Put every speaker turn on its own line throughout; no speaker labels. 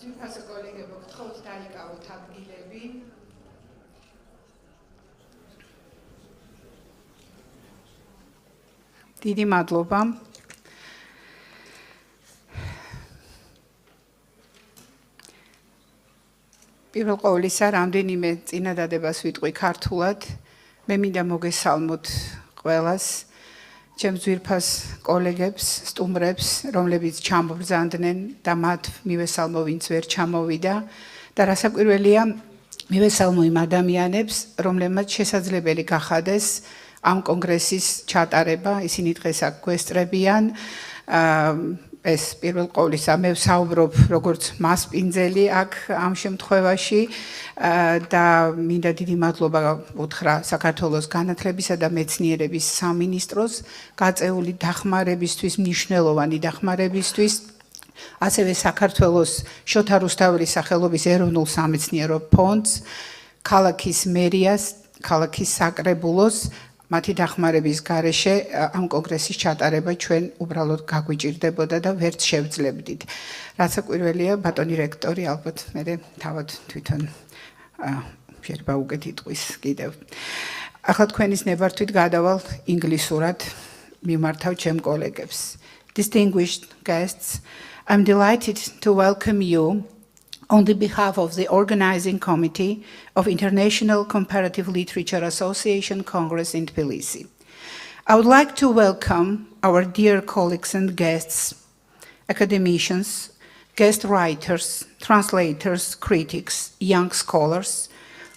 ძვირფასო კოლეგებო, გთხოვთ დაიკავოთ ადგილები. დიდი მადლობა. პირველ ყოვლისა, რამდენიმე წინადადებას ვიტყვი ქართულად. მე მინდა მოგესალმოთ ყველას, ჩემს ძვირფას კოლეგებს, სტუმრებს, რომლებიც ჩამობრძანდნენ და მათ მივესალმო, ვინც ვერ ჩამოვიდა და რასაკვირველია, მივესალმო იმ ადამიანებს, რომლებმაც შესაძლებელი გახადეს ამ კონგრესის ჩატარება, ისინი დღეს აქ გვესწრებიან. ეს პირველ ყოვლისა მე ვსაუბრობ როგორც მასპინძელი აქ ამ შემთხვევაში და მინდა დიდი მადლობა უთხრა საქართველოს განათლებისა და მეცნიერების სამინისტროს გაწეული დახმარებისთვის, მნიშვნელოვანი დახმარებისთვის, ასევე საქართველოს შოთა რუსთაველის სახელობის ეროვნულ სამეცნიერო ფონდს, ქალაქის მერიას, ქალაქის საკრებულოს მათი დახმარების გარეშე ამ კონგრესის ჩატარება ჩვენ უბრალოდ გაგვიჭირდებოდა და ვერც შევძლებდით. რასაკვირველია, ბატონი რექტორი ალბათ მე თავად თვითონ შეიძლება უკეთ იტყვის კიდევ. ახლა თქვენის ნებართვით გადავალ ინგლისურად, მიმართავ ჩემ კოლეგებს. Distinguished guests, I'm delighted to welcome you on the behalf of the Organizing Committee of International Comparative Literature Association Congress in Tbilisi. I would like to welcome our dear colleagues and guests, academicians, guest writers, translators, critics, young scholars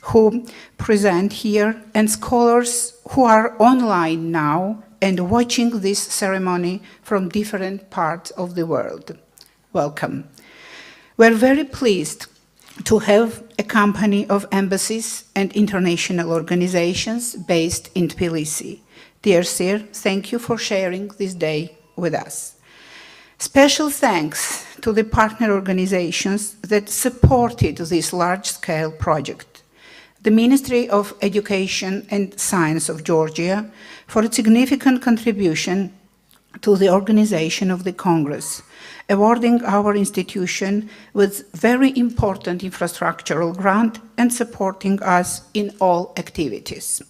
who present here, and scholars who are online now and watching this ceremony from different parts of the world. Welcome. We're very pleased to have a company of embassies and international organizations based in Tbilisi. Dear Sir, thank you for sharing this day with us. Special thanks to the partner organizations that supported this large-scale project. The Ministry of Education and Science of Georgia for its significant contribution to the organization of the Congress, awarding our institution with very important infrastructural grant and supporting us in all activities.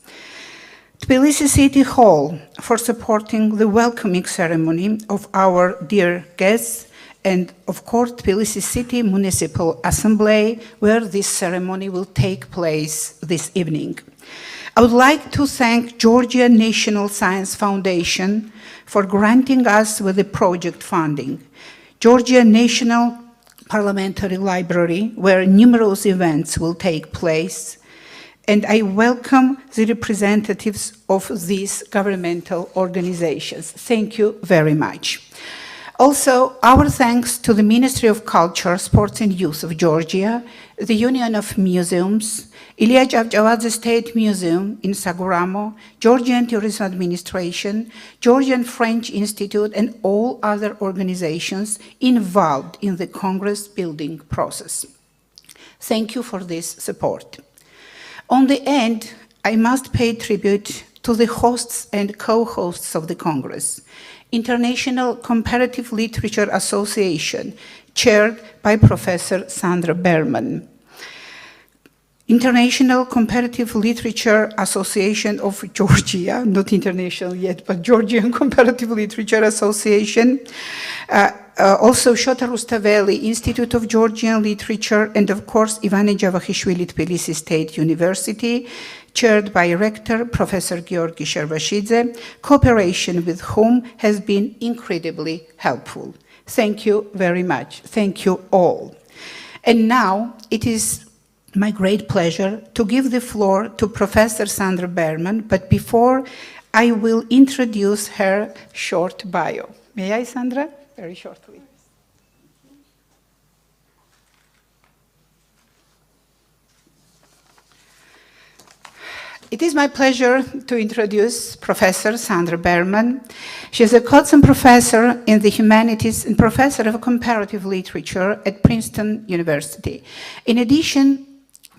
Tbilisi City Hall for supporting the welcoming ceremony of our dear guests, and of course Tbilisi City Municipal Assembly, where this ceremony will take place this evening. I would like to thank Georgia National Science Foundation for granting us with the project funding. Georgia National Parliamentary Library, where numerous events will take place, and I welcome the representatives of these governmental organizations. Thank you very much. Also, our thanks to the Ministry of Culture, Sports and Youth of Georgia, the Union of Museums, Ilya Chavchavadze State Museum in Saguramo, Georgian Tourism Administration, Georgian French Institute, and all other organizations involved in the Congress building process. Thank you for this support. On the end, I must pay tribute to the hosts and co-hosts of the Congress. International Comparative Literature Association, chaired by Professor Sandra Berman. International Comparative Literature Association of Georgia, not international yet, but Georgian Comparative Literature Association. Also Shota Rustaveli Institute of Georgian Literature, and of course Ivane Javahishvili Tbilisi State University, chaired by Rector Professor Georgi Shervashidze, cooperation with whom has been incredibly helpful. Thank you very much. Thank you all. And now it is my great pleasure to give the floor to Professor Sandra Berman, but before I will introduce her short bio. May I, Sandra? Very shortly. It is my pleasure to introduce Professor Sandra Berman. She is a Codson Professor in the Humanities and Professor of Comparative Literature at Princeton University. In addition,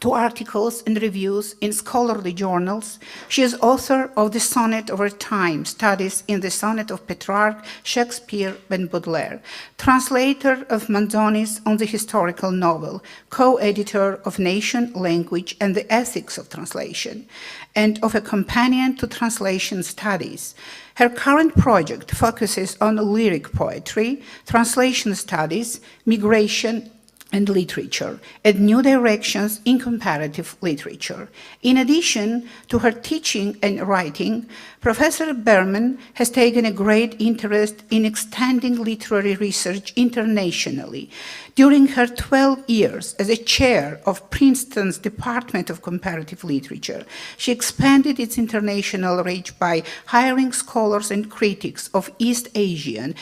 to articles and reviews in scholarly journals. She is author of the Sonnet over Time, Studies in the Sonnet of Petrarch, Shakespeare, and Baudelaire, translator of Manzoni's On the Historical Novel, co-editor of Nation, Language, and the Ethics of Translation, and of a companion to translation studies. Her current project focuses on lyric poetry, translation studies, migration, and literature, and new directions in comparative literature. In addition to her teaching and writing, Professor Berman has taken a great interest in extending literary research internationally. During her 12 years as a chair of Princeton's Department of Comparative Literature, she expanded its international reach by hiring scholars and critics of East Asian,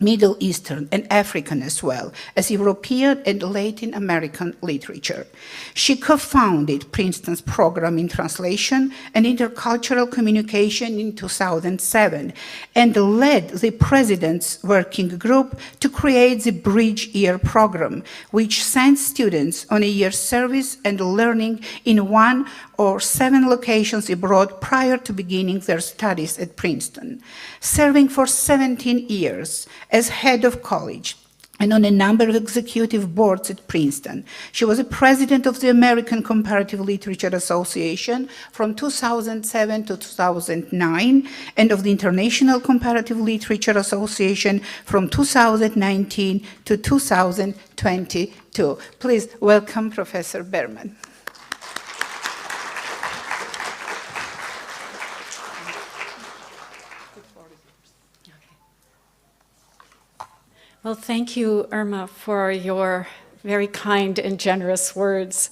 Middle Eastern, and African as well as European and Latin American literature. She co-founded Princeton's program in translation and intercultural communication in 2007 and led the president's working group to create the Bridge Year program, which sends students on a year's service and learning in 1 or 7 locations abroad prior to beginning their studies at Princeton. Serving for 17 years as head of college and on a number of executive boards at Princeton. She was a president of the American Comparative Literature Association from 2007 to 2009 and of the International Comparative Literature Association from 2019 to 2022. Please welcome Professor Berman.
Well, thank you, Irma, for your very kind and generous words.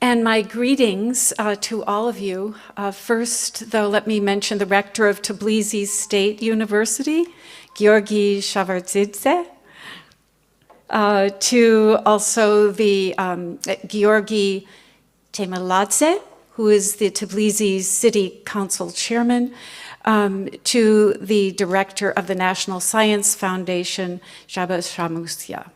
And my greetings to all of you. First, though, let me mention the rector of Tbilisi State University, Georgi Shavardzidze, to also the Georgi Temeladze, who is the Tbilisi City Council chairman, to the director of the National Science Foundation, Shaba Shamusya.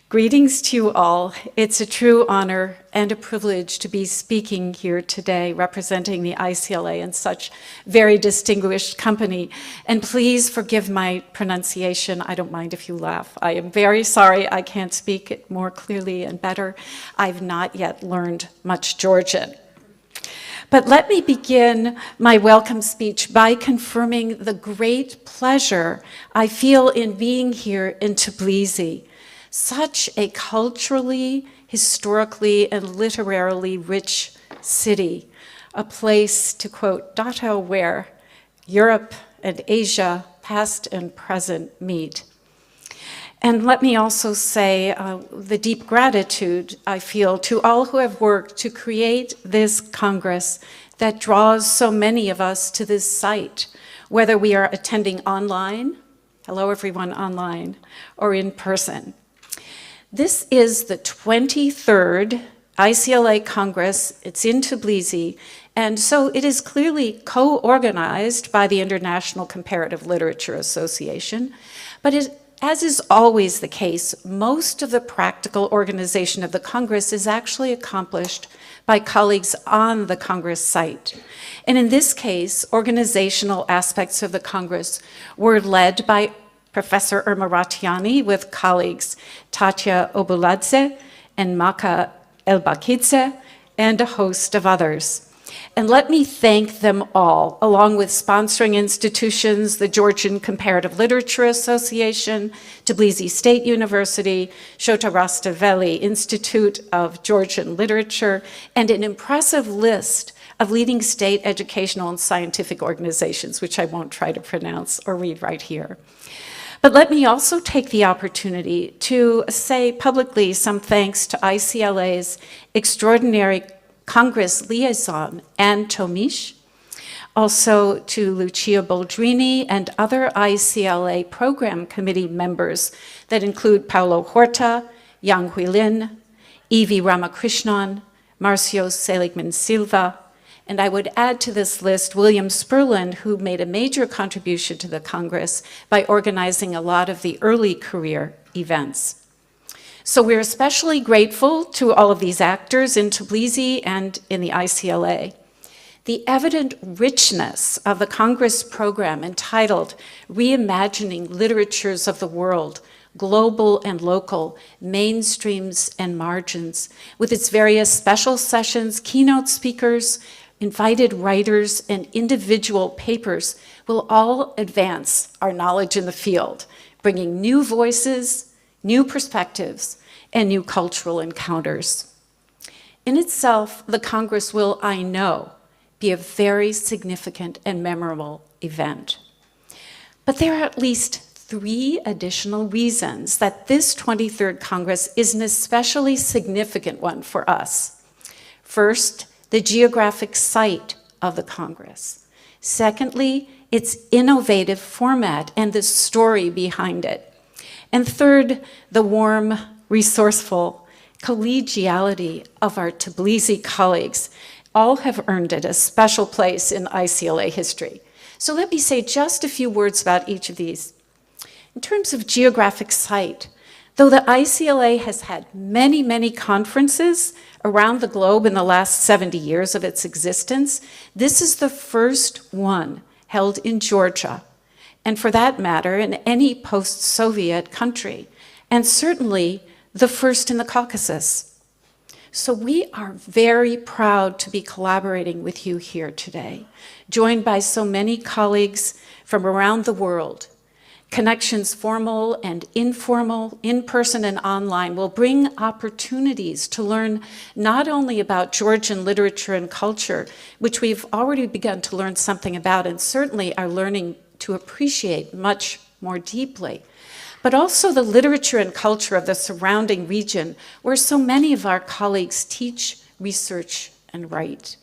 Greetings to you all. It's a true honor and a privilege to be speaking here today, representing the ICLA in such very distinguished company. And please forgive my pronunciation. I don't mind if you laugh. I am very sorry I can't speak it more clearly and better. I've not yet learned much Georgian. But let me begin my welcome speech by confirming the great pleasure I feel in being here in Tbilisi, such a culturally, historically, and literarily rich city, a place, to quote Dato, where Europe and Asia, past and present, meet. And let me also say the deep gratitude I feel to all who have worked to create this Congress that draws so many of us to this site, whether we are attending online, hello everyone online, or in person. This is the 23rd ICLA Congress. It's in Tbilisi, and so it is clearly co-organized by the International Comparative Literature Association, but as is always the case, most of the practical organization of the Congress is actually accomplished by colleagues on the Congress site. And in this case, organizational aspects of the Congress were led by Professor Irma Ratiani with colleagues Tatya Obuladze and Maka Elbakidze and a host of others. And let me thank them all, along with sponsoring institutions, the Georgian Comparative Literature Association, Tbilisi State University, Shota Rustaveli Institute of Georgian Literature, and an impressive list of leading state educational and scientific organizations, which I won't try to pronounce or read right here. But let me also take the opportunity to say publicly some thanks to ICLA's extraordinary Congress liaison, Anne Tomish, also to Lucia Boldrini and other ICLA program committee members that include Paolo Horta, Yang Huilin, Evie Ramakrishnan, Marcio Seligman Silva, and I would add to this list William Spurland, who made a major contribution to the Congress by organizing a lot of the early career events. So we're especially grateful to all of these actors in Tbilisi and in the ICLA. The evident richness of the Congress program entitled Reimagining Literatures of the World, Global and Local, Mainstreams and Margins, with its various special sessions, keynote speakers, invited writers, and individual papers will all advance our knowledge in the field, bringing new voices, new perspectives, and new cultural encounters. In itself, the Congress will, I know, be a very significant and memorable event. But there are at least 3 additional reasons that this 23rd Congress is an especially significant one for us. First, the geographic site of the Congress. Secondly, its innovative format and the story behind it. And third, the warm, resourceful collegiality of our Tbilisi colleagues. All have earned it a special place in ICLA history. So let me say just a few words about each of these. In terms of geographic site, though the ICLA has had many, many conferences around the globe in the last 70 years of its existence, this is the first one held in Georgia, and for that matter, in any post-Soviet country, and certainly the first in the Caucasus. So we are very proud to be collaborating with you here today, joined by so many colleagues from around the world. Connections, formal and informal, in-person and online, will bring opportunities to learn not only about Georgian literature and culture, which we've already begun to learn something about and certainly are learning to appreciate much more deeply, but also the literature and culture of the surrounding region where so many of our colleagues teach, research, and write.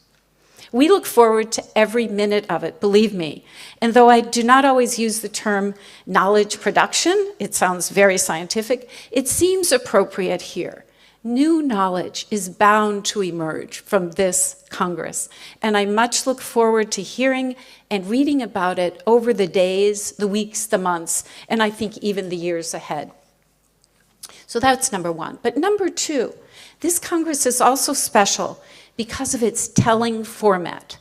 We look forward to every minute of it, believe me. And though I do not always use the term knowledge production, it sounds very scientific, it seems appropriate here. New knowledge is bound to emerge from this Congress, and I much look forward to hearing and reading about it over the days, the weeks, the months, and I think even the years ahead. So that's number 1. But number 2, this Congress is also special because of its telling format.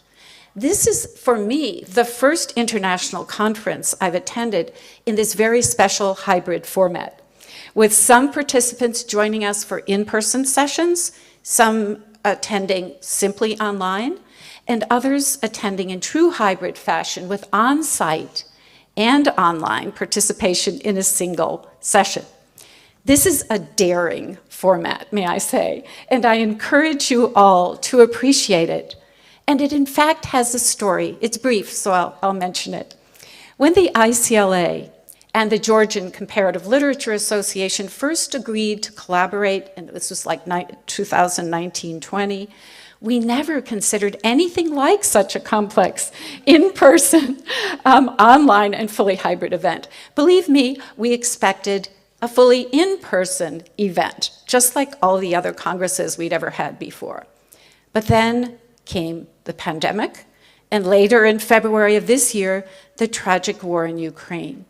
This is, for me, the first international conference I've attended in this very special hybrid format, with some participants joining us for in-person sessions, some attending simply online, and others attending in true hybrid fashion with on-site and online participation in a single session. This is a daring format, may I say, and I encourage you all to appreciate it. And it in fact has a story. It's brief, so I'll mention it. When the ICLA and the Georgian Comparative Literature Association first agreed to collaborate, and this was like 2019-20, we never considered anything like such a complex in-person, online, and fully hybrid event. Believe me, we expected a fully in-person event, just like all the other congresses we'd ever had before. But then came the pandemic, and later in February of this year, the tragic war in Ukraine.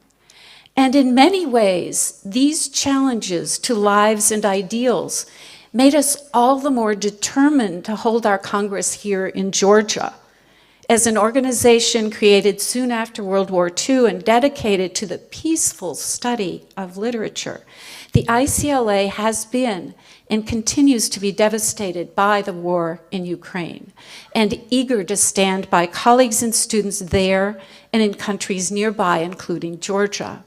And in many ways, these challenges to lives and ideals made us all the more determined to hold our Congress here in Georgia. As an organization created soon after World War II and dedicated to the peaceful study of literature, the ICLA has been and continues to be devastated by the war in Ukraine and eager to stand by colleagues and students there and in countries nearby, including Georgia.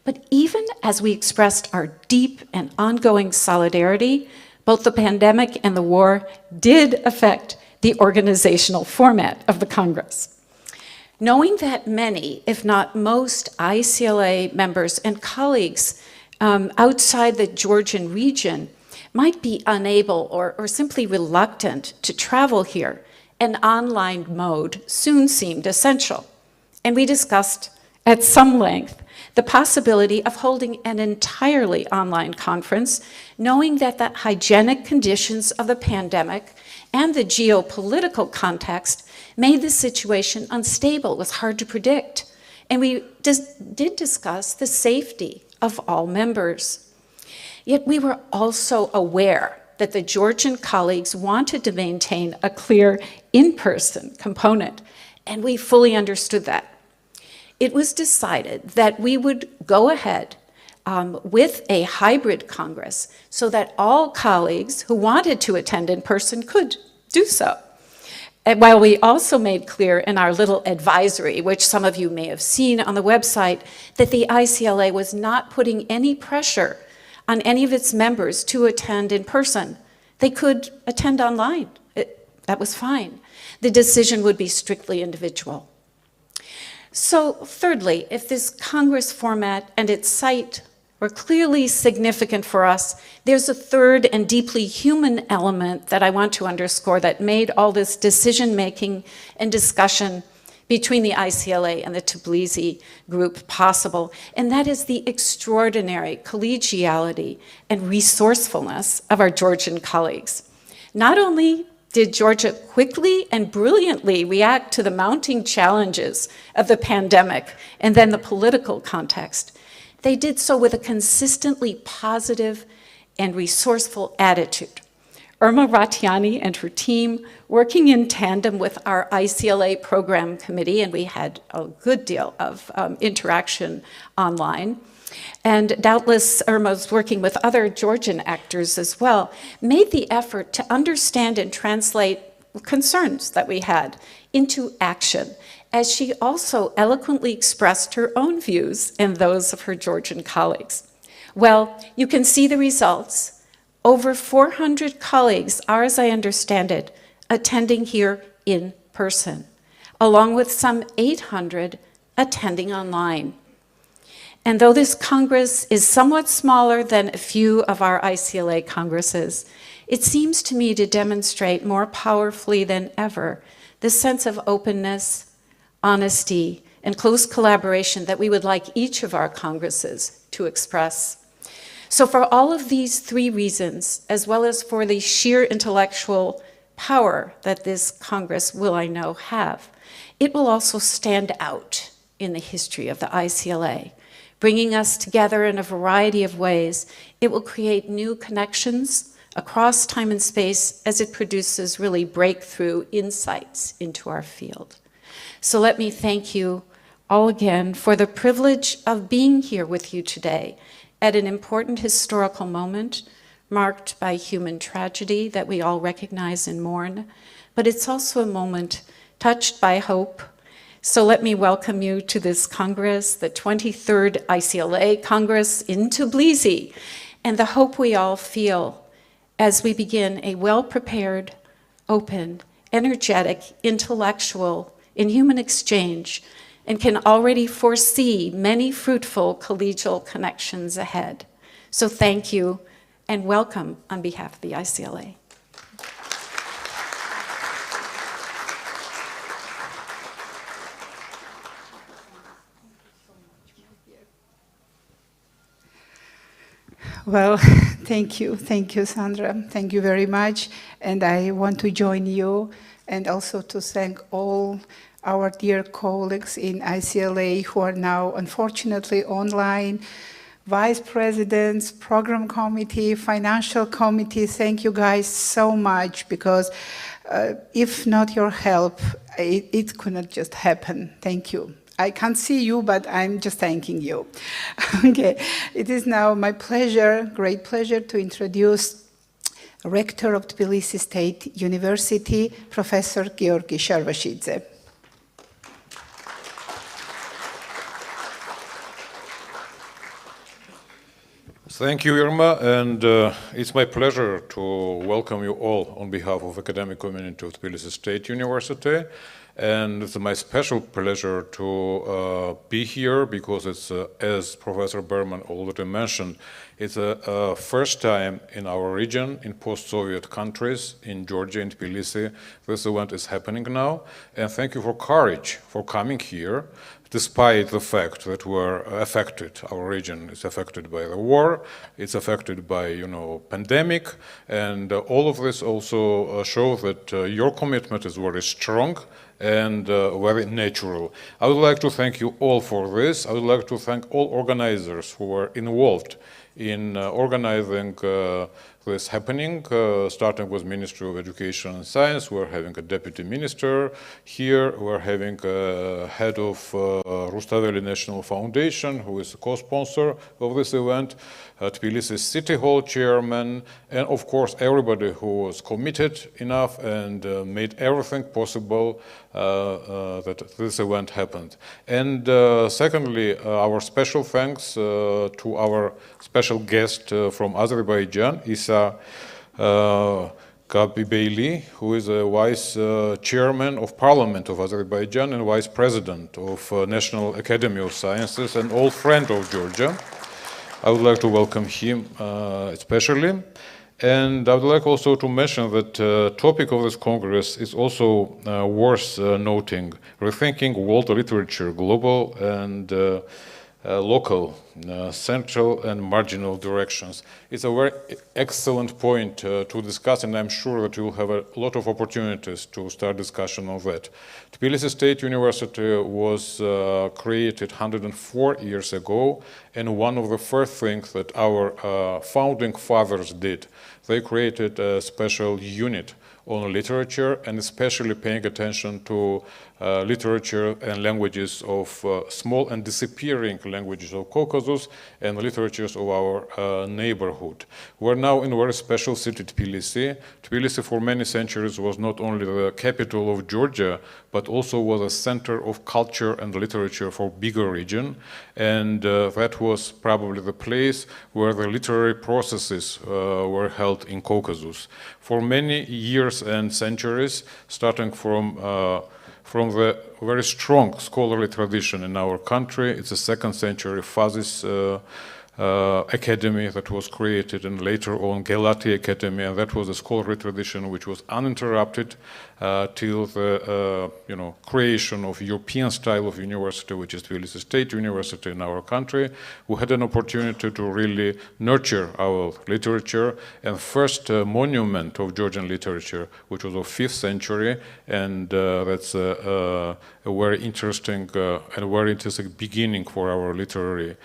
But even as we expressed our deep and ongoing solidarity, both the pandemic and the war did affect the organizational format of the Congress. Knowing that many, if not most, ICLA members and colleagues outside the Georgian region might be unable or simply reluctant to travel here, an online mode soon seemed essential. And we discussed at some length the possibility of holding an entirely online conference, knowing that the hygienic conditions of the pandemic and the geopolitical context made the situation unstable. It was hard to predict. And we did discuss the safety of all members. Yet we were also aware that the Georgian colleagues wanted to maintain a clear in-person component, and we fully understood that. It was decided that we would go ahead with a hybrid Congress so that all colleagues who wanted to attend in person could do so. And while we also made clear in our little advisory, which some of you may have seen on the website, that the ICLA was not putting any pressure on any of its members to attend in person. They could attend online. That was fine. The decision would be strictly individual. So thirdly, if this Congress format and its site were clearly significant for us, there's a third and deeply human element that I want to underscore that made all this decision-making and discussion between the ICLA and the Tbilisi group possible, and that is the extraordinary collegiality and resourcefulness of our Georgian colleagues. Not only did Georgia quickly and brilliantly react to the mounting challenges of the pandemic and then the political context, they did so with a consistently positive and resourceful attitude. Irma Ratiani and her team, working in tandem with our ICLA program committee, and we had a good deal of interaction online, and doubtless Irma's working with other Georgian actors as well, made the effort to understand and translate concerns that we had into action, as she also eloquently expressed her own views and those of her Georgian colleagues. Well, you can see the results. Over 400 colleagues are, as I understand it, attending here in person, along with some 800 attending online. And though this Congress is somewhat smaller than a few of our ICLA Congresses, it seems to me to demonstrate more powerfully than ever the sense of openness, honesty, and close collaboration that we would like each of our Congresses to express. So for all of these three reasons, as well as for the sheer intellectual power that this Congress will, I know, have, it will also stand out in the history of the ICLA. Bringing us together in a variety of ways, it will create new connections across time and space as it produces really breakthrough insights into our field. So let me thank you all again for the privilege of being here with you today at an important historical moment marked by human tragedy that we all recognize and mourn, but it's also a moment touched by hope. So let me welcome you to this Congress, the 23rd ICLA Congress in Tbilisi, and the hope we all feel as we begin a well-prepared, open, energetic, intellectual, in human exchange, and can already foresee many fruitful collegial connections ahead. So thank you and welcome on behalf of the ICLA.
Well, thank you, Sandra. Thank you very much. And I want to join you and also to thank all our dear colleagues in ICLA who are now unfortunately online, vice presidents, program committee, financial committee. Thank you guys so much, because if not your help, it could not just happen. Thank you. I can't see you, but I'm just thanking you. Okay, it is now my pleasure, great pleasure, to introduce Rector of Tbilisi State University, Professor Georgi Sharvashidze.
Thank you, Irma, and it's my pleasure to welcome you all on behalf of academic community of Tbilisi State University. And it's my special pleasure to be here because it's, as Professor Berman already mentioned, it's a first time in our region, in post-Soviet countries, in Georgia, in Tbilisi, this event is happening now. And thank you for courage for coming here, despite the fact that we're affected, our region is affected by the war, it's affected by, pandemic, and all of this also shows that your commitment is very strong and very natural. I would like to thank you all for this. I would like to thank all organizers who were involved in organizing this happening, starting with Ministry of Education and Science. We're having a deputy minister here. We're having a head of Rustaveli National Foundation, who is a co-sponsor of this event, Tbilisi City Hall chairman, and of course everybody who was committed enough and made everything possible that this event happened. And secondly, our special thanks to our special guest from Azerbaijan, Isa Kabibeyli, who is a vice chairman of Parliament of Azerbaijan and vice president of National Academy of Sciences and old friend of Georgia. I would like to welcome him especially. And I would like also to mention that the topic of this Congress is also worth noting, rethinking world literature, global and local, central and marginal directions. It's a very excellent point to discuss, and I'm sure that you'll have a lot of opportunities to start discussion on that. Tbilisi State University was created 104 years ago, and one of the first things that our founding fathers did, they created a special unit on literature, and especially paying attention to literature and languages of small and disappearing languages of Caucasus and literatures of our neighborhood. We're now in a very special city, Tbilisi. Tbilisi for many centuries was not only the capital of Georgia, but also was a center of culture and literature for bigger region. And that was probably the place where the literary processes were held in Caucasus. For many years and centuries, starting from the very strong scholarly tradition in our country, it's a 2nd century Fazis academy that was created, and later on Gelati Academy, and that was a scholarly tradition which was uninterrupted till the creation of European style of university, which is Tbilisi State University in our country. We had an opportunity to really nurture our literature, and first monument of Georgian literature, which was of 5th century, and that's a very interesting beginning for our literary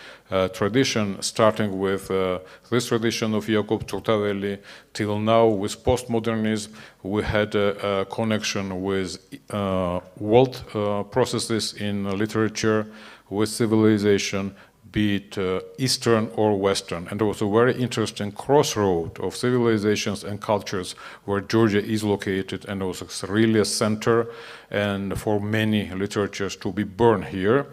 tradition, starting with this tradition of Jakub Turtavelli till now with postmodernism. We had a connection with world processes in literature, with civilization, be it Eastern or Western. And there was a very interesting crossroad of civilizations and cultures where Georgia is located, and it was really a center and for many literatures to be born here.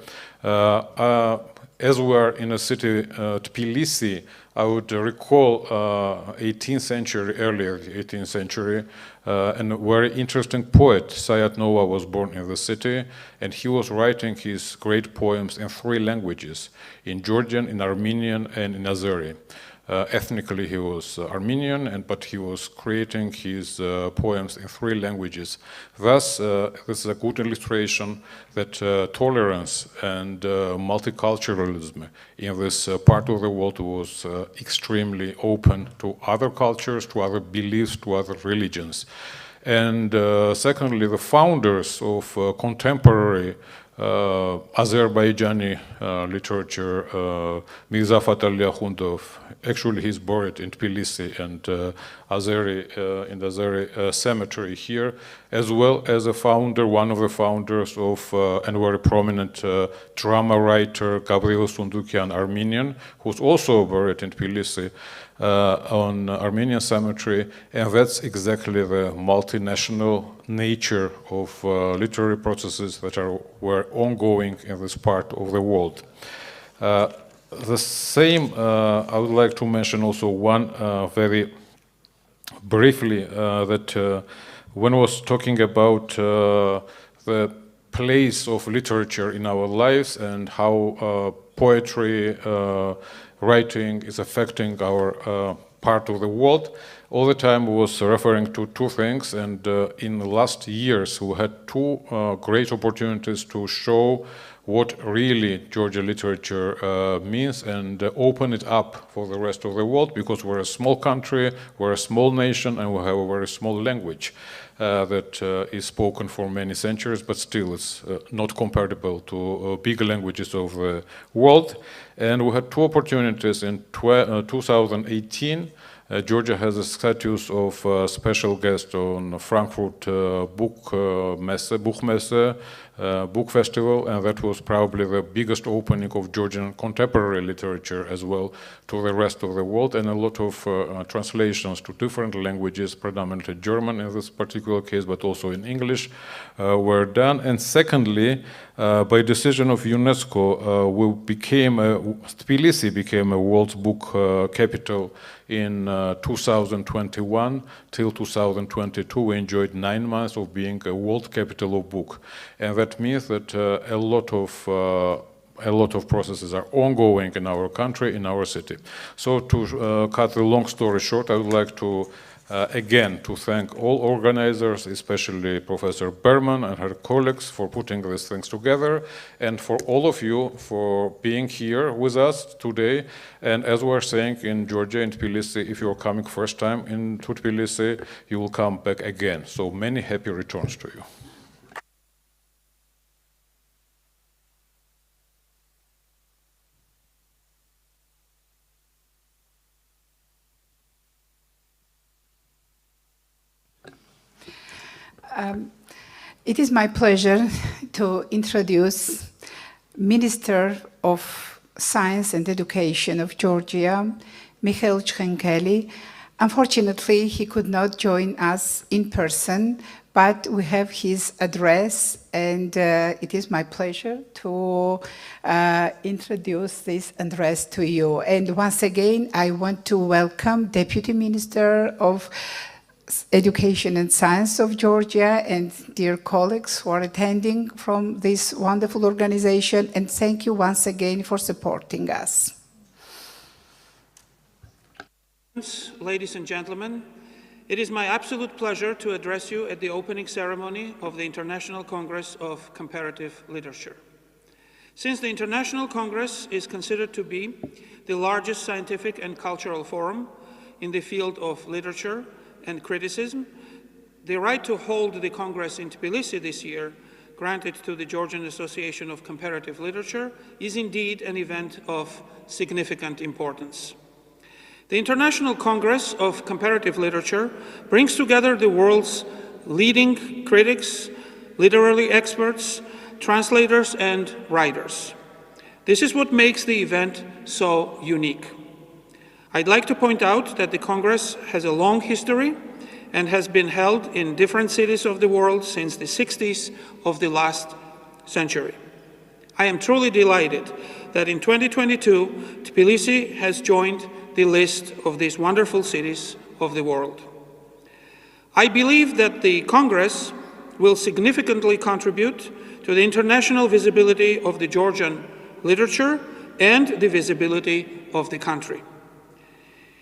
As we are in a city, Tbilisi, I would recall 18th century, earlier 18th century, and a very interesting poet, Sayat Nova, was born in the city, and he was writing his great poems in 3 languages, in Georgian, in Armenian, and in Azeri. Ethnically he was Armenian, but he was creating his poems in 3 languages. Thus, this is a good illustration that tolerance and multiculturalism in this part of the world was extremely open to other cultures, to other beliefs, to other religions. And secondly, the founders of contemporary Azerbaijani literature, Mirza Fatali Akhundov, actually he's buried in Tbilisi and in the Azeri cemetery here, as well as one of the founders of and very prominent drama writer Gabriel Sundukian, Armenian, who's also buried in Tbilisi on Armenian cemetery, and that's exactly the multinational nature of literary processes that were ongoing in this part of the world. The same, I would like to mention also one very briefly that when I was talking about the place of literature in our lives and how poetry, writing is affecting our part of the world, all the time was referring to 2 things, and in the last years we had 2 great opportunities to show what really Georgian literature means and open it up for the rest of the world, because we're a small country, we're a small nation, and we have a very small language that is spoken for many centuries, but still it's not comparable to bigger languages of the world. And we had two opportunities in 2018. Georgia has a status of special guest on Frankfurt Buchmesse, book festival, and that was probably the biggest opening of Georgian contemporary literature as well to the rest of the world, and a lot of translations to different languages, predominantly German in this particular case, but also in English, were done. And secondly, by decision of UNESCO, Tbilisi became a world book capital in 2021 till 2022. We enjoyed 9 months of being a world capital of book, and that means that a lot of processes are ongoing in our country, in our city. So to cut the long story short, I would like to again to thank all organizers, especially Professor Berman and her colleagues, for putting these things together, and for all of you for being here with us today. And as we're saying in Georgia, in Tbilisi, if you're coming first time into Tbilisi, you will come back again. So many happy returns to you.
It is my pleasure to introduce Minister of Science and Education of Georgia, Mikhail Tranquelli. Unfortunately, he could not join us in person, but we have his address, and it is my pleasure to introduce this address to you. And once again, I want to welcome Deputy Minister of Education and Science of Georgia and dear colleagues who are attending from this wonderful organization, and thank you once again for supporting us.
Ladies and gentlemen, it is my absolute pleasure to address you at the opening ceremony of the International Congress of Comparative Literature. Since the International Congress is considered to be the largest scientific and cultural forum in the field of literature and criticism, the right to hold the Congress in Tbilisi this year, granted to the Georgian Association of Comparative Literature, is indeed an event of significant importance. The International Congress of Comparative Literature brings together the world's leading critics, literary experts, translators, and writers. This is what makes the event so unique. I'd like to point out that the Congress has a long history and has been held in different cities of the world since the 60s of the last century. I am truly delighted that in 2022, Tbilisi has joined the list of these wonderful cities of the world. I believe that the Congress will significantly contribute to the international visibility of the Georgian literature and the visibility of the country.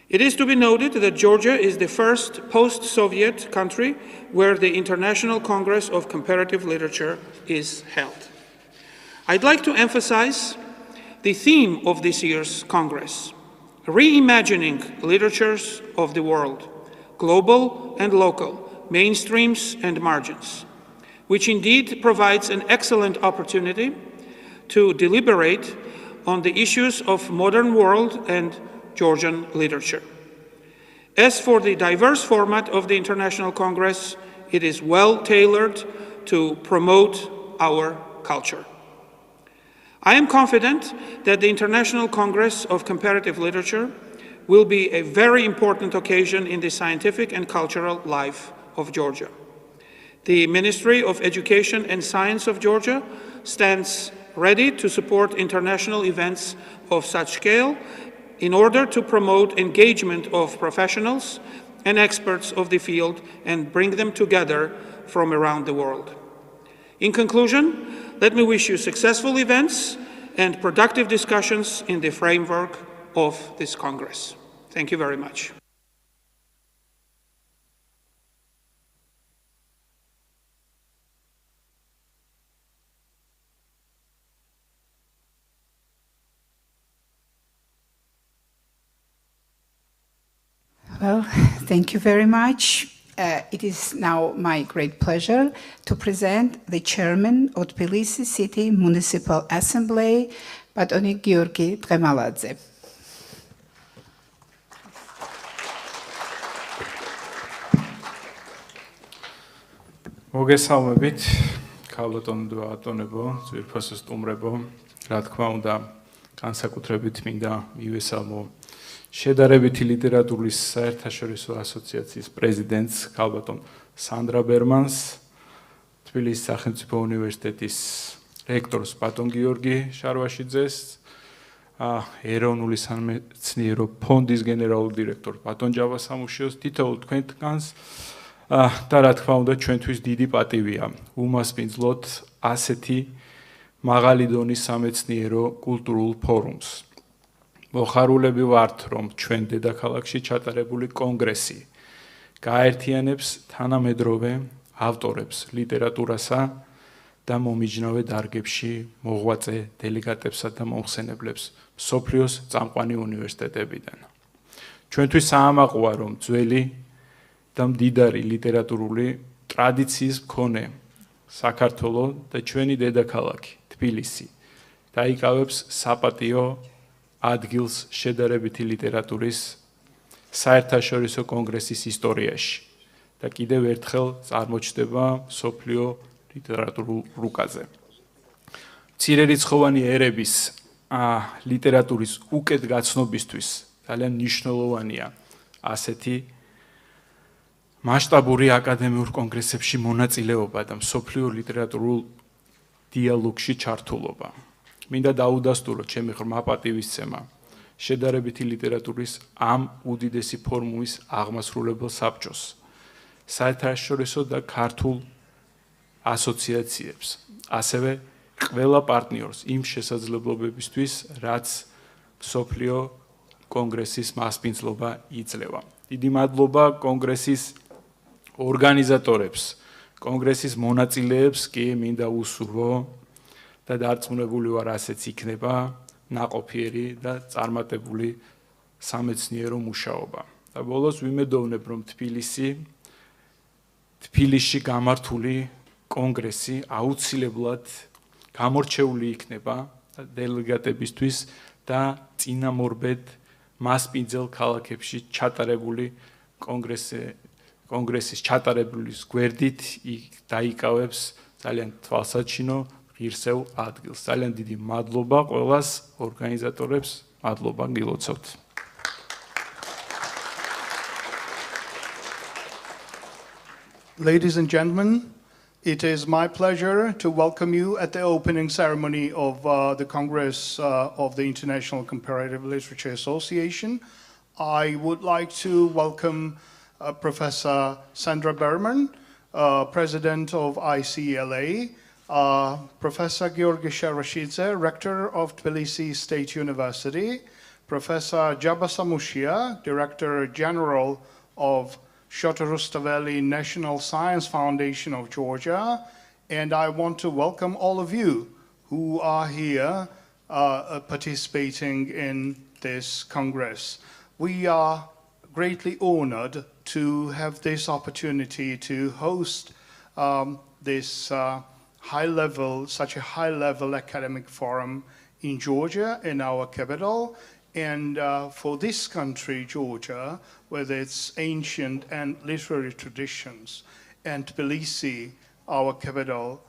It is to be noted that Georgia is the first post-Soviet country where the International Congress of Comparative Literature is held. I'd like to emphasize the theme of this year's Congress: reimagining literatures of the world, global and local, mainstreams and margins, which indeed provides an excellent opportunity to deliberate on the issues of modern world and Georgian literature. As for the diverse format of the International Congress, it is well tailored to promote our culture. I am confident that the International Congress of Comparative Literature will be a very important occasion in the scientific and cultural life of Georgia. The Ministry of Education and Science of Georgia stands ready to support international events of such scale in order to promote engagement of professionals and experts of the field and bring them together from around the world. In conclusion, let me wish you successful events and productive discussions in the framework of this Congress. Thank you very much.
Well, thank you very much. It is now my great pleasure to present the chairman of Tbilisi City Municipal Assembly, Patoni Georgi Tremaladze.
მოგესალმებით, ქალბატონო და ატონებო, ძვირფასო სტუმრებო, რა თქმა უნდა, განსაკუთრებით მინდა მივესალმო შედარებითი ლიტერატურის საერთაშორისო ასოციაციის პრეზიდენტს, ქალბატონ სანდრა ბერმანს, თბილისის სახელმწიფო უნივერსიტეტის რექტორს პატონ გიორგი შარვაშიძეს, ეროვნული სამეცნიერო ფონდის გენერალური დირექტორ პატონ ჯავასამუშიოს, თითოეულ თქვენგანს და რა თქმა უნდა ჩვენთვის დიდი პატივია უმასპინძლოთ ასეთი მაღალი დონის სამეცნიერო კულტურულ ფორუმს. მოხარულები ვართ, რომ ჩვენ დედაქალაქში ჩატარებული კონგრესი გააერთიანებს თანამედროვე ავტორებს ლიტერატურასა და მომიჯნავე დარგებში მოღვაწე დელეგატებსა და მომხსენებლებს მსოფლიოს წამყვანი უნივერსიტეტებიდან. ჩვენთვის საამაყოა, რომ ძველი და მდიდარი ლიტერატურული ტრადიციის მქონე საქართველო და ჩვენი დედაქალაქი თბილისი დაიკავებს საპატიო ადგილს შედარებითი ლიტერატურის საერთაშორისო კონგრესის ისტორიაში და კიდევ ერთხელ წარმოჩნდება მსოფლიო ლიტერატურულ რუკაზე. მცირერიცხოვანი ერების ლიტერატურის უკეთ გაცნობისთვის ძალიან მნიშვნელოვანია ასეთი მასშტაბური აკადემიურ კონგრესებში მონაწილეობა და მსოფლიო ლიტერატურულ დიალოგში ჩართულობა. მინდა დაუდასტუროთ ჩემი ღრმა პატივისცემა შედარებითი ლიტერატურის ამ უდიდესი ფორუმის აღმასრულებელ საბჭოს, საერთაშორისო და ქართულ ასოციაციებს, ასევე ყველა პარტნიორს იმ შესაძლებლობებისთვის, რაც მსოფლიო კონგრესის მასპინძლობა იძლევა. დიდი მადლობა კონგრესის ორგანიზატორებს, კონგრესის მონაწილეებს კი მინდა უსურვო და დარწმუნებული ვარ ასეც იქნება ნაყოფიერი და წარმატებული სამეცნიერო მუშაობა. და ბოლოს ვიმედოვნებ, რომ თბილისში გამართული კონგრესი აუცილებლად გამორჩეული იქნება დელეგატებისთვის და წინამორბედ მასპინძელ ქალაქებში ჩატარებული კონგრესის ჩატარებულის გვერდით დაიკავებს ძალიან თვალსაჩინო ღირსეულ ადგილს. ძალიან დიდი მადლობა ყველას ორგანიზატორებს, მადლობა გილოცავთ.
Ladies and gentlemen, it is my pleasure to welcome you at the opening ceremony of the Congress of the International Comparative Literature Association. I would like to welcome Professor Sandra Berman, President of ICLA, Professor Georgi Sharashidze, Rector of Tbilisi State University, Professor Jabasamushia, Director General of Shotarustaveli National Science Foundation of Georgia, and I want to welcome all of you who are here participating in this Congress. We are greatly honored to have this opportunity to host this such a high-level academic forum in Georgia, in our capital, and for this country, Georgia, with its ancient and literary traditions, and Tbilisi, our capital,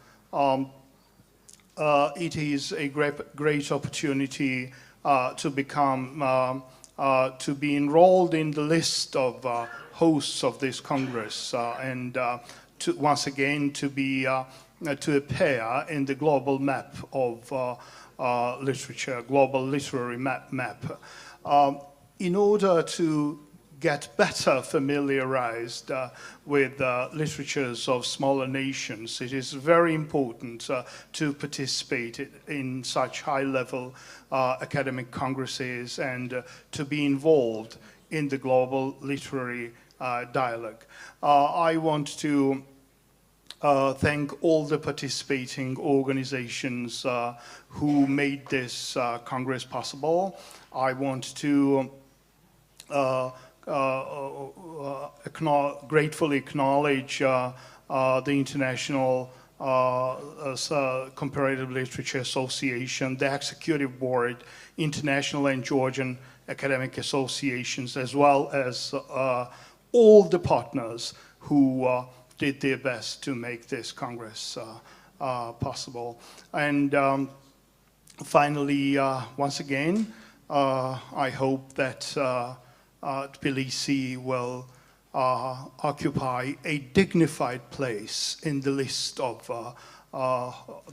it is a great opportunity to be enrolled in the list of hosts of this Congress, and once again to appear in the global map of literature, global literary map. In order to get better familiarized with literatures of smaller nations, it is very important to participate in such high-level academic congresses and to be involved in the global literary dialogue. I want to thank all the participating organizations who made this Congress possible. I want to gratefully acknowledge the International Comparative Literature Association, the Executive Board, International and Georgian Academic Associations, as well as all the partners who did their best to make this Congress possible. And finally, once again, I hope that Tbilisi will occupy a dignified place in the list of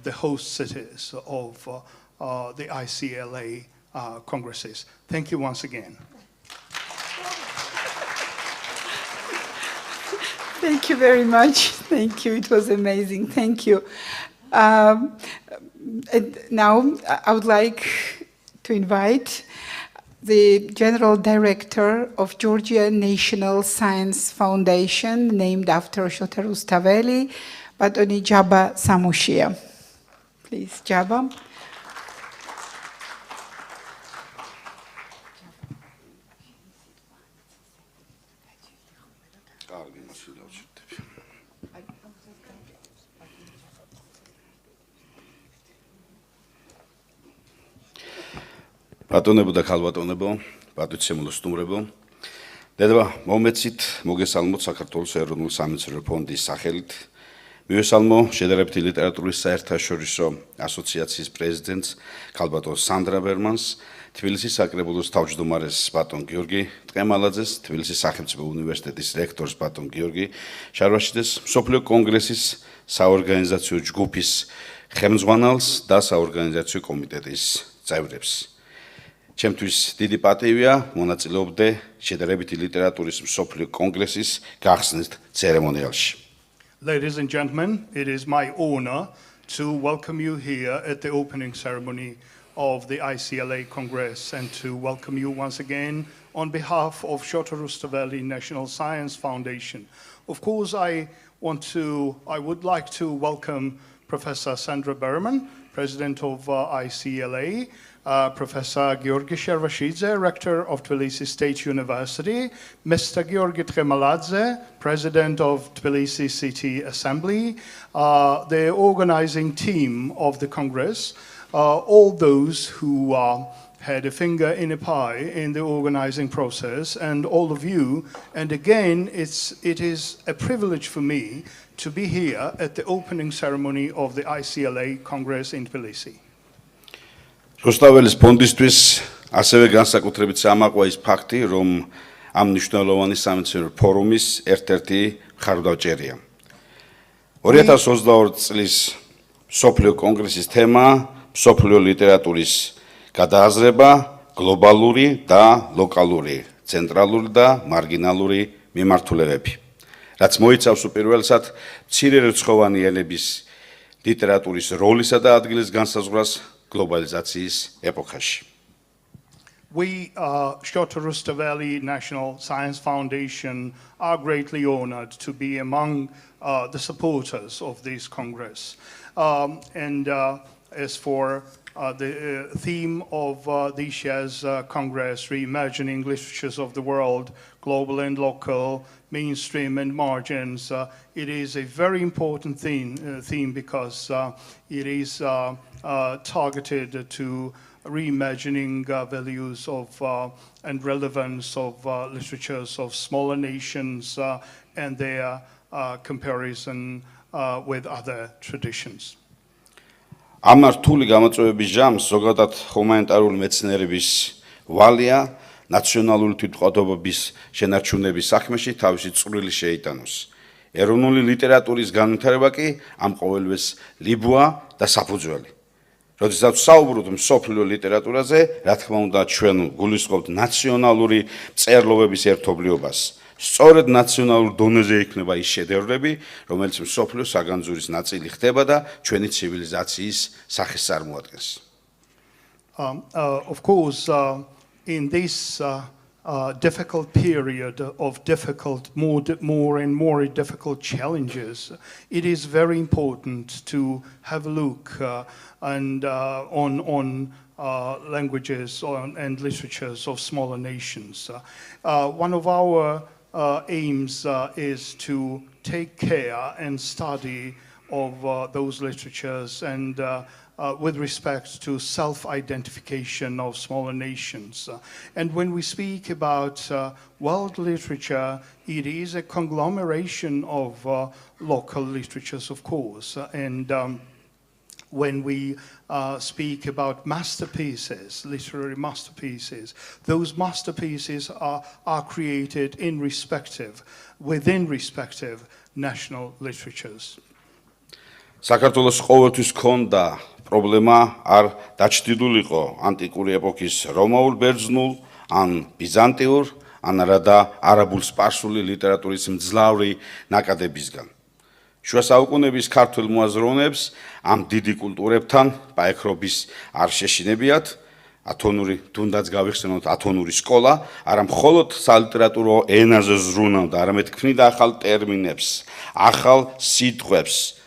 the host cities of the ICLA congresses. Thank you once again.
Thank you very much. Thank you. It was amazing. Thank you. And now I would like to invite the General Director of Georgia National Science Foundation, named after Shotaru Staveli, Batoni Jaba Samushia. Please, Jaba.
ბატონებო და ქალბატონებო, პატრიცემულო სტუმრებო, დედა მომეცით მოგესალმოთ საქართველოს ეროვნული სამეცნიერო ფონდის სახელით. მივესალმო შედარებითი ლიტერატურის საერთაშორისო ასოციაციის პრეზიდენტს ქალბატონ სანდრა ბერმანს, თბილისის საკრებულოს თავმჯდომარეს ბატონ გიორგი ტყემალაძეს, თბილისის სახელმწიფო უნივერსიტეტის რექტორს ბატონ გიორგი შარვაშიძეს, მსოფლიო კონგრესის საორგანიზაციო ჯგუფის ხელმძღვანელს და საორგანიზაციო კომიტეტის წევრებს. ჩემთვის დიდი პატივია მონაწილეობდე შედარებითი ლიტერატურის მსოფლიო კონგრესის გახსნის ცერემონიალში.
Ladies and gentlemen, it is my honor to welcome you here at the opening ceremony of the ICLA Congress and to welcome you once again on behalf of Shotaru Staveli National Science Foundation. Of course, I would like to welcome Professor Sandra Berman, President of ICLA, Professor Georgi Shervashidze, Rector of Tbilisi State University, Mr. Georgi Tqemaladze, President of Tbilisi City Assembly, the organizing team of the Congress, all those who had a finger in a pie in the organizing process, and all of you. And again, it is a privilege for me to be here at the opening ceremony of the ICLA Congress in Tbilisi.
რუსტაველის ფონდისთვის ასევე განსაკუთრებით სამაყვა ის ფაქტი, რომ ამ მნიშვნელოვანი სამეცნიერო ფორუმის ერთ-ერთი მხარდაჭერია. 2022 წლის მსოფლიო კონგრესის თემა მსოფლიო ლიტერატურის გადააზრება, გლობალური და ლოკალური, ცენტრალური და მარგინალური მიმართულებები, რაც მოიცავს უპირველესად მცირერიცხოვანი ენების ლიტერატურის როლისა და ადგილის განსაზღვრას globalizācijas epokashi.
We, Shotaru Staveli National Science Foundation, are greatly honored to be among the supporters of this Congress. As for the theme of this year's Congress, Reimagining Literatures of the World, Global and Local, Mainstream and Margins, it is a very important theme because it is targeted to reimagining values of and relevance of literatures of smaller nations and their comparison with other traditions.
ამ რთული გამოწვევების ჟამს ზოგადად ჰუმანიტარული მეცნიერების ვალია ნაციონალური თვითმყოფობის შენარჩუნების საქმეში თავისი წვრილი შეიტანოს. ეროვნული ლიტერატურის განვითარება კი ამ ყოველივეს ლიბოა და საფუძველი. როდესაც საუბრობთ მსოფლიო ლიტერატურაზე, რა თქმა უნდა, ჩვენ გულისხმობთ ნაციონალური მწერლობების ერთობლიობას. სწორედ ნაციონალურ დონეზე იქნება ის შედევრები, რომელიც მსოფლიო საგანძურის ნაწილი ხდება და ჩვენი ცივილიზაციის სახეს წარმოადგენს.
Of course, in this difficult period of more and more difficult challenges, it is very important to have a look on languages and literatures of smaller nations. One of our aims is to take care and study of those literatures and with respect to self-identification of smaller nations. And when we speak about world literature, it is a conglomeration of local literatures, of course. And when we speak about masterpieces, literary masterpieces, those masterpieces are created within respective national literatures.
საქართველოს ყოველთვის ჰქონდა პრობლემა არ დაჩრდილულიყო ანტიკური ეპოქის რომაულ ბერძნულ ან ბიზანტიურ ან არადა არაბულ სპარსული ლიტერატურის მძლავრი ნაკადებისგან. შუა საუკუნეების ქართველ მოაზროვნეებს ამ დიდი კულტურებთან პაექრობის არ შეშინებიათ, ათონური თუნდაც გავიხსენოთ ათონური სკოლა, არა მხოლოდ სალიტერატურო ენაზე ზრუნავდა, არამედ ქმნიდა ახალ ტერმინებს, ახალ სიტყვებს.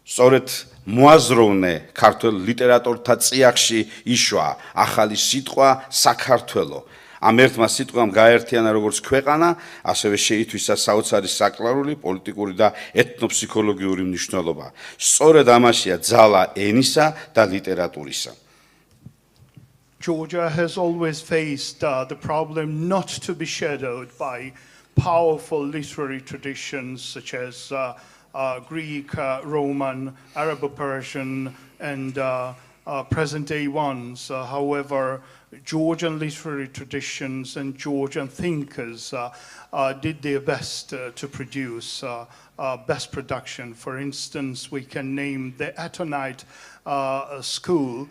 სწორედ მოაზროვნე ქართველ ლიტერატორთა წიაღში იშვა ახალი სიტყვა საქართველო. ამ ერთმა სიტყვამ გააერთიანა როგორც ქვეყანა, ასევე შეითვისა საოცარი საკლარული, პოლიტიკური და ეთნოფსიქოლოგიური მნიშვნელობა. სწორედ ამაშია ძალა ენისა და ლიტერატურისა.
Georgia has always faced the problem not to be shadowed by powerful literary traditions such as Greek, Roman, Arabo-Persian, and present-day ones. However, Georgian literary traditions and Georgian thinkers did their best to produce best production. For instance, we can name the Atonite school,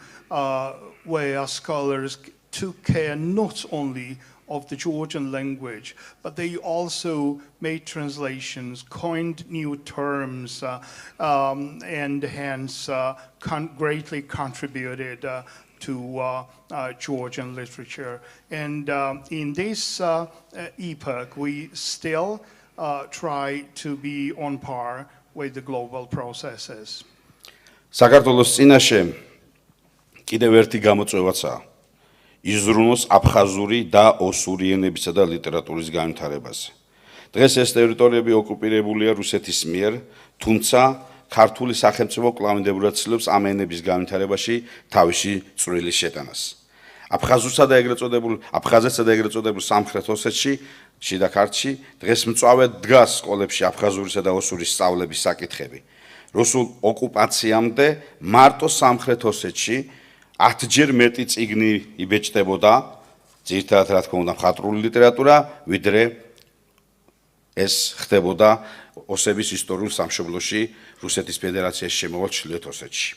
where scholars took care not only of the Georgian language, but they also made translations, coined new terms, and hence greatly contributed to Georgian literature. And in this epoch, we still try to be on par with the global processes.
საქართველოს წინაშე კიდევ ერთი გამოწვევაცაა. იზრუნოს აფხაზური და ოსური ენებისა და ლიტერატურის განვითარებაზე. დღეს ეს ტერიტორიები ოკუპირებულია რუსეთის მიერ, თუმცა ქართული სახელმწიფო კვლავინდებურად ცდილობს ამ ენების განვითარებაში თავისი წვრილი შეტანას. აფხაზურსა და ეგრეთ წოდებულ სამხრეთ ოსეთში, შიდა ქართლში დღეს მწვავედ დგას სკოლებში აფხაზურისა და ოსურის სწავლების საკითხები. რუსულ ოკუპაციამდე მარტო სამხრეთ ოსეთში 10-ჯერ მეტი წიგნი იბეჭდებოდა, ძირითადად რა თქმა უნდა მხატვრული ლიტერატურა, ვიდრე ეს ხდებოდა ოსების ისტორიულ სამშობლოში, რუსეთის ფედერაციის შემოვალ ჩრდილოეთ ოსეთში.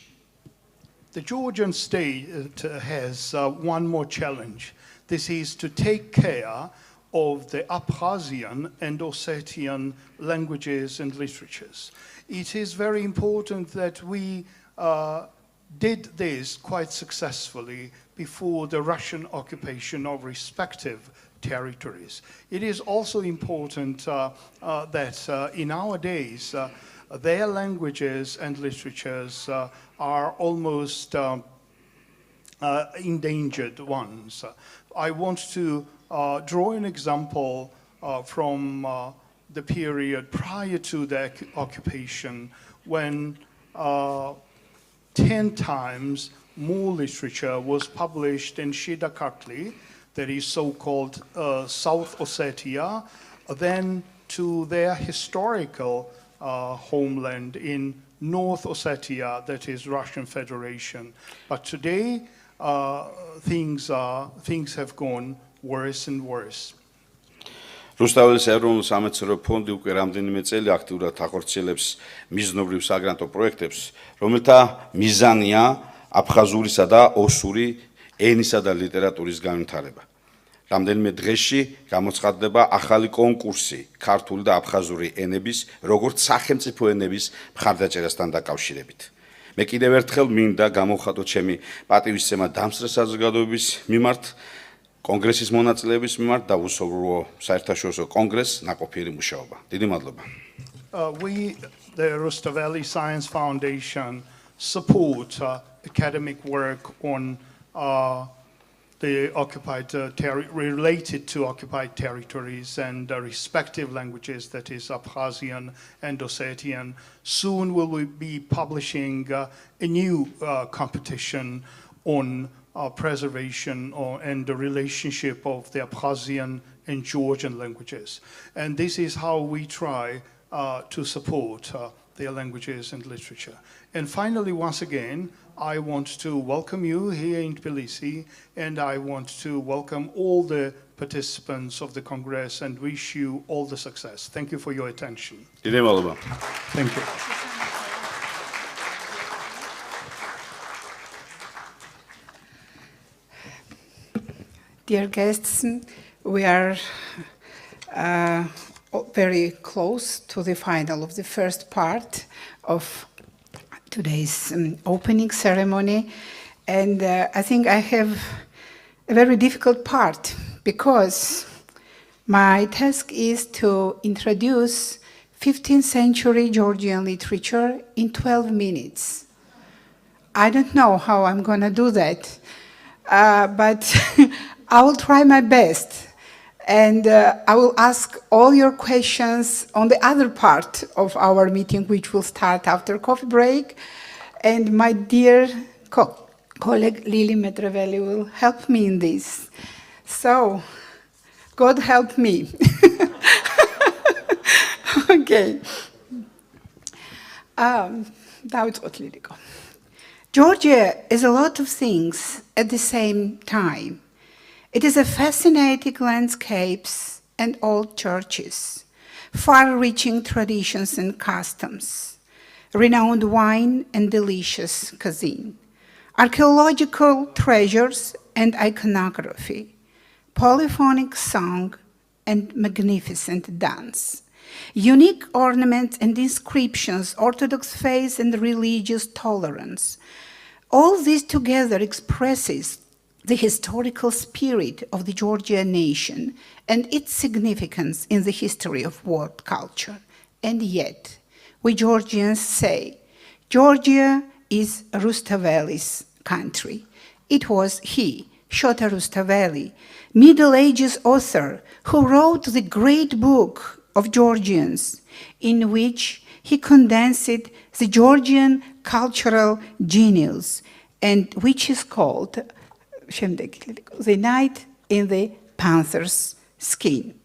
The Georgian state has one more challenge. This is to take care of the Abkhazian and Ossetian languages and literatures. It is very important that we did this quite successfully before the Russian occupation of respective territories. It is also important that in our days, their languages and literatures are almost endangered ones. I want to draw an example from the period prior to the occupation when 10 times more literature was published in Shida Kartli, that is so-called South Ossetia, than to their historical homeland in North Ossetia, that is Russian Federation. But today, things have gone worse and worse.
რუსთაველის ეროვნულ სამეცნიერო ფონდი უკვე რამდენიმე წელი აქტიურად ახორციელებს მიზნობრივ საგრანტო პროექტებს, რომელთა მიზანია აფხაზურისა და ოსური ენისა და ლიტერატურის განვითარება. რამდენიმე დღეში გამოცხადდება ახალი კონკურსი ქართული და აფხაზური ენების, როგორც სახელმწიფო ენების მხარდაჭერასთან დაკავშირებით. მე კიდევ ერთხელ მინდა გამოვხატო ჩემი პატივისცემა დამსწრე საზოგადოების მიმართ, კონგრესის მონაწილეების მიმართ და უსაუბრო საერთაშორისო კონგრესს ნაყოფიერი მუშაობა. დიდი მადლობა.
We, the Rustaveli Science Foundation, support academic work on the occupied related to occupied territories and respective languages, that is Abkhazian and Ossetian. Soon we will be publishing a new competition on preservation and the relationship of the Abkhazian and Georgian languages. And this is how we try to support their languages and literature. And finally, once again, I want to welcome you here in Tbilisi, and I want to welcome all the participants of the Congress and wish you all the success. Thank you for your attention. Thank you.
Dear guests, we are very close to the final of the first part of today's opening ceremony, and I think I have a very difficult part because my task is to introduce 15th century Georgian literature in 12 minutes. I don't know how I'm going to do that, but I will try my best. And I will ask all your questions on the other part of our meeting, which will start after coffee break. And my dear colleague Lili Medrevelli will help me in this. So, God help me. Okay. Georgia is a lot of things at the same time. It is a fascinating landscapes and old churches, far-reaching traditions and customs, renowned wine and delicious cuisine, archaeological treasures and iconography, polyphonic song and magnificent dance, unique ornaments and inscriptions, Orthodox faith and religious tolerance. All this together expresses the historical spirit of the Georgian nation and its significance in the history of world culture. And yet, we Georgians say, Georgia is Rustaveli's country. It was he, Shota Rustaveli, Middle Ages author, who wrote the great book of Georgians, in which he condensed the Georgian cultural genius, and which is called The Night in the Panther's Skin.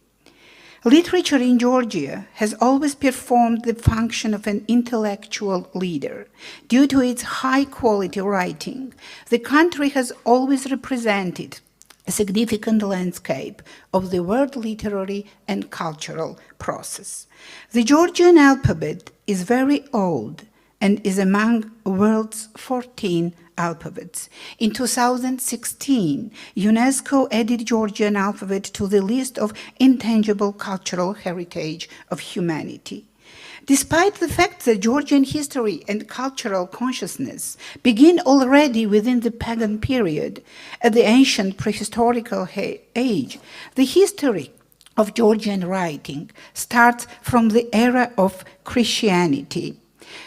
Literature in Georgia has always performed the function of an intellectual leader. Due to its high-quality writing, the country has always represented a significant landscape of the world literary and cultural process. The Georgian alphabet is very old and is among the world's 14 alphabets. In 2016, UNESCO added Georgian alphabet to the list of intangible cultural heritage of humanity. Despite the fact that Georgian history and cultural consciousness begin already within the pagan period, at the ancient prehistorical age, the history of Georgian writing starts from the era of Christianity.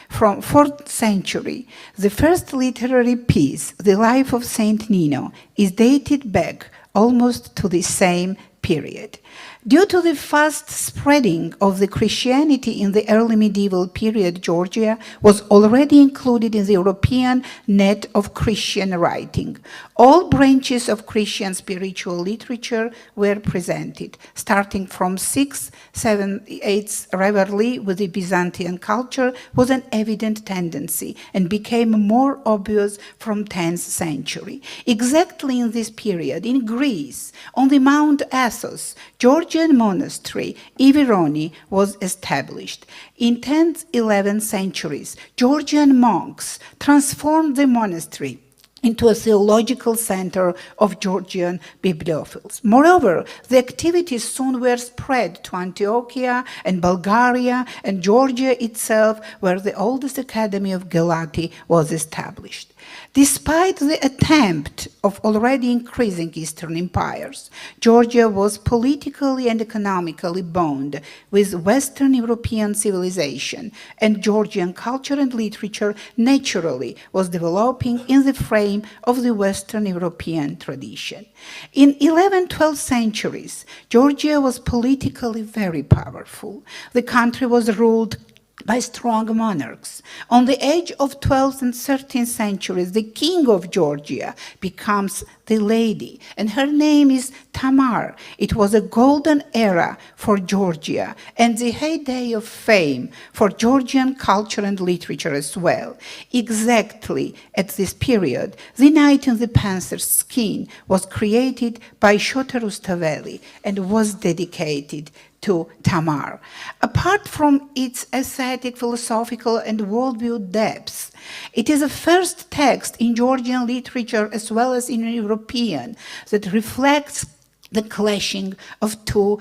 From 4th century, the first literary piece, The Life of Saint Nino, is dated back almost to the same period. Due to the fast spreading of the Christianity in the early medieval period, Georgia was already included in the European net of Christian writing. All branches of Christian spiritual literature were presented, starting from 6th, 7th, 8th rivalry with the Byzantine culture was an evident tendency and became more obvious from 10th century. Exactly in this period, in Greece, on the Mount Athos, Georgian monastery, Ivironi, was established. In 10th, 11th centuries, Georgian monks transformed the monastery into a theological center of Georgian bibliophiles. Moreover, the activities soon were spread to Antiochia and Bulgaria and Georgia itself, where the oldest academy of Gelati was established. Despite the attempt of already increasing Eastern empires, Georgia was politically and economically bound with Western European civilization, and Georgian culture and literature naturally was developing in the frame of the Western European tradition. In 11th-12th centuries, Georgia was politically very powerful. The country was ruled by strong monarchs. On the edge of 12th and 13th centuries, the king of Georgia becomes the lady, and her name is Tamar. It was a golden era for Georgia and the heyday of fame for Georgian culture and literature as well. Exactly at this period, The Knight in the Panther's Skin was created by Shota Rustaveli and was dedicated to Tamar. Apart from its aesthetic, philosophical, and worldview depths, it is the first text in Georgian literature as well as in European that reflects the clashing of two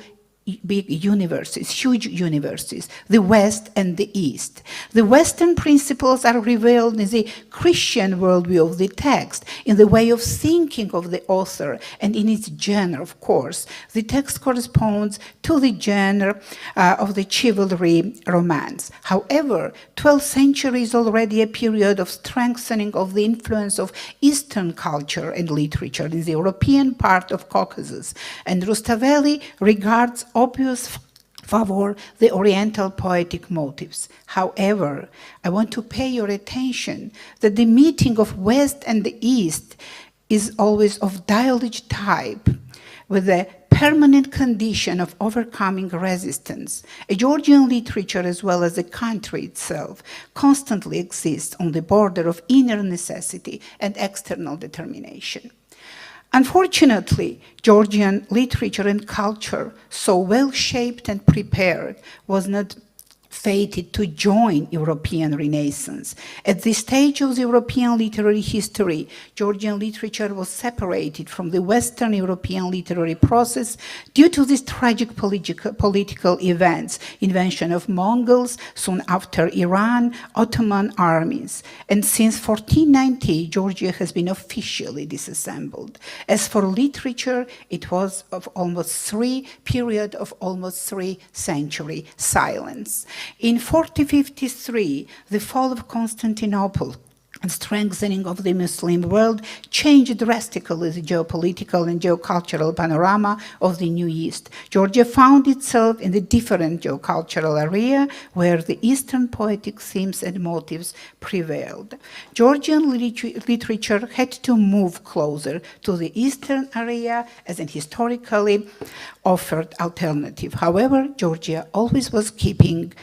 big universities, huge universities, the West and the East. The Western principles are revealed in the Christian worldview of the text, in the way of thinking of the author, and in its genre, of course. The text corresponds to the genre of the chivalry romance. However, 12th century is already a period of strengthening of the influence of Eastern culture and literature in the European part of Caucasus, and Rustaveli regards obvious favor the Oriental poetic motives. However, I want to pay your attention that the meeting of West and the East is always of dialogue type, with a permanent condition of overcoming resistance. A Georgian literature, as well as the country itself, constantly exists on the border of inner necessity and external determination. Unfortunately, Georgian literature and culture, so well shaped and prepared, was not fated to join European Renaissance. At this stage of the European literary history, Georgian literature was separated from the Western European literary process due to these tragic political events, invention of Mongols, soon after Iran, Ottoman armies. And since 1490, Georgia has been officially disassembled. As for literature, it was of period of almost 3 centuries silence. In 1453, the fall of Constantinople and strengthening of the Muslim world changed drastically the geopolitical and geocultural panorama of the New East. Georgia found itself in a different geocultural area where the Eastern poetic themes and motives prevailed. Georgian literature had to move closer to the Eastern area as an historically offered alternative. However, Georgia always was keeping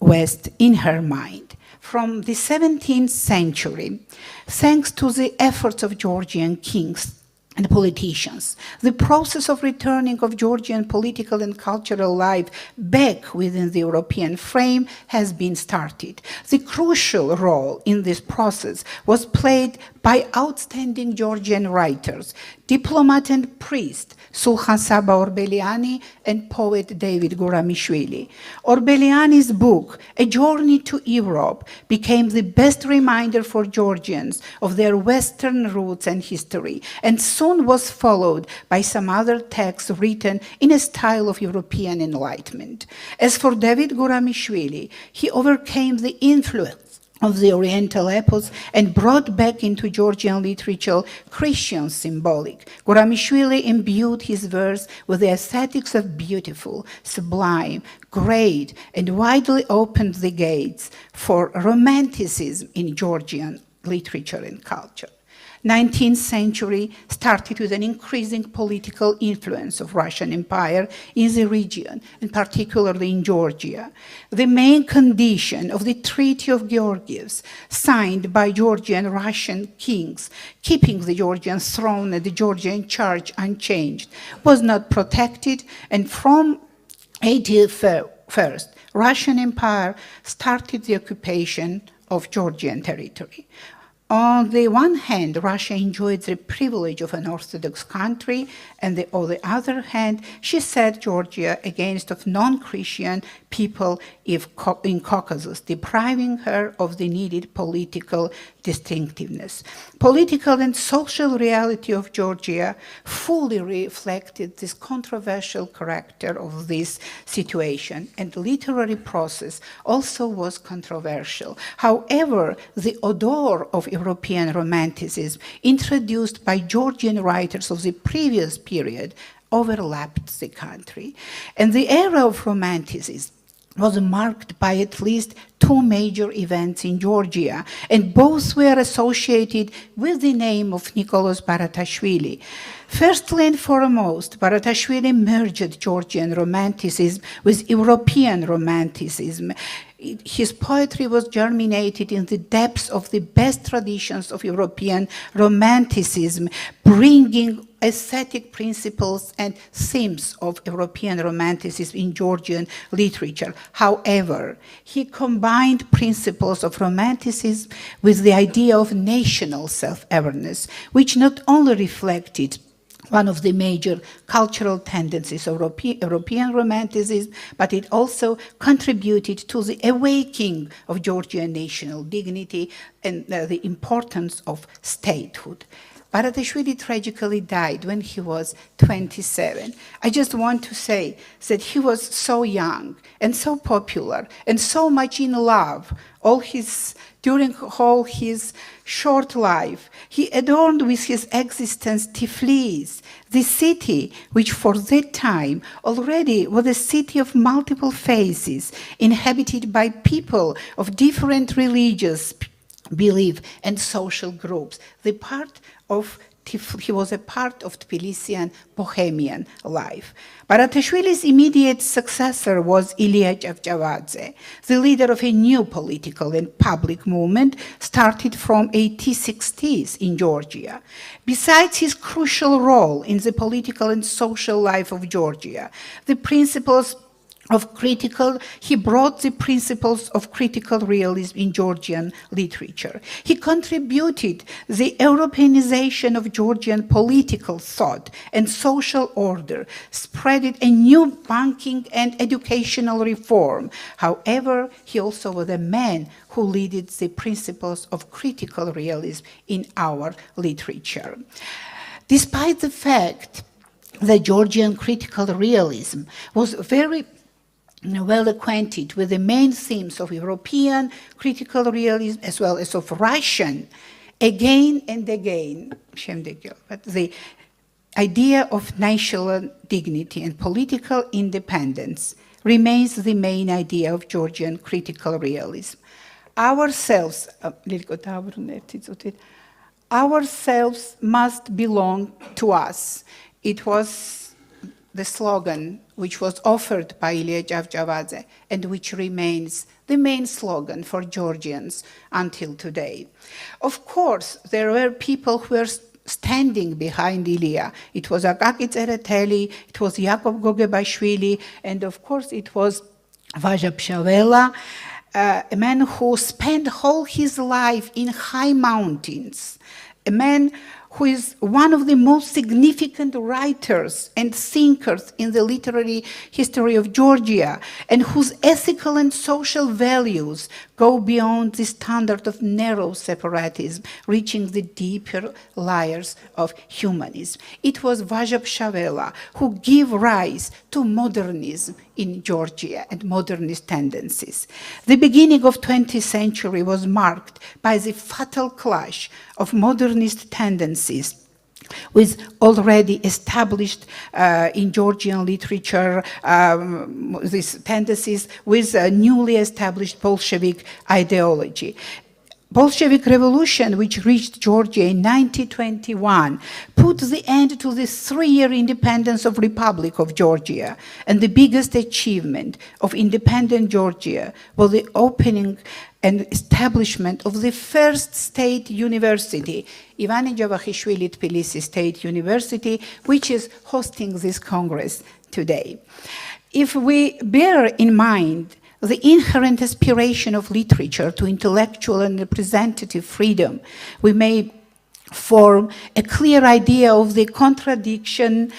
West in her mind. From the 17th century, thanks to the efforts of Georgian kings and politicians, the process of returning of Georgian political and cultural life back within the European frame has been started. The crucial role in this process was played by outstanding Georgian writers, diplomat and priest Sulhan Saba Orbeliani and poet David Guramishvili. Orbeliani's book, A Journey to Europe, became the best reminder for Georgians of their Western roots and history, and soon was followed by some other texts written in a style of European Enlightenment. As for David Guramishvili, he overcame the influence of the Oriental epos and brought back into Georgian literature Christian symbolic. Guramishvili imbued his verse with the aesthetics of beautiful, sublime, great, and widely opened the gates for romanticism in Georgian literature and culture. 19th century started with an increasing political influence of Russian Empire in the region, and particularly in Georgia. The main condition of the Treaty of Georgievs, signed by Georgian and Russian kings, keeping the Georgian throne and the Georgian charge unchanged, was not protected, and from 1801, Russian Empire started the occupation of Georgian territory. On the one hand, Russia enjoyed the privilege of an Orthodox country, and on the other hand, she set Georgia against of non-Christian people in Caucasus, depriving her of the needed political distinctiveness. Political and social reality of Georgia fully reflected this controversial character of this situation, and the literary process also was controversial. However, the odor of European Romanticism introduced by Georgian writers of the previous period overlapped the country, and the era of Romanticism was marked by at least two major events in Georgia, and both were associated with the name of Nicholas Baratashvili. Firstly and foremost, Baratashvili merged Georgian Romanticism with European Romanticism. His poetry was germinated in the depths of the best traditions of European Romanticism, bringing aesthetic principles and themes of European Romanticism in Georgian literature. However, he combined principles of Romanticism with the idea of national self-awareness, which not only reflected one of the major cultural tendencies of European Romanticism, but it also contributed to the awakening of Georgian national dignity and the importance of statehood. Baratashvili tragically died when he was 27. I just want to say that he was so young and so popular and so much in love during all his short life. He adorned with his existence Tbilisi, the city which for that time already was a city of multiple faces, inhabited by people of different religious belief and social groups. He was a part of Tbilisian Bohemian life. Baratashvili's immediate successor was Ilia Chavchavadze, the leader of a new political and public movement started from 1860s in Georgia. Besides his crucial role in the political and social life of Georgia, he brought the principles of critical realism in Georgian literature. He contributed the Europeanization of Georgian political thought and social order, spreaded a new banking and educational reform. However, he also was a man who led the principles of critical realism in our literature. Despite the fact that Georgian critical realism was very well acquainted with the main themes of European critical realism as well as of Russian, again and again, but the idea of national dignity and political independence remains the main idea of Georgian critical realism. Ourselves must belong to us. It was the slogan which was offered by Ilia Chavchavadze and which remains the main slogan for Georgians until today. Of course, there were people who were standing behind Ilia. It was Akaki Tsereteli, it was Yakov Gogebashvili, and of course it was Vaja Pshavela, a man who spent all his life in high mountains, a man who is one of the most significant writers and thinkers in the literary history of Georgia, and whose ethical and social values go beyond the standard of narrow separatism, reaching the deeper layers of humanism. It was Vaja Pshavela who gave rise to modernism in Georgia and modernist tendencies. The beginning of 20th century was marked by the fatal clash of modernist tendencies with already established in Georgian literature, these tendencies with newly established Bolshevik ideology. Bolshevik Revolution, which reached Georgia in 1921, put the end to the 3-year independence of Republic of Georgia, and the biggest achievement of independent Georgia was the opening and establishment of the first state university, Ivane Javahishvili Tbilisi State University, which is hosting this Congress today. If we bear in mind the inherent aspiration of literature to intellectual and representative freedom, we may form a clear idea of the contradiction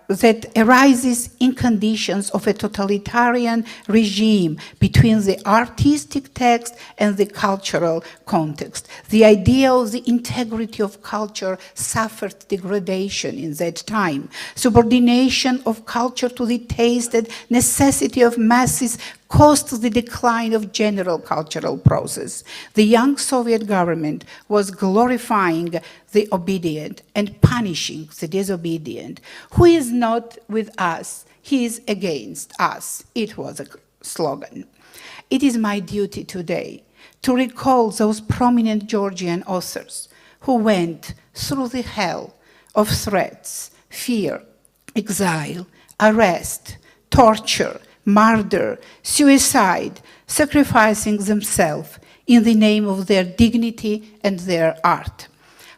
that arises in conditions of a totalitarian regime between the artistic text and the cultural context. The idea of the integrity of culture suffered degradation in that time. Subordination of culture to the taste and necessity of masses caused the decline of general cultural process. The young Soviet government was glorifying the obedient and punishing the disobedient. Who is not with us, he is against us. It was a slogan. It is my duty today to recall those prominent Georgian authors who went through the hell of threats, fear, exile, arrest, torture, murder, suicide, sacrificing themselves in the name of their dignity and their art.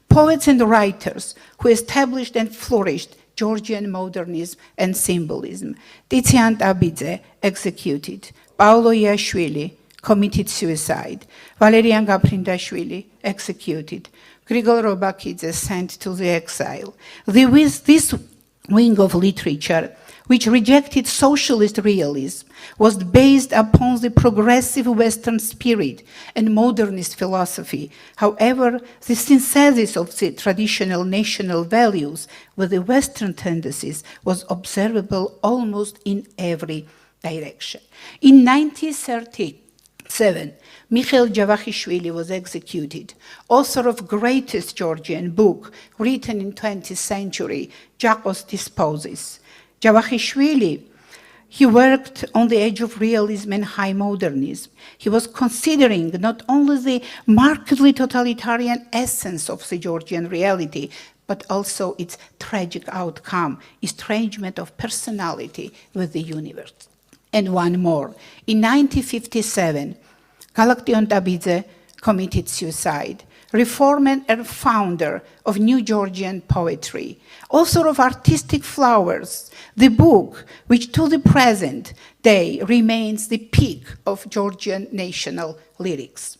Poets and writers who established and flourished Georgian modernism and symbolism. Tizian Tabidze, executed. Paolo Iashvili, committed suicide. Valerian Gaprindashvili, executed. Grigol Robakidze, sent to the exile. This wing of literature, which rejected socialist realism, was based upon the progressive Western spirit and modernist philosophy. However, the synthesis of the traditional national values with the Western tendencies was observable almost in every direction. In 1937, Mikhail Javakhishvili was executed, author of greatest Georgian book written in 20th century, Jakos Disposes. Javakhishvili, he worked on the edge of realism and high modernism. He was considering not only the markedly totalitarian essence of the Georgian reality, but also its tragic outcome, estrangement of personality with the universe. And one more. In 1957, Galaktion Tabidze committed suicide. Reformer and founder of New Georgian Poetry, author of Artistic Flowers, the book which to the present day remains the peak of Georgian national lyrics.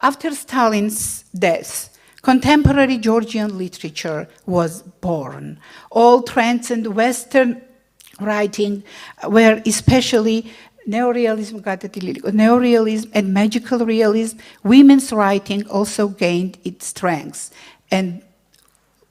After Stalin's death, contemporary Georgian literature was born. All trends in Western writing were especially neorealism and magical realism. Women's writing also gained its strengths, and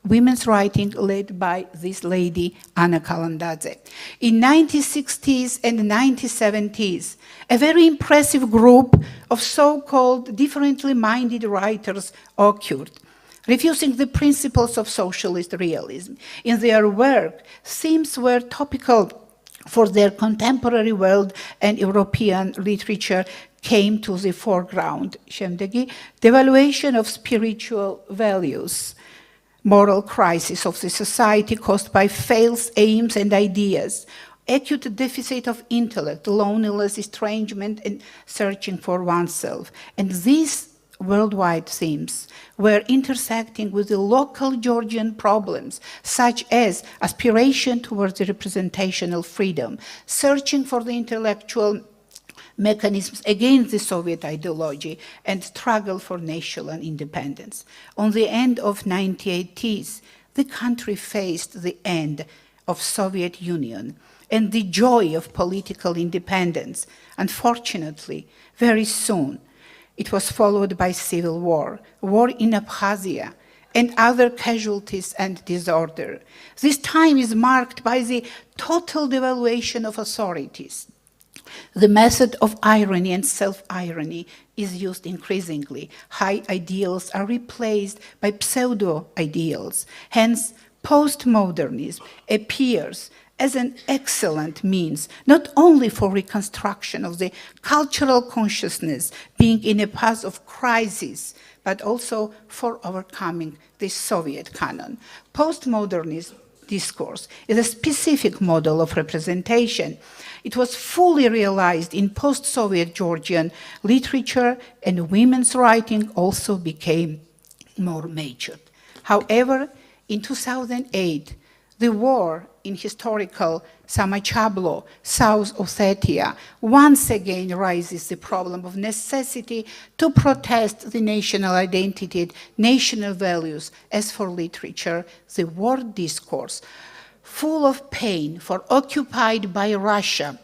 women's writing led by this lady, Anna Kalandadze. In 1960s and 1970s, a very impressive group of so-called differently minded writers occurred, refusing the principles of socialist realism. In their work, themes were topical for their contemporary world, and European literature came to the foreground. Devaluation of spiritual values, moral crisis of the society caused by failed aims and ideas, acute deficit of intellect, loneliness, estrangement, and searching for oneself. And these worldwide themes were intersecting with the local Georgian problems, such as aspiration towards the representational freedom, searching for the intellectual mechanisms against the Soviet ideology, and struggle for national independence. On the end of 1980s, the country faced the end of Soviet Union and the joy of political independence. Unfortunately, very soon, it was followed by civil war, war in Abkhazia, and other casualties and disorder. This time is marked by the total devaluation of authorities. The method of irony and self-irony is used increasingly. High ideals are replaced by pseudo-ideals. Hence, postmodernism appears as an excellent means, not only for reconstruction of the cultural consciousness being in a path of crisis, but also for overcoming the Soviet canon. Postmodernist discourse is a specific model of representation. It was fully realized in post-Soviet Georgian literature, and women's writing also became more matured. However, in 2008, the war in historical Samachablo, South Ossetia, once again raises the problem of necessity to protest the national identity, national values. As for literature, the war discourse full of pain for occupied by Russia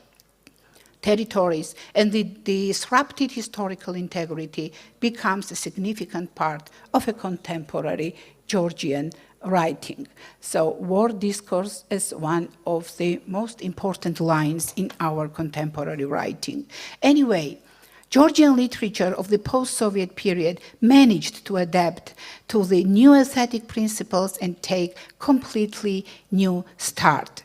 territories and the disrupted historical integrity becomes a significant part of a contemporary Georgian writing. So war discourse is one of the most important lines in our contemporary writing. Anyway, Georgian literature of the post-Soviet period managed to adapt to the new aesthetic principles and take completely new start.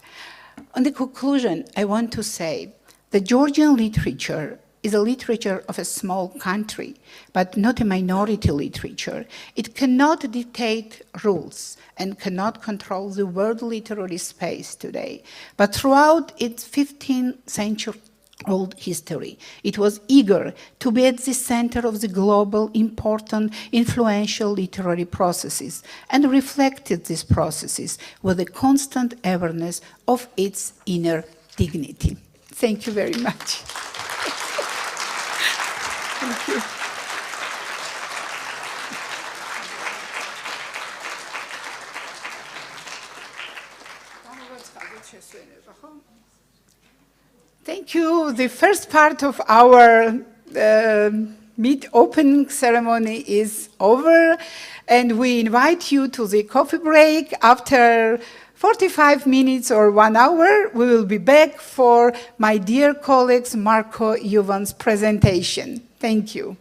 On the conclusion, I want to say the Georgian literature is a literature of a small country, but not a minority literature. It cannot dictate rules and cannot control the world literary space today. But throughout its 15th century old history, it was eager to be at the center of the global, important, influential literary processes and reflected these processes with a constant awareness of its inner dignity. Thank you very much. Thank you. Thank you. The first part of our mid-opening ceremony is over, and we invite you to the coffee break. After 45 minutes or 1 hour, we will be back for my dear colleagues Marco Juven's presentation. Thank you.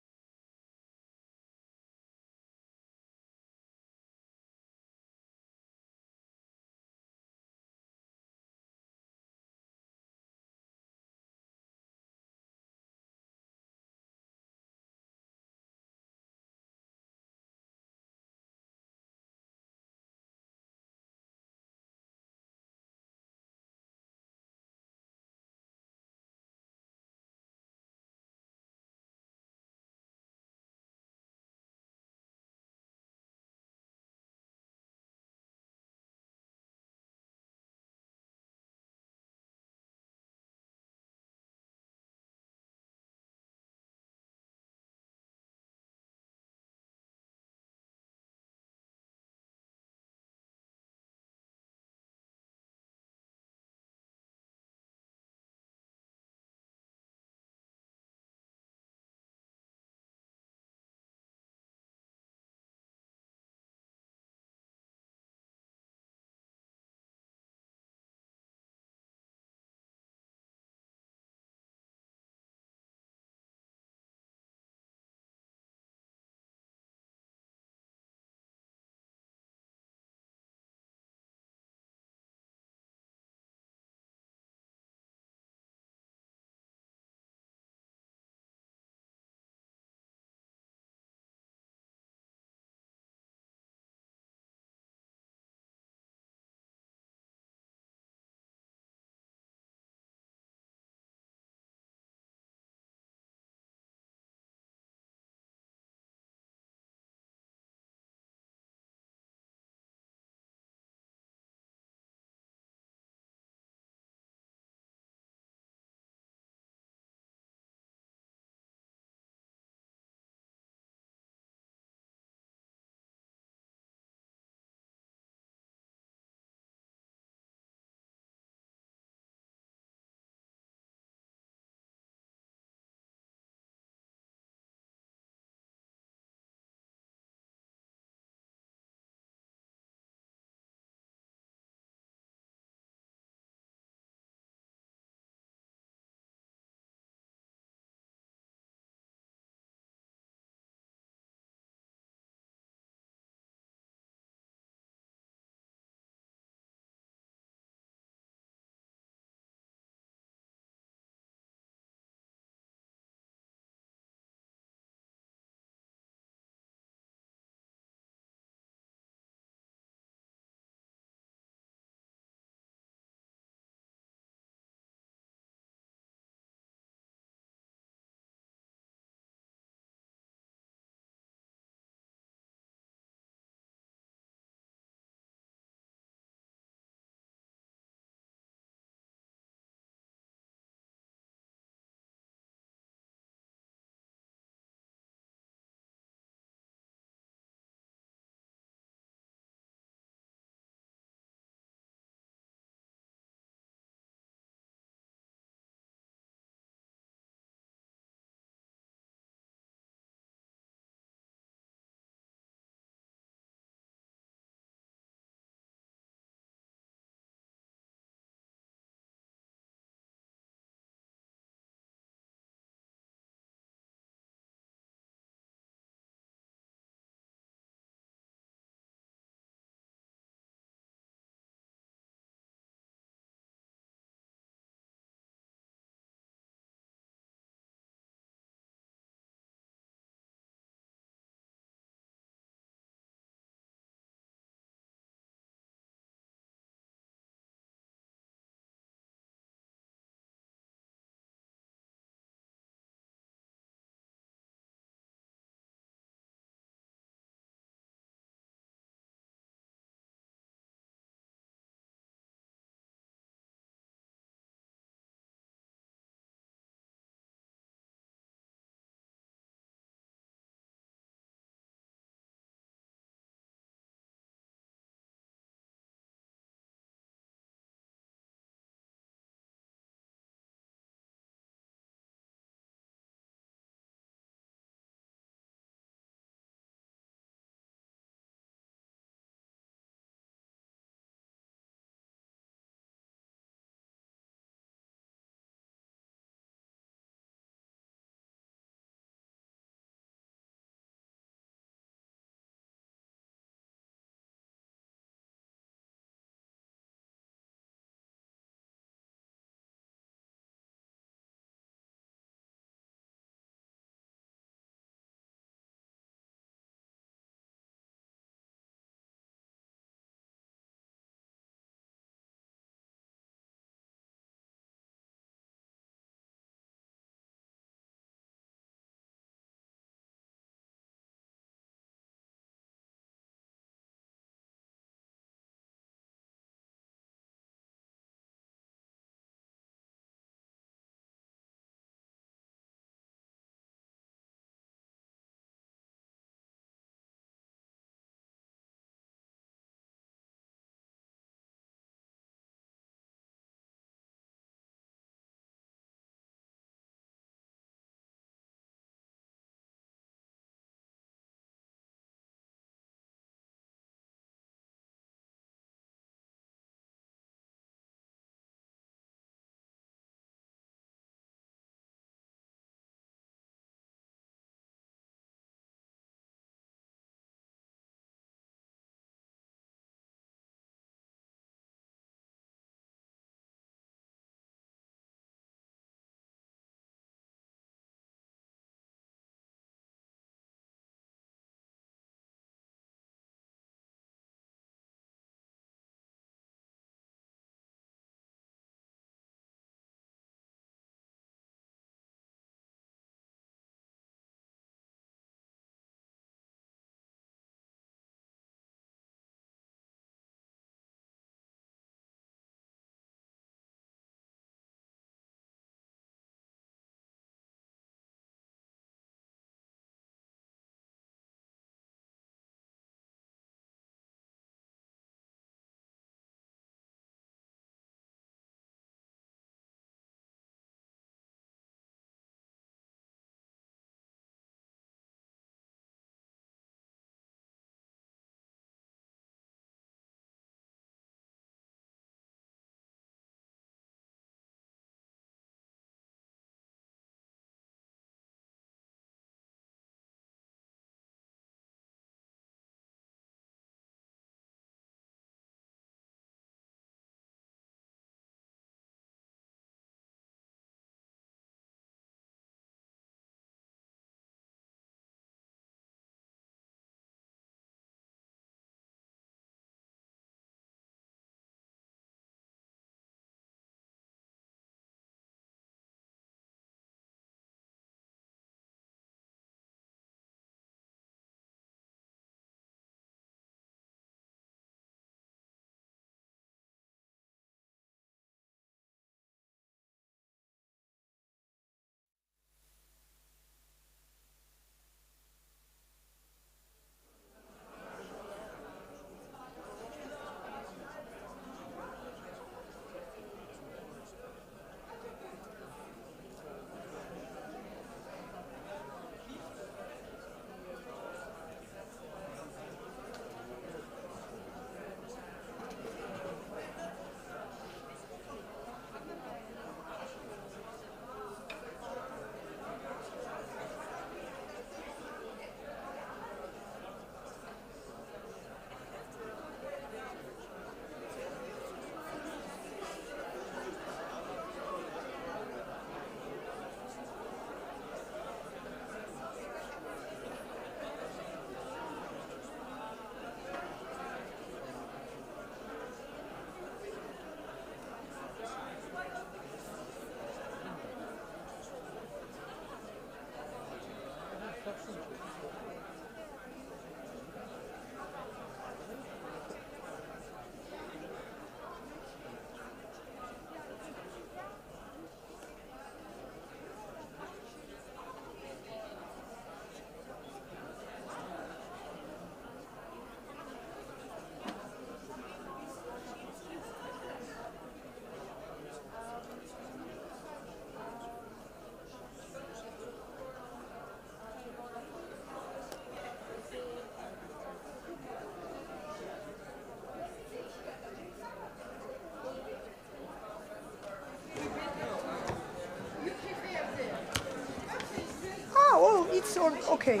It's all okay.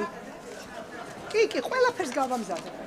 კი, ყველაფერს გავამზადებ.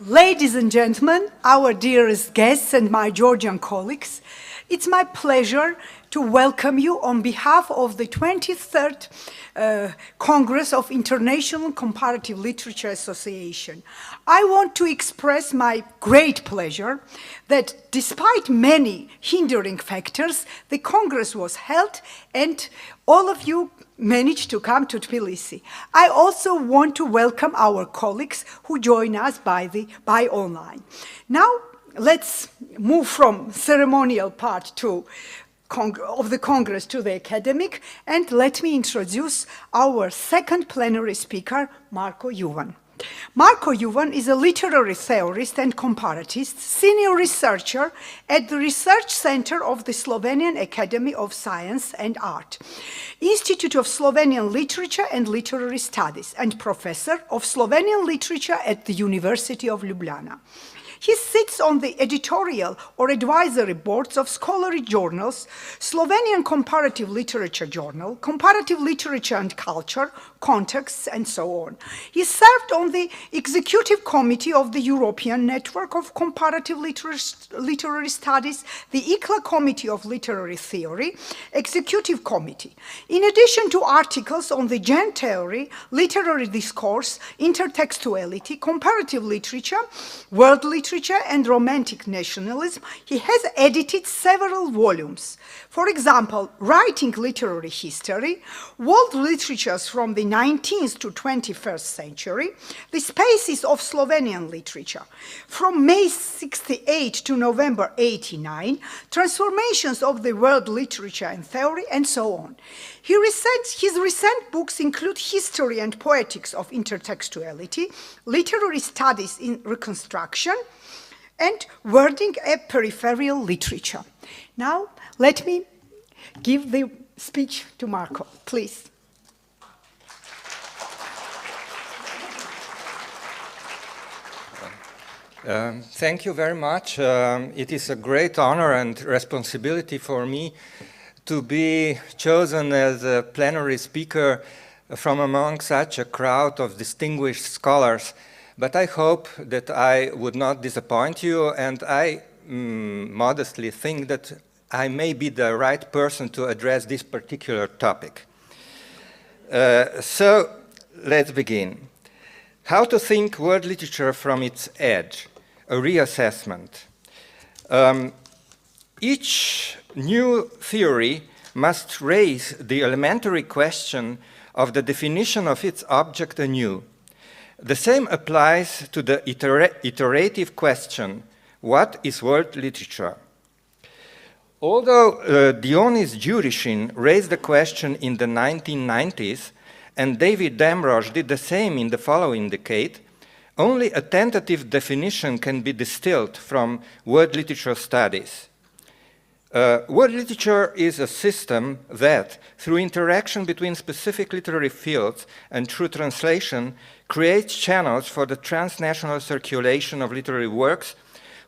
Ladies and gentlemen, our dearest guests and my Georgian colleagues, it's my pleasure to welcome you on behalf of the 23rd Congress of International Comparative Literature Association. I want to express my great pleasure that despite many hindering factors, the Congress was held and all of you managed to come to Tbilisi. I also want to welcome our colleagues who join us by online. Now, let's move from ceremonial part of the Congress to the academic, and let me introduce our second plenary speaker, Marko Juven. Marko Juven is a literary theorist and comparatist, senior researcher at the Research Center of the Slovenian Academy of Science and Art, Institute of Slovenian Literature and Literary Studies, and professor of Slovenian literature at the University of Ljubljana. He sits on the editorial or advisory boards of scholarly journals, Slovenian Comparative Literature Journal, Comparative Literature and Culture, Contexts, and so on. He served on the executive committee of the European Network of Comparative Literary Studies, the ICLA Committee of Literary Theory, Executive Committee. In addition to articles on the Gen theory, literary discourse, intertextuality, comparative literature, world literature, and romantic nationalism, he has edited several volumes. For example, Writing Literary History, World Literatures from the 19th to 21st Century, The Spaces of Slovenian Literature, from May 68 to November 89, Transformations of the World Literature and Theory, and so on. His recent books include History and Poetics of Intertextuality, Literary Studies in Reconstruction, and Wording a Peripheral Literature. Now, let me give the speech to Marko, please.
Thank you very much. It is a great honor and responsibility for me to be chosen as a plenary speaker from among such a crowd of distinguished scholars. But I hope that I would not disappoint you, and I modestly think that I may be the right person to address this particular topic. So let's begin. How to think world literature from its edge, a reassessment. Each new theory must raise the elementary question of the definition of its object anew. The same applies to the iterative question, what is world literature? Although Dionis Djurishin raised the question in the 1990s, and David Damrosch did the same in the following decade, only a tentative definition can be distilled from world literature studies. World literature is a system that, through interaction between specific literary fields and through translation, creates channels for the transnational circulation of literary works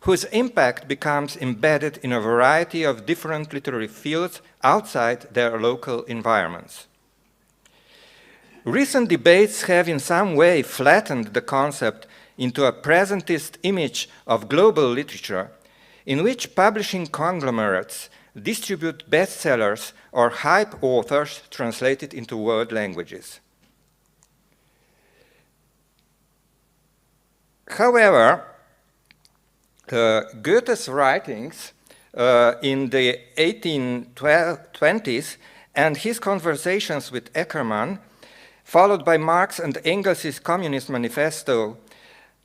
whose impact becomes embedded in a variety of different literary fields outside their local environments. Recent debates have in some way flattened the concept into a presentist image of global literature in which publishing conglomerates distribute bestsellers or hype authors translated into world languages. However, Goethe's writings in the 1820s and his conversations with Eckermann, followed by Marx and Engels' Communist Manifesto,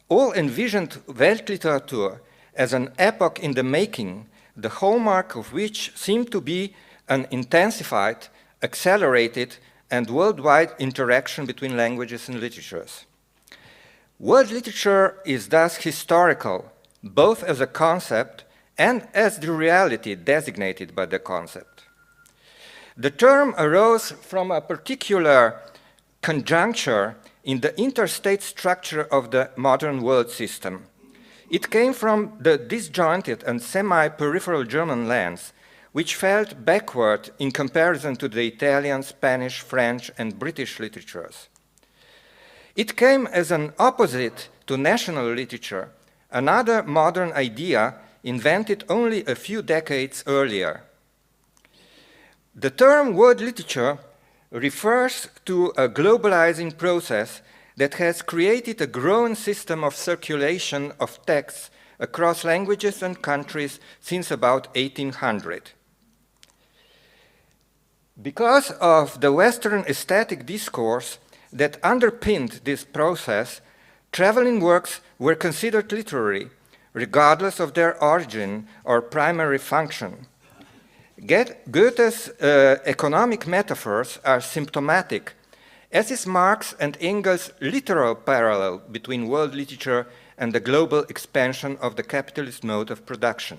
all envisioned Weltliteratur as an epoch in the making, the hallmark of which seemed to be an intensified, accelerated, and worldwide interaction between languages and literatures. World literature is thus historical, both as a concept and as the reality designated by the concept. The term arose from a particular conjuncture in the interstate structure of the modern world system. It came from the disjointed and semi-peripheral German lands, which felt backward in comparison to the Italian, Spanish, French, and British literatures. It came as an opposite to national literature, another modern idea invented only a few decades earlier. The term world literature refers to a globalizing process that has created a growing system of circulation of texts across languages and countries since about 1800. Because of the Western aesthetic discourse that underpinned this process, traveling works were considered literary, regardless of their origin or primary function. Goethe's economic metaphors are symptomatic, as is Marx and Engels' literal parallel between world literature and the global expansion of the capitalist mode of production.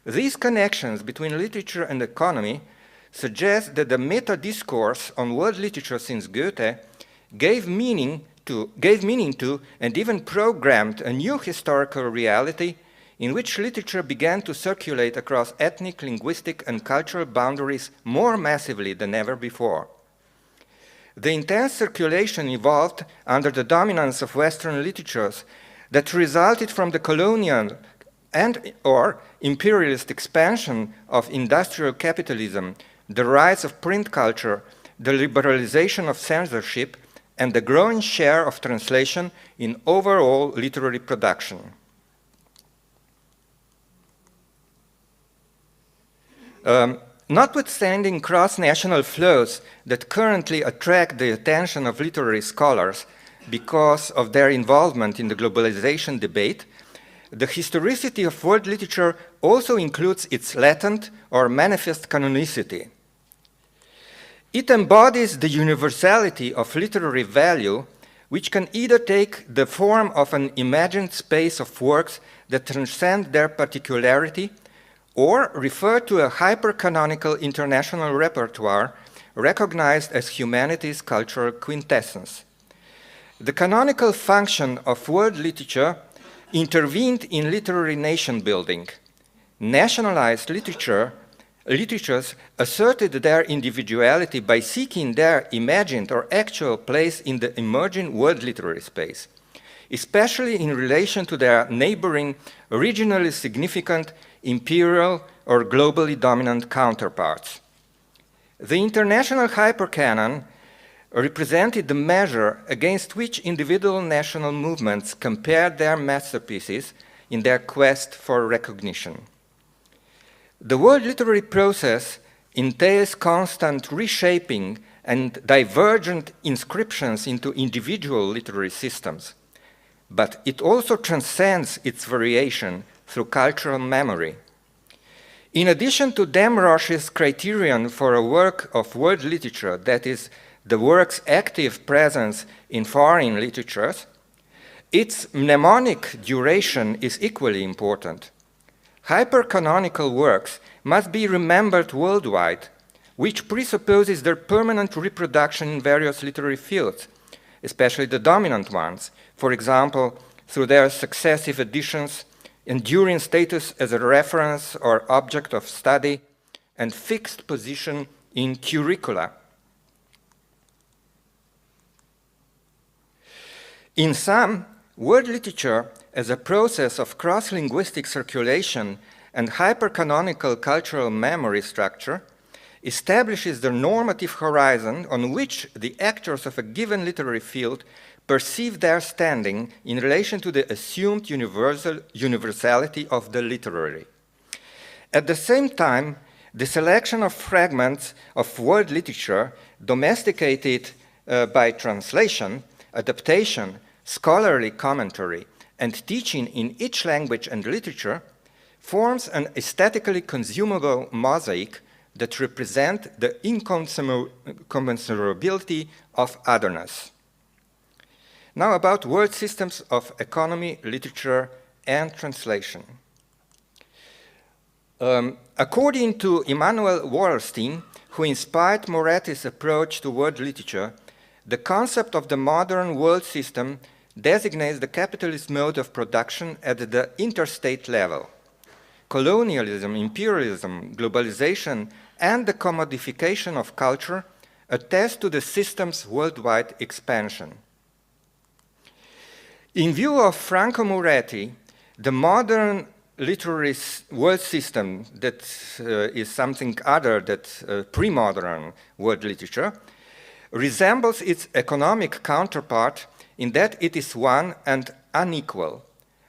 These connections between literature and economy suggest that the meta-discourse on world literature since Goethe gave meaning to and even programmed a new historical reality in which literature began to circulate across ethnic, linguistic, and cultural boundaries more massively than ever before. The intense circulation evolved under the dominance of Western literatures that resulted from the colonial and/or imperialist expansion of industrial capitalism, the rise of print culture, the liberalization of censorship, and the growing share of translation in overall literary production. Notwithstanding cross-national flows that currently attract the attention of literary scholars because of their involvement in the globalization debate, the historicity of world literature also includes its latent or manifest canonicity. It embodies the universality of literary value, which can either take the form of an imagined space of works that transcend their particularity, or refer to a hyper-canonical international repertoire recognized as humanity's cultural quintessence. The canonical function of world literature intervened in literary nation-building. Nationalized literatures asserted their individuality by seeking their imagined or actual place in the emerging world literary space, especially in relation to their neighboring, regionally significant, imperial, or globally dominant counterparts. The international hypercanon represented the measure against which individual national movements compared their masterpieces in their quest for recognition. The world literary process entails constant reshaping and divergent inscriptions into individual literary systems, but it also transcends its variation through cultural memory. In addition to Damrosch's criterion for a work of world literature, that is, the work's active presence in foreign literatures, its mnemonic duration is equally important. Hypercanonical works must be remembered worldwide, which presupposes their permanent reproduction in various literary fields, especially the dominant ones, for example, through their successive editions, enduring status as a reference or object of study, and fixed position in curricula. In sum, world literature as a process of cross-linguistic circulation and hyper-canonical cultural memory structure establishes the normative horizon on which the actors of a given literary field perceive their standing in relation to the assumed universality of the literary. At the same time, the selection of fragments of world literature domesticated by translation, adaptation, scholarly commentary, and teaching in each language and literature forms an aesthetically consumable mosaic that represent the incommensurability of otherness. Now about world systems of economy, literature, and translation. According to Immanuel Wallerstein, who inspired Moretti's approach to world literature, the concept of the modern world system designates the capitalist mode of production at the interstate level. Colonialism, imperialism, globalization, and the commodification of culture attest to the system's worldwide expansion. In view of Franco Moretti, the modern literary world system that is something other than pre-modern world literature resembles its economic counterpart in that it is one and unequal.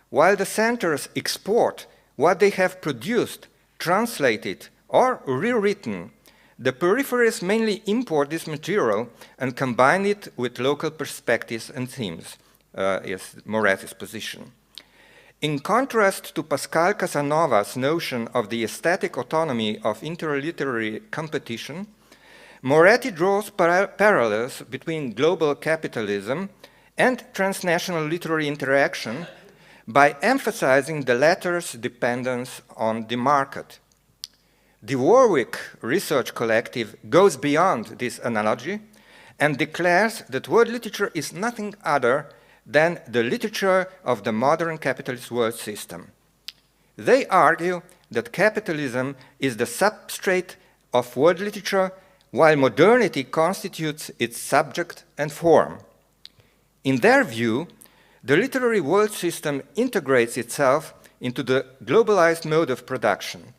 While the centers export what they have produced, translated, or rewritten, the peripheries mainly import this material and combine it with local perspectives and themes, is Moretti's position. In contrast to Pascal Casanova's notion of the aesthetic autonomy of interliterary competition, Moretti draws parallels between global capitalism and transnational literary interaction by emphasizing the latter's dependence on the market. The Warwick Research Collective goes beyond this analogy and declares that world literature is nothing other than the literature of the modern capitalist world system. They argue that capitalism is the substrate of world literature, while modernity constitutes its subject and form. In their view, the literary world system integrates itself into the globalized mode of production.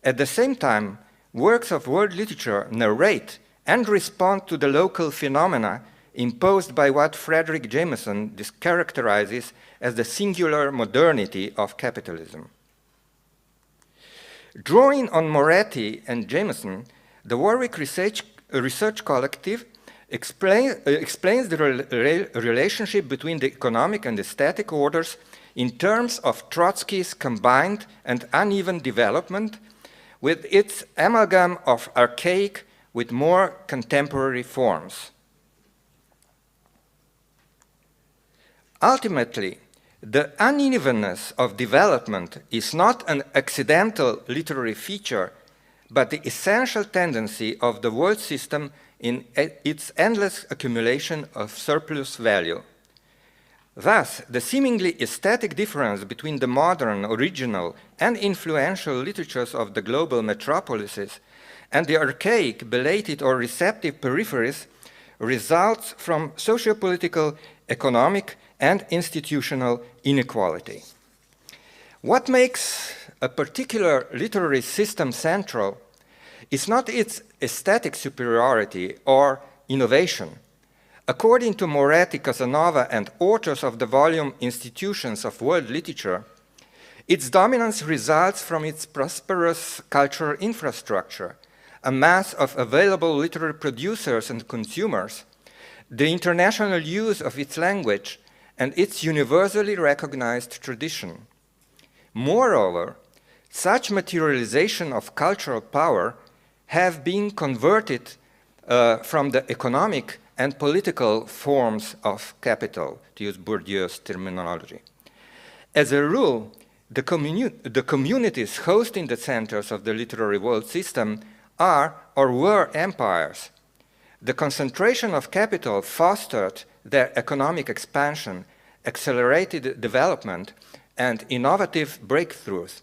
At the same time, works of world literature narrate and respond to the local phenomena imposed by what Frederick Jameson characterizes as the singular modernity of capitalism. Drawing on Moretti and Jameson, the Warwick Research Collective explains the relationship between the economic and aesthetic orders in terms of Trotsky's combined and uneven development with its amalgam of archaic with more contemporary forms. Ultimately, the unevenness of development is not an accidental literary feature, but the essential tendency of the world system in its endless accumulation of surplus value. Thus, the seemingly aesthetic difference between the modern, original, and influential literatures of the global metropolises and the archaic, belated, or receptive peripheries results from sociopolitical, economic, and institutional inequality. What makes a particular literary system central is not its aesthetic superiority or innovation. According to Moretti, Casanova, and authors of the volume Institutions of World Literature, its dominance results from its prosperous cultural infrastructure, a mass of available literary producers and consumers, the international use of its language, and its universally recognized tradition. Moreover, such materialization of cultural power have been converted from the economic and political forms of capital, to use Bourdieu's terminology. As a rule, the communities hosting the centers of the literary world system are or were empires. The concentration of capital fostered their economic expansion, accelerated development, and innovative breakthroughs.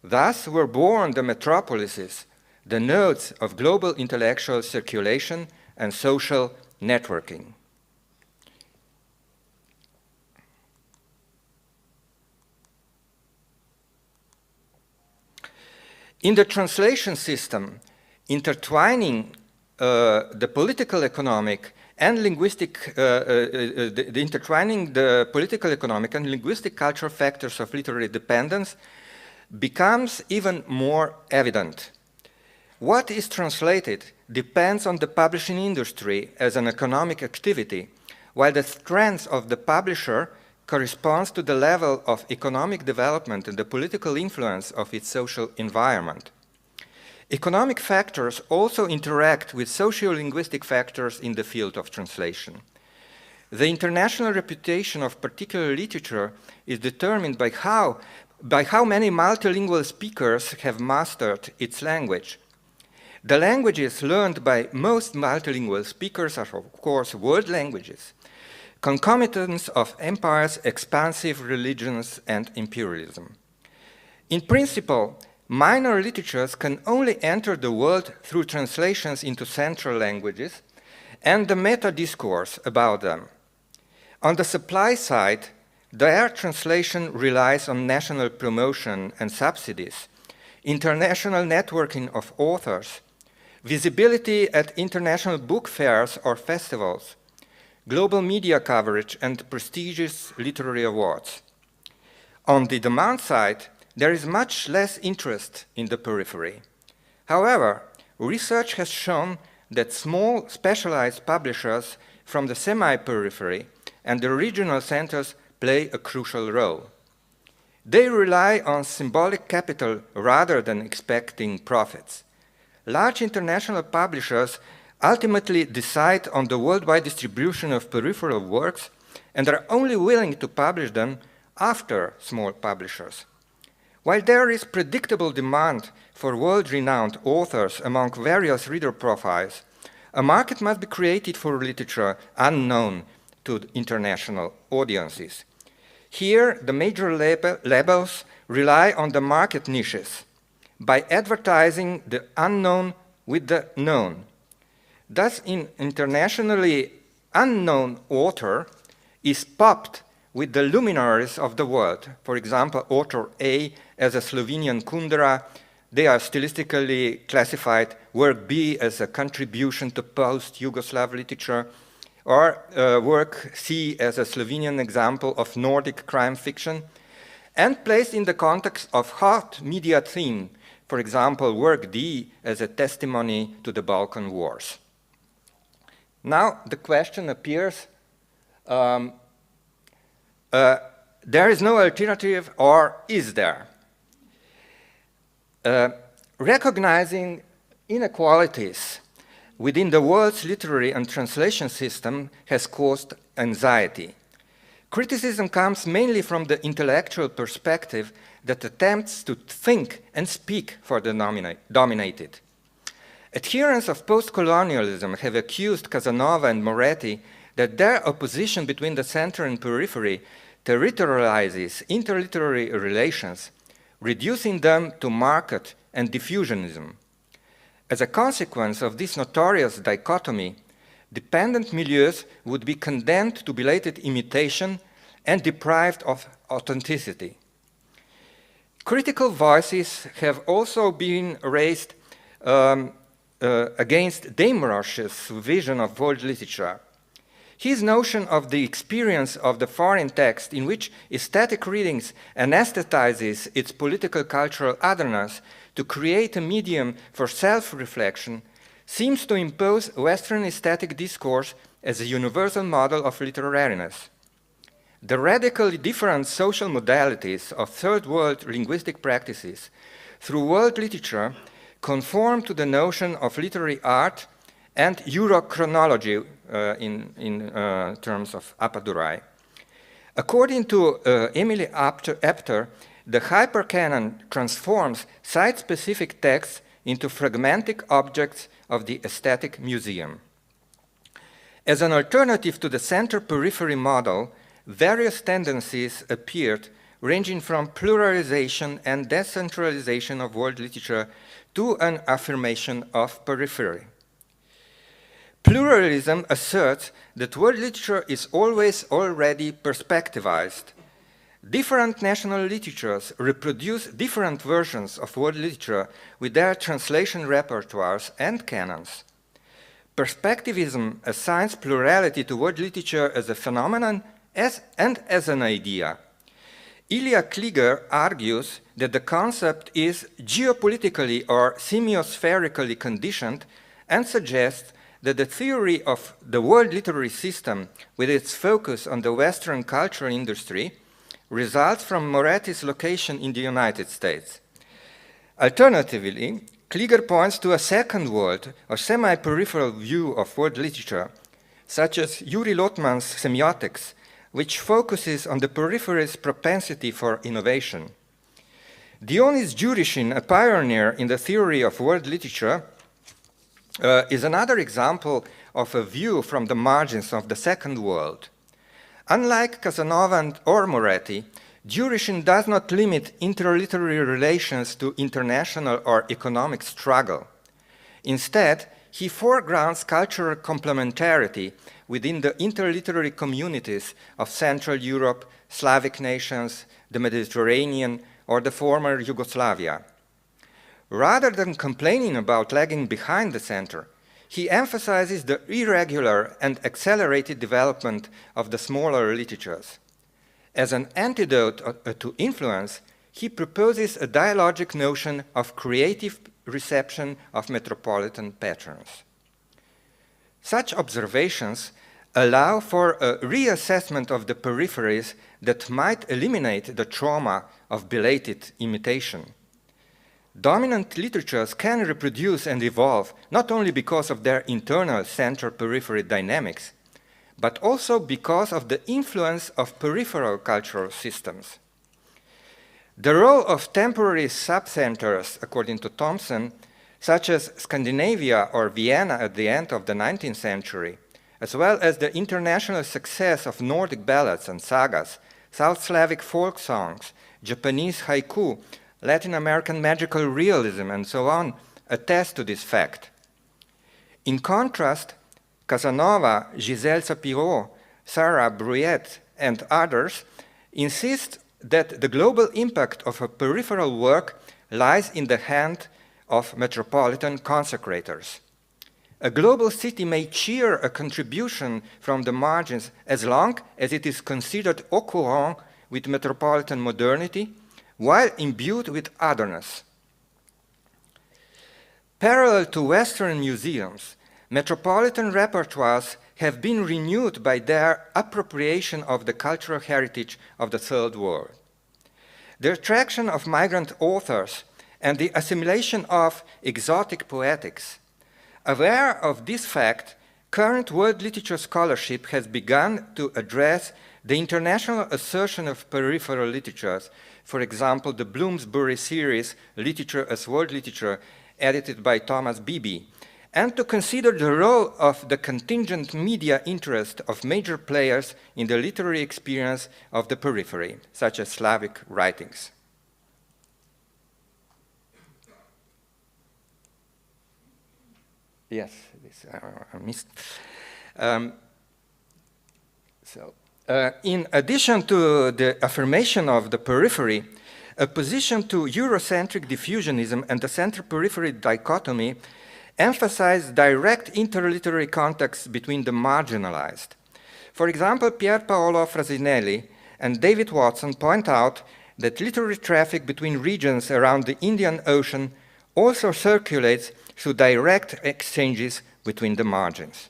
Thus were born the metropolises, the nodes of global intellectual circulation and social networking. In the translation system, intertwining the political economic and linguistic, intertwining the political economic and linguistic cultural factors of literary dependence becomes even more evident. What is translated depends on the publishing industry as an economic activity, while the strength of the publisher corresponds to the level of economic development and the political influence of its social environment. Economic factors also interact with socio-linguistic factors in the field of translation. The international reputation of particular literature is determined by how many multilingual speakers have mastered its language. The languages learned by most multilingual speakers are, of course, world languages, concomitants of empires, expansive religions, and imperialism. In principle, minor literatures can only enter the world through translations into central languages and the meta-discourse about them. On the supply side, their translation relies on national promotion and subsidies, international networking of authors, visibility at international book fairs or festivals, global media coverage, and prestigious literary awards. On the demand side, there is much less interest in the periphery. However, research has shown that small specialized publishers from the semi-periphery and the regional centers play a crucial role. They rely on symbolic capital rather than expecting profits. Large international publishers ultimately decide on the worldwide distribution of peripheral works and are only willing to publish them after small publishers. While there is predictable demand for world-renowned authors among various reader profiles, a market must be created for literature unknown to international audiences. Here, the major labels rely on the market niches by advertising the unknown with the known. Thus, an internationally unknown author is popped with the luminaries of the world. For example, author A as a Slovenian Kundera, they are stylistically classified, work B as a contribution to post-Yugoslav literature, or work C as a Slovenian example of Nordic crime fiction, and placed in the context of hot media theme, for example, work D as a testimony to the Balkan Wars. Now the question appears, there is no alternative, or is there? Recognizing inequalities within the world's literary and translation system has caused anxiety. Criticism comes mainly from the intellectual perspective that attempts to think and speak for the dominated. Adherents of post-colonialism have accused Casanova and Moretti that their opposition between the center and periphery territorializes interliterary relations, reducing them to market and diffusionism. As a consequence of this notorious dichotomy, dependent milieus would be condemned to belated imitation and deprived of authenticity. Critical voices have also been raised against Damrosch's vision of world literature. His notion of the experience of the foreign text, in which aesthetic readings anesthetizes its political cultural otherness to create a medium for self-reflection, seems to impose Western aesthetic discourse as a universal model of literariness. The radically different social modalities of third world linguistic practices through world literature conform to the notion of literary art and Eurochronology in terms of Appadurai. According to Emily Apter, the hypercanon transforms site-specific texts into fragmentic objects of the aesthetic museum. As an alternative to the center-periphery model, various tendencies appeared, ranging from pluralization and decentralization of world literature to an affirmation of periphery. Pluralism asserts that world literature is always already perspectivized. Different national literatures reproduce different versions of world literature with their translation repertoires and canons. Perspectivism assigns plurality to world literature as a phenomenon and as an idea. Ilya Kliger argues that the concept is geopolitically or semiospherically conditioned and suggests that the theory of the world literary system, with its focus on the Western cultural industry, results from Moretti's location in the United States. Alternatively, Kliger points to a second world, or semi-peripheral view of world literature, such as Yuri Lotman's semiotics, which focuses on the periphery's propensity for innovation. Dionys Jurishin, a pioneer in the theory of world literature, is another example of a view from the margins of the second world. Unlike Casanova or Moretti, Jurishin does not limit interliterary relations to international or economic struggle. Instead, he foregrounds cultural complementarity within the interliterary communities of Central Europe, Slavic nations, the Mediterranean, or the former Yugoslavia. Rather than complaining about lagging behind the center, he emphasizes the irregular and accelerated development of the smaller literatures. As an antidote to influence, he proposes a dialogic notion of creative reception of metropolitan patterns. Such observations allow for a reassessment of the peripheries that might eliminate the trauma of belated imitation. Dominant literatures can reproduce and evolve not only because of their internal center-periphery dynamics, but also because of the influence of peripheral cultural systems. The role of temporary subcenters, according to Thompson, such as Scandinavia or Vienna at the end of the 19th century, as well as the international success of Nordic ballads and sagas, South Slavic folk songs, Japanese haiku, Latin American magical realism, and so on, attest to this fact. In contrast, Casanova, Gisèle Sapiro, Sarah Bruyette, and others insist that the global impact of a peripheral work lies in the hand of metropolitan consecrators. A global city may cheer a contribution from the margins as long as it is considered au courant with metropolitan modernity, while imbued with otherness. Parallel to Western museums, metropolitan repertoires have been renewed by their appropriation of the cultural heritage of the Third World. The attraction of migrant authors and the assimilation of exotic poetics. Aware of this fact, current world literature scholarship has begun to address the international assertion of peripheral literatures, for example, the Bloomsbury series, Literature as World Literature, edited by Thomas Beebe, and to consider the role of the contingent media interest of major players in the literary experience of the periphery, such as Slavic writings. Yes, this I missed. In addition to the affirmation of the periphery, opposition to Eurocentric diffusionism and the center-periphery dichotomy emphasize direct interliterary contacts between the marginalized. For example, Pier Paolo Frasinelli and David Watson point out that literary traffic between regions around the Indian Ocean also circulates through direct exchanges between the margins.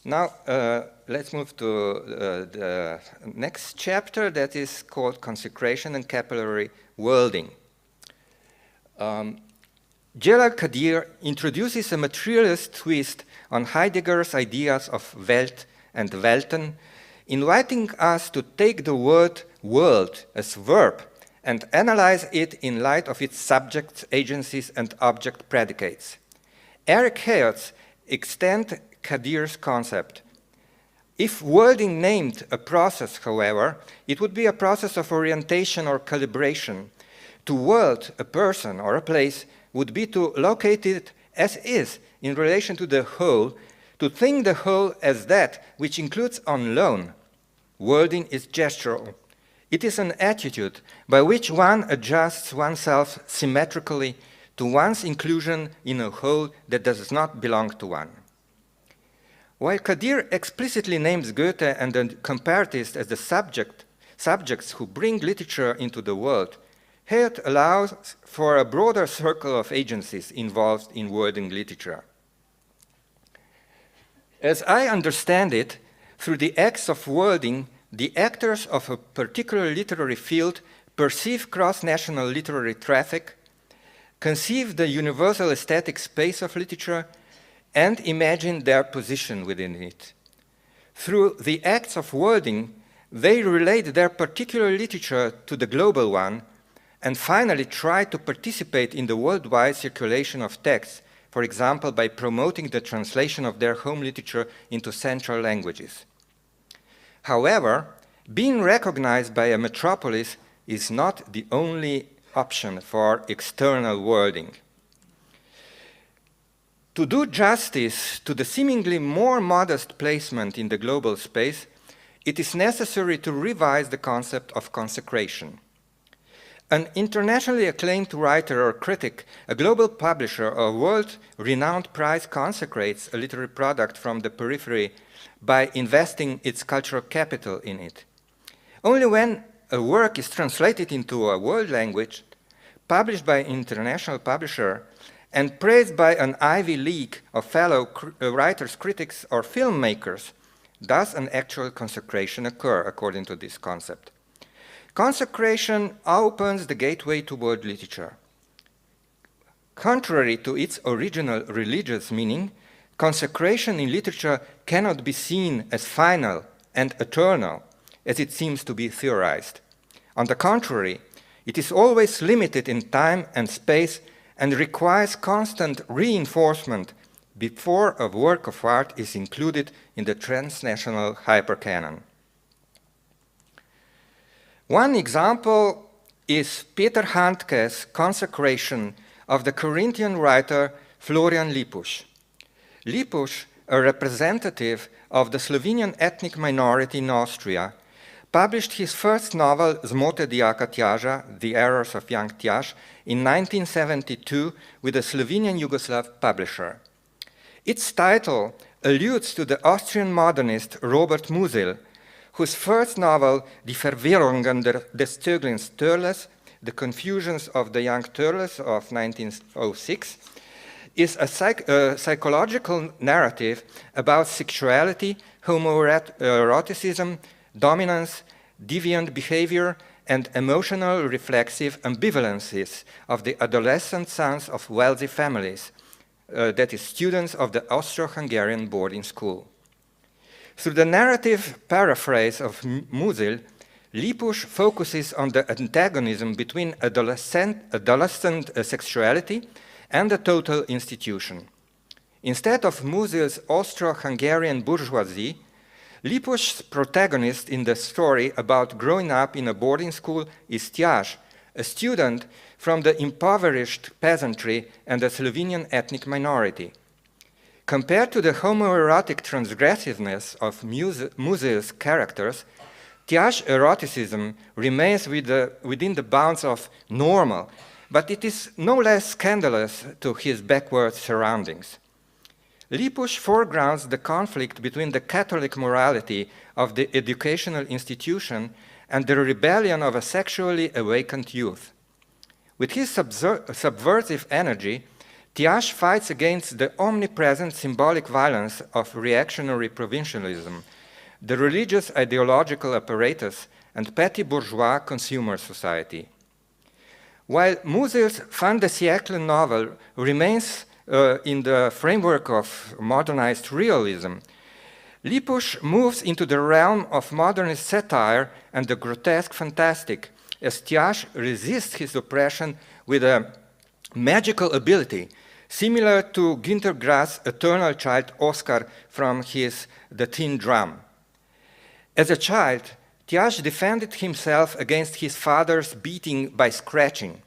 Now, let's move to the next chapter that is called Consecration and Capillary Worlding. Jalal Qadir introduces a materialist twist on Heidegger's ideas of Welt and Welten, inviting us to take the word world as verb and analyze it in light of its subjects, agencies, and object predicates. Eric Hayes extends Qadir's concept. If worlding named a process, however, it would be a process of orientation or calibration. To world a person or a place would be to locate it as is in relation to the whole, To think the whole as that which includes on loan, wording is gestural. It is an attitude by which one adjusts oneself symmetrically to one's inclusion in a whole that does not belong to one. While Kadir explicitly names Goethe and the comparatists as the subjects who bring literature into the world, Hayat allows for a broader circle of agencies involved in wording literature. As I understand it, through the acts of wording, the actors of a particular literary field perceive cross-national literary traffic, conceive the universal aesthetic space of literature, and imagine their position within it. Through the acts of wording, they relate their particular literature to the global one, and finally try to participate in the worldwide circulation of texts, for example, by promoting the translation of their home literature into central languages. However, being recognized by a metropolis is not the only option for external wording. To do justice to the seemingly more modest placement in the global space, it is necessary to revise the concept of consecration. An internationally acclaimed writer or critic, a global publisher, or a world-renowned prize consecrates a literary product from the periphery by investing its cultural capital in it. Only when a work is translated into a world language, published by an international publisher, and praised by an Ivy League of fellow writers, critics, or filmmakers, does an actual consecration occur, according to this concept. Consecration opens the gateway to world literature. Contrary to its original religious meaning, consecration in literature cannot be seen as final and eternal, as it seems to be theorized. On the contrary, it is always limited in time and space and requires constant reinforcement before a work of art is included in the transnational hypercanon. One example is Peter Handke's consecration of the Corinthian writer Florian Lipus. Lipus, a representative of the Slovenian ethnic minority in Austria, published his first novel, Zmote dijaka Tjaža, The Errors of Young Tjaž, in 1972 with a Slovenian Yugoslav publisher. Its title alludes to the Austrian modernist Robert Musil, whose first novel, Die Verwirrungen des Zöglings Törles, The Confusions of the Young Törles of 1906, is a psychological narrative about sexuality, homoeroticism, dominance, deviant behavior, and emotional reflexive ambivalences of the adolescent sons of wealthy families, that is, students of the Austro-Hungarian boarding school. Through the narrative paraphrase of Musil, Lipus focuses on the antagonism between adolescent sexuality and the total institution. Instead of Musil's Austro-Hungarian bourgeoisie, Lipus' protagonist in the story about growing up in a boarding school is Tjaž, a student from the impoverished peasantry and the Slovenian ethnic minority. Compared to the homoerotic transgressiveness of Musil's characters, Tjaž's eroticism remains within the bounds of normal, but it is no less scandalous to his backward surroundings. Lipus foregrounds the conflict between the Catholic morality of the educational institution and the rebellion of a sexually awakened youth. With his subversive energy, Tjaž fights against the omnipresent symbolic violence of reactionary provincialism, the religious ideological apparatus, and petty bourgeois consumer society. While Musil's fin de siècle novel remains in the framework of modernized realism, Lipus moves into the realm of modernist satire and the grotesque fantastic, as Tjaž resists his oppression with a magical ability similar to Günter Grass's eternal child Oscar from his The Tin Drum. As a child, Tjaž defended himself against his father's beating by scratching.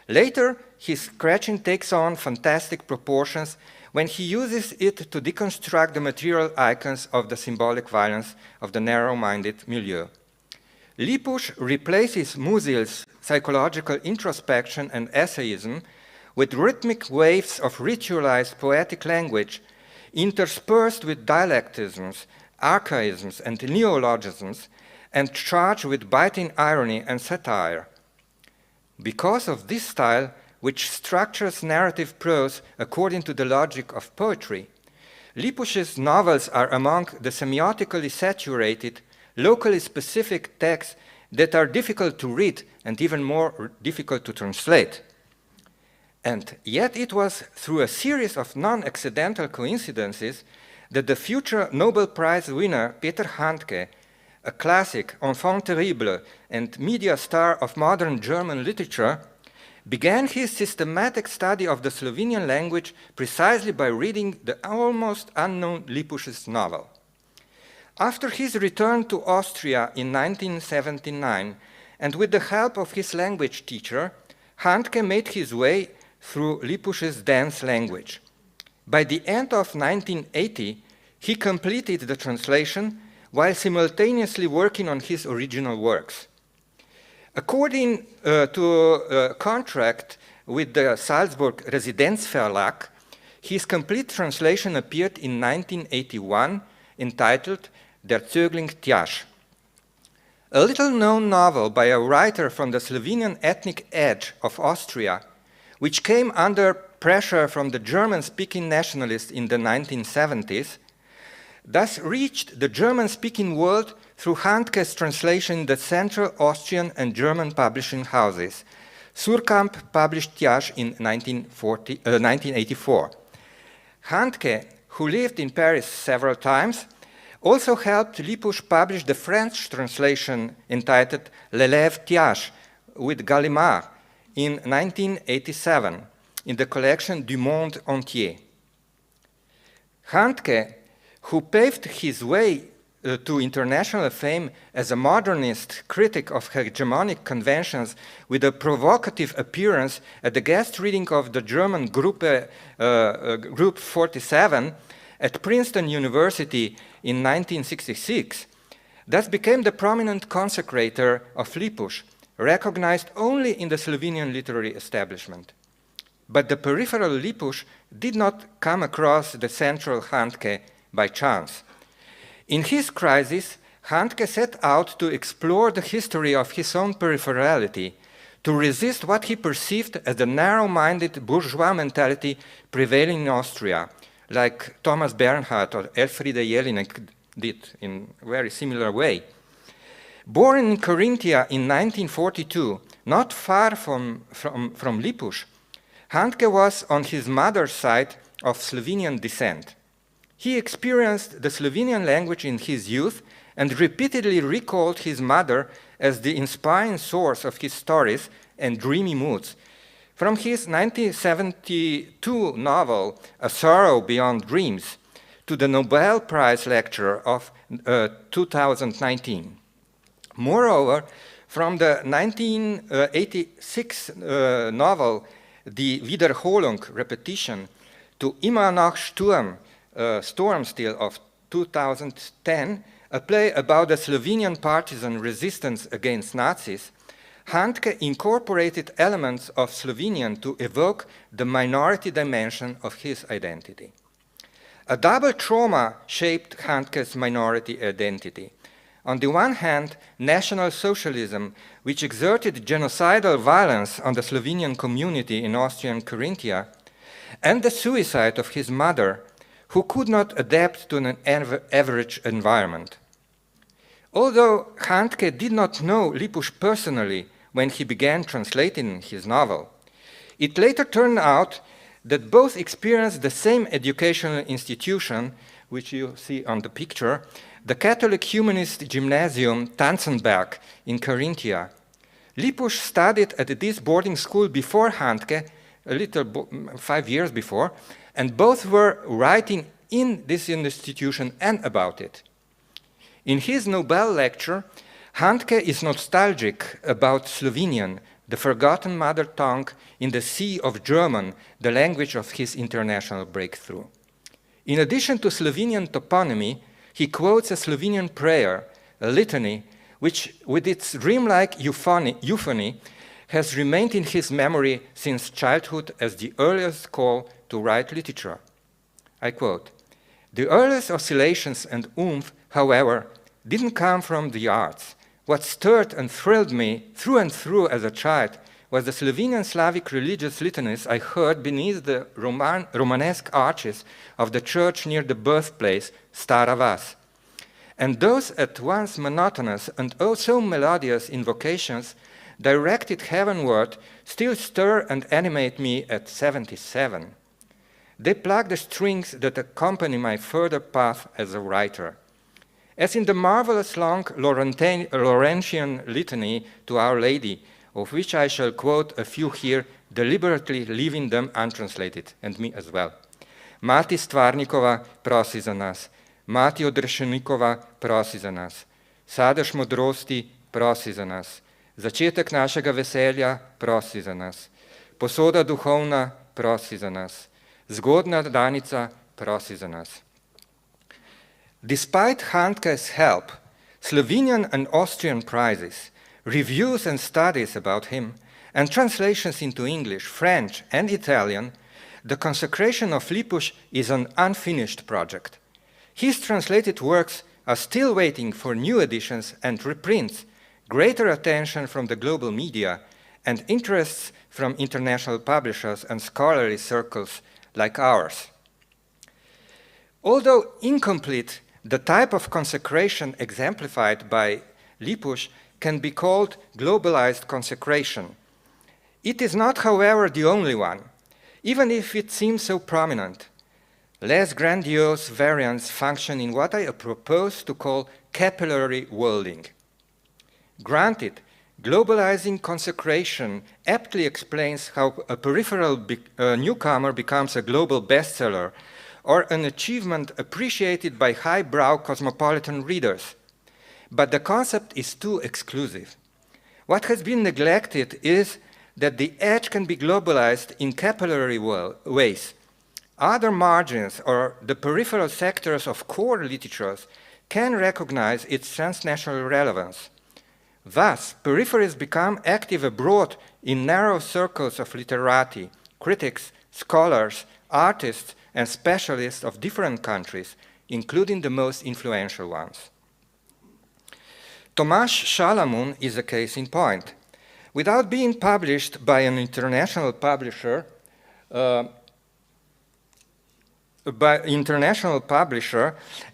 Later, his scratching takes on fantastic proportions when he uses it to deconstruct the material icons of the symbolic violence of the narrow-minded milieu. Lipus replaces Musil's psychological introspection and essayism with rhythmic waves of ritualized poetic language interspersed with dialectisms, archaisms, and neologisms, and charged with biting irony and satire. Because of this style, which structures narrative prose according to the logic of poetry, Lipus's novels are among the semiotically saturated, locally specific texts that are difficult to read and even more difficult to translate. And yet it was through a series of non-accidental coincidences that the future Nobel Prize winner Peter Handke, a classic, enfant terrible, and media star of modern German literature, began his systematic study of the Slovenian language precisely by reading the almost unknown Lipus's novel. After his return to Austria in 1979, and with the help of his language teacher, Handke made his way through Lipus's dense language. By the end of 1980, he completed the translation while simultaneously working on his original works. According to a contract with the Salzburg Residenzverlag, his complete translation appeared in 1981, entitled Der Zögling Tjaž. A little-known novel by a writer from the Slovenian ethnic edge of Austria, which came under pressure from the German-speaking nationalists in the 1970s, thus reached the German-speaking world through Handke's translation in the Central Austrian and German publishing houses. Surkamp published Tjaž in 1984. Handke, who lived in Paris several times, also helped Lipus publish the French translation entitled L'Élève Tjaž with Gallimard in 1987 in the collection Du Monde Entier. Handke, who paved his way to international fame as a modernist critic of hegemonic conventions with a provocative appearance at the guest reading of the German Group 47 at Princeton University in 1966, thus became the prominent consecrator of Lipus, recognized only in the Slovenian literary establishment. But the peripheral Lipus did not come across the central Handke by chance. In his crisis, Handke set out to explore the history of his own peripherality, to resist what he perceived as the narrow-minded bourgeois mentality prevailing in Austria, like Thomas Bernhard or Elfriede Jelinek did in a very similar way. Born in Carinthia in 1942, not far from Lipus, Handke was on his mother's side of Slovenian descent. He experienced the Slovenian language in his youth and repeatedly recalled his mother as the inspiring source of his stories and dreamy moods. From his 1972 novel, A Sorrow Beyond Dreams, to the Nobel Prize lecture of 2019. Moreover, from the 1986 novel, Die Wiederholung, Repetition, to Immer noch Sturm, Storm Still of 2010, a play about the Slovenian partisan resistance against Nazis, Handke incorporated elements of Slovenian to evoke the minority dimension of his identity. A double trauma shaped Handke's minority identity. On the one hand, National Socialism, which exerted genocidal violence on the Slovenian community in Austrian Carinthia, and the suicide of his mother, who could not adapt to an average environment. Although Handke did not know Lipus personally when he began translating his novel, it later turned out that both experienced the same educational institution, which you see on the picture, the Catholic Humanist Gymnasium Tanzenberg in Carinthia. Lipus studied at this boarding school before Handke, 5 years before, and both were writing in this institution and about it. In his Nobel lecture, Handke is nostalgic about Slovenian, the forgotten mother tongue in the sea of German, the language of his international breakthrough. In addition to Slovenian toponymy, he quotes a Slovenian prayer, a litany, which, with its dreamlike euphony, has remained in his memory since childhood as the earliest call to write literature. I quote, "The earliest oscillations and oomph, however, didn't come from the arts. What stirred and thrilled me through and through as a child was the Slovenian Slavic religious litanies I heard beneath the Romanesque arches of the church near the birthplace, Stara Vas. And those at once monotonous and oh so melodious invocations directed heavenward still stir and animate me at 77. They plug the strings that accompany my further path as a writer. As in the marvelous long Laurentian litany to Our Lady, of which I shall quote a few here, deliberately leaving them untranslated, and me as well. Mati Stvarnikova prosi za nas, Mati Odrešenikova prosi za nas, Sadež modrosti prosi za nas, začetek našega veselja prosi za nas, posoda duhovna prosi za nas, zgodna danica prosi za nas. Despite Handke's help, Slovenian and Austrian prizes, reviews and studies about him, and translations into English, French, and Italian, the consecration of Lipus is an unfinished project. His translated works are still waiting for new editions and reprints, greater attention from the global media, and interests from international publishers and scholarly circles like ours. Although incomplete, the type of consecration exemplified by Lipus can be called globalized consecration. It is not, however, the only one, even if it seems so prominent. Less grandiose variants function in what I propose to call capillary worlding. Granted, globalizing consecration aptly explains how a peripheral newcomer becomes a global bestseller or an achievement appreciated by highbrow cosmopolitan readers. But the concept is too exclusive. What has been neglected is that the edge can be globalized in capillary ways. Other margins or the peripheral sectors of core literatures can recognize its transnational relevance. Thus, peripheries become active abroad in narrow circles of literati, critics, scholars, artists, and specialists of different countries, including the most influential ones. Tomáš Šalamun is a case in point. Without being published by an international publisher,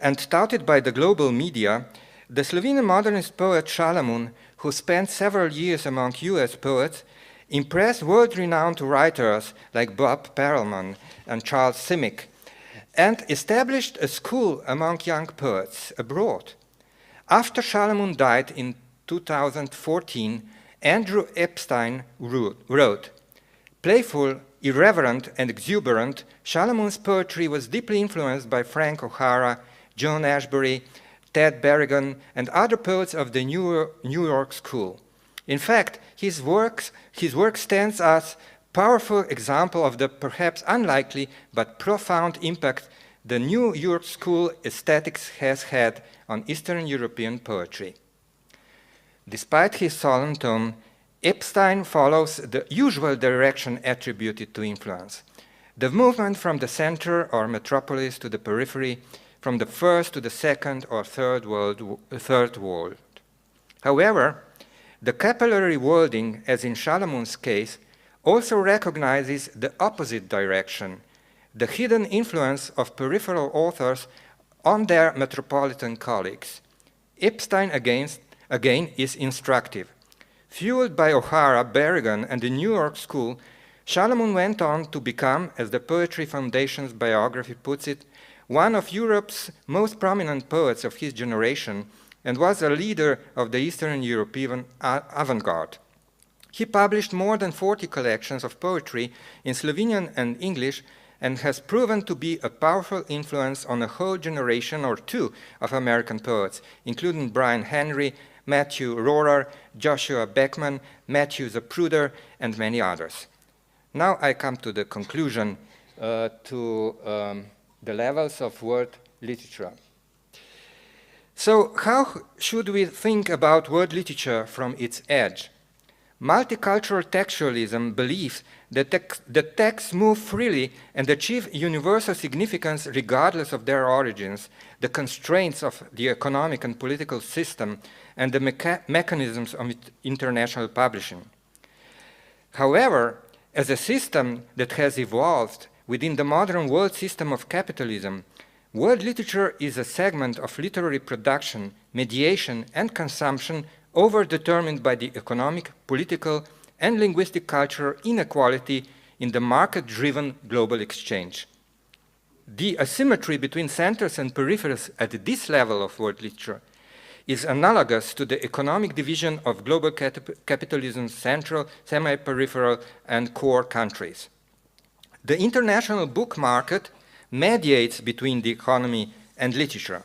and touted by the global media, the Slovenian modernist poet Šalamun, who spent several years among US poets, impressed world-renowned writers like Bob Perelman and Charles Simic, and established a school among young poets abroad. After Šalamun died in 2014, Andrew Epstein wrote, "Playful, irreverent, and exuberant, Šalamun's poetry was deeply influenced by Frank O'Hara, John Ashbery, Ted Berrigan, and other poets of the New York School. In fact, his work stands as a powerful example of the perhaps unlikely but profound impact the New York School aesthetics has had on Eastern European poetry." Despite his solemn tone, Epstein follows the usual direction attributed to influence, the movement from the center or metropolis to the periphery, from the first to the second or third world. However, the capillary worlding, as in Šalamun's case, also recognizes the opposite direction, the hidden influence of peripheral authors on their metropolitan colleagues. Epstein again is instructive. Fueled by O'Hara, Berrigan, and the New York School, Šalamun went on to become, as the Poetry Foundation's biography puts it, one of Europe's most prominent poets of his generation, and was a leader of the Eastern European avant-garde. He published more than 40 collections of poetry in Slovenian and English, and has proven to be a powerful influence on a whole generation or two of American poets, including Brian Henry, Matthew Rohrer, Joshua Beckman, Matthew Zapruder, and many others. Now I come to the conclusion to the levels of world literature. So how should we think about world literature from its edge? Multicultural textualism believes that the texts move freely and achieve universal significance regardless of their origins, the constraints of the economic and political system, and the mechanisms of international publishing. However, as a system that has evolved within the modern world system of capitalism, world literature is a segment of literary production, mediation, and consumption overdetermined by the economic, political, and linguistic cultural inequality in the market-driven global exchange. The asymmetry between centers and peripheries at this level of world literature is analogous to the economic division of global capitalism's central, semi-peripheral, and core countries. The international book market mediates between the economy and literature.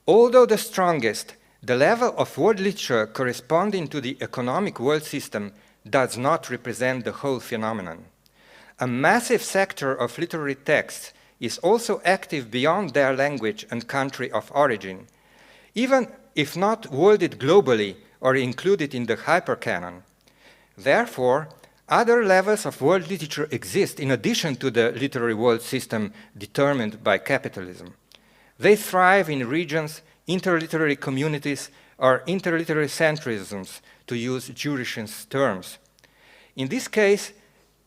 Although the strongest, the level of world literature corresponding to the economic world system does not represent the whole phenomenon. A massive sector of literary texts is also active beyond their language and country of origin, even if not worlded globally or included in the hypercanon. Therefore, other levels of world literature exist in addition to the literary world system determined by capitalism. They thrive in regions, interliterary communities, or interliterary centrisms, to use Jurishin's terms. In this case,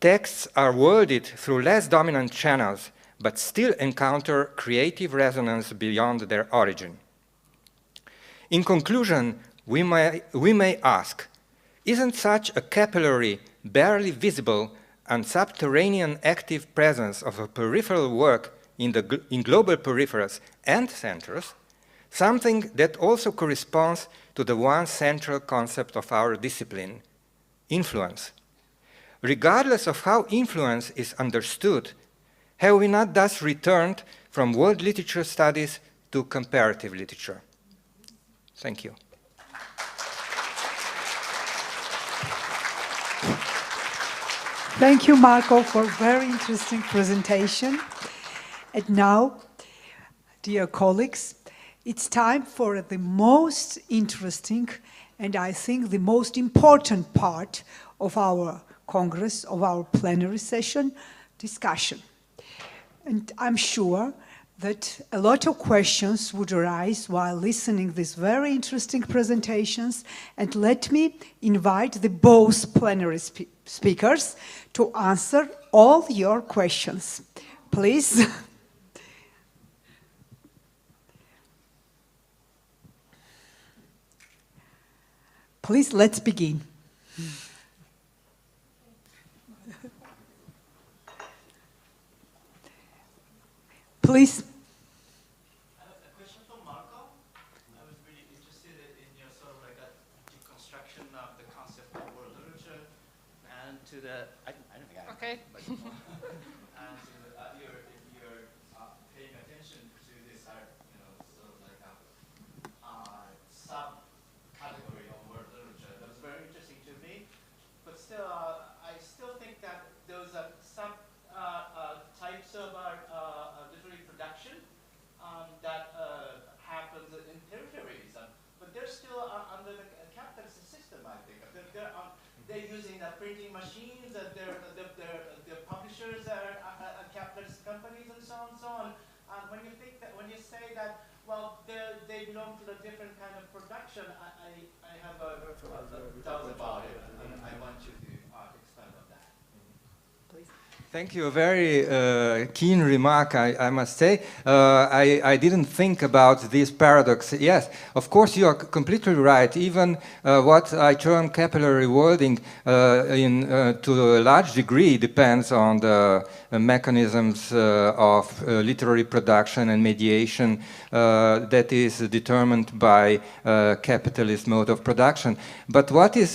texts are worlded through less dominant channels, but still encounter creative resonance beyond their origin. In conclusion, we may ask, isn't such a capillary, barely visible, and subterranean active presence of a peripheral work in global peripheries and centers something that also corresponds to the one central concept of our discipline, influence? Regardless of how influence is understood, have we not thus returned from world literature studies to comparative literature? Thank you.
Thank you, Marco, for a very interesting presentation. And now, dear colleagues, it's time for the most interesting and I think the most important part of our Congress, of our plenary session, discussion. And I'm sure that a lot of questions would arise while listening to these very interesting presentations, and let me invite the both plenary speakers to answer all your questions. Please. Please, let's begin. Please.
I have a question for Marco. I was really interested in your sort of like a deconstruction of the concept of world literature and to the, I don't think I have.
Okay.
And to the, you're paying attention to this, sort of like a subcategory of world literature. That was very interesting to me. But still, I still think that those are some types of literary production that happens in territories, but they're still under the capitalist system, I think. They're using the printing machines, their publishers are capitalist companies, and so on and so on. When you say that, well, they belong to a different kind of production, I have a doubt about it, and I want you to expand on that.
Please.
Thank you. A very keen remark, I must say. I didn't think about this paradox. Yes, of course, you are completely right. Even what I term capillary worlding to a large degree depends on the mechanisms of literary production and mediation that is determined by capitalist mode of production. But what is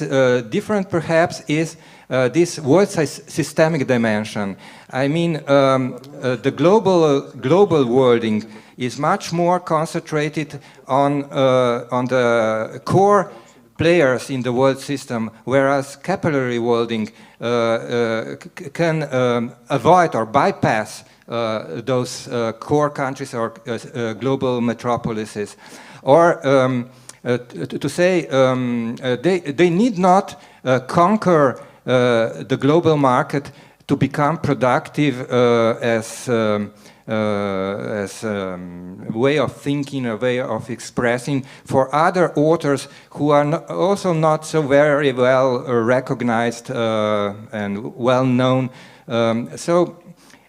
different, perhaps, is this world systemic dimension. I mean, the global worlding is much more concentrated on the core players in the world system, whereas capillary worlding can avoid or bypass those core countries or global metropolises. Or to say they need not conquer the global market to become productive as way of thinking, a way of expressing for other authors who are also not so very well recognized and well known. So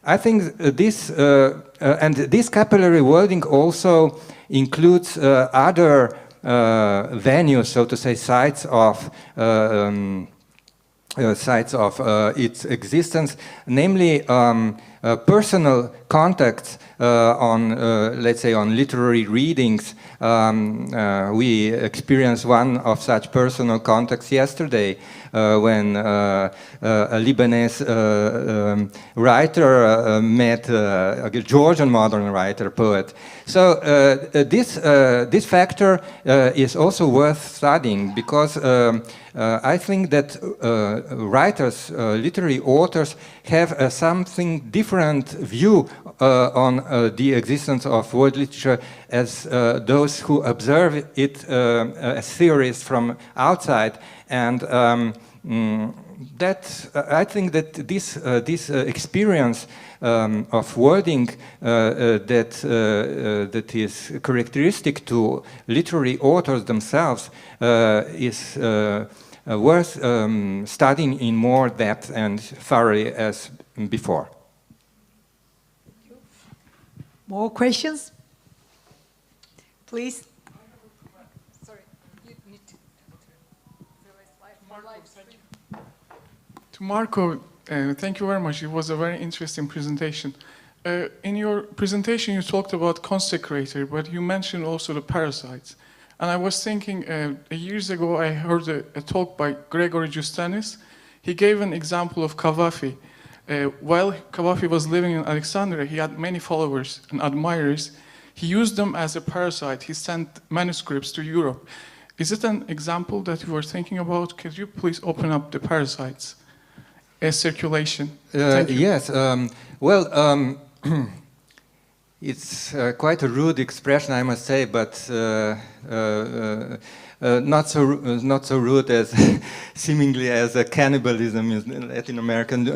I think this and this capillary worlding also includes other venues, so to say, sites of its existence, namely personal contacts on, let's say, on literary readings. We experienced one of such personal contacts yesterday when a Lebanese writer met a Georgian modern writer, poet. So this factor is also worth studying, because I think that writers, literary authors, have something different view on the existence of world literature as those who observe it as theorists from outside. And that I think that this experience of wording that is characteristic to literary authors themselves is worth studying in more depth and thoroughly as before.
More questions? Please.
Sorry, you need to. To Marco, thank you very much. It was a very interesting presentation. In your presentation, you talked about consecrator, but you mentioned also the parasites. And I was thinking, years ago, I heard a talk by Gregory Justanis. He gave an example of Cavafy. While Cavafy was living in Alexandria, he had many followers and admirers. He used them as a parasite. He sent manuscripts to Europe. Is it an example that you were thinking about? Could you please open up the parasites as circulation?
Yes. It's quite a rude expression, I must say, but not so rude as seemingly as a cannibalism in Latin American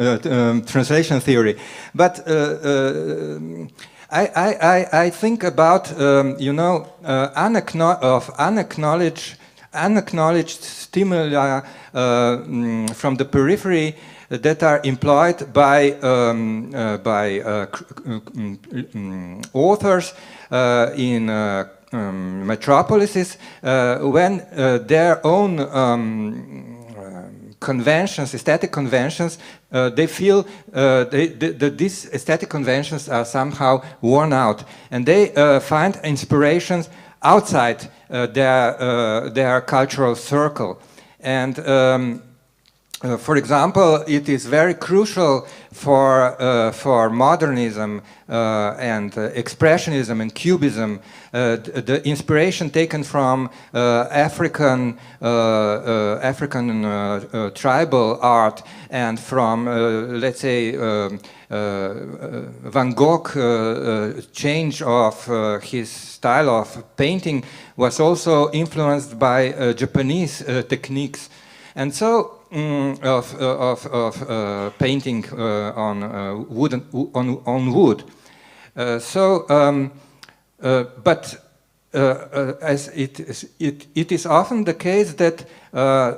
translation theory. But I think about unacknowledged stimuli from the periphery that are employed by authors in metropolises when their own conventions, aesthetic conventions, they feel that these aesthetic conventions are somehow worn out, and they find inspirations outside their cultural circle. And for example, it is very crucial for modernism and expressionism and cubism, the inspiration taken from African tribal art and from, let's say, Van Gogh change of his style of painting was also influenced by Japanese techniques. And so of painting on wood. But as it is often the case that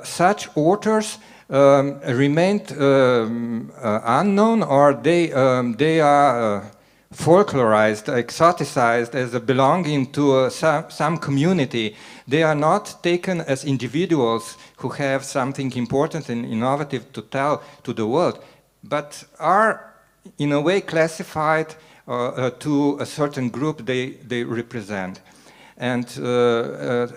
such authors remained unknown, or they are folklorized, exoticized as belonging to some community. They are not taken as individuals who have something important and innovative to tell to the world, but are in a way classified to a certain group they represent. And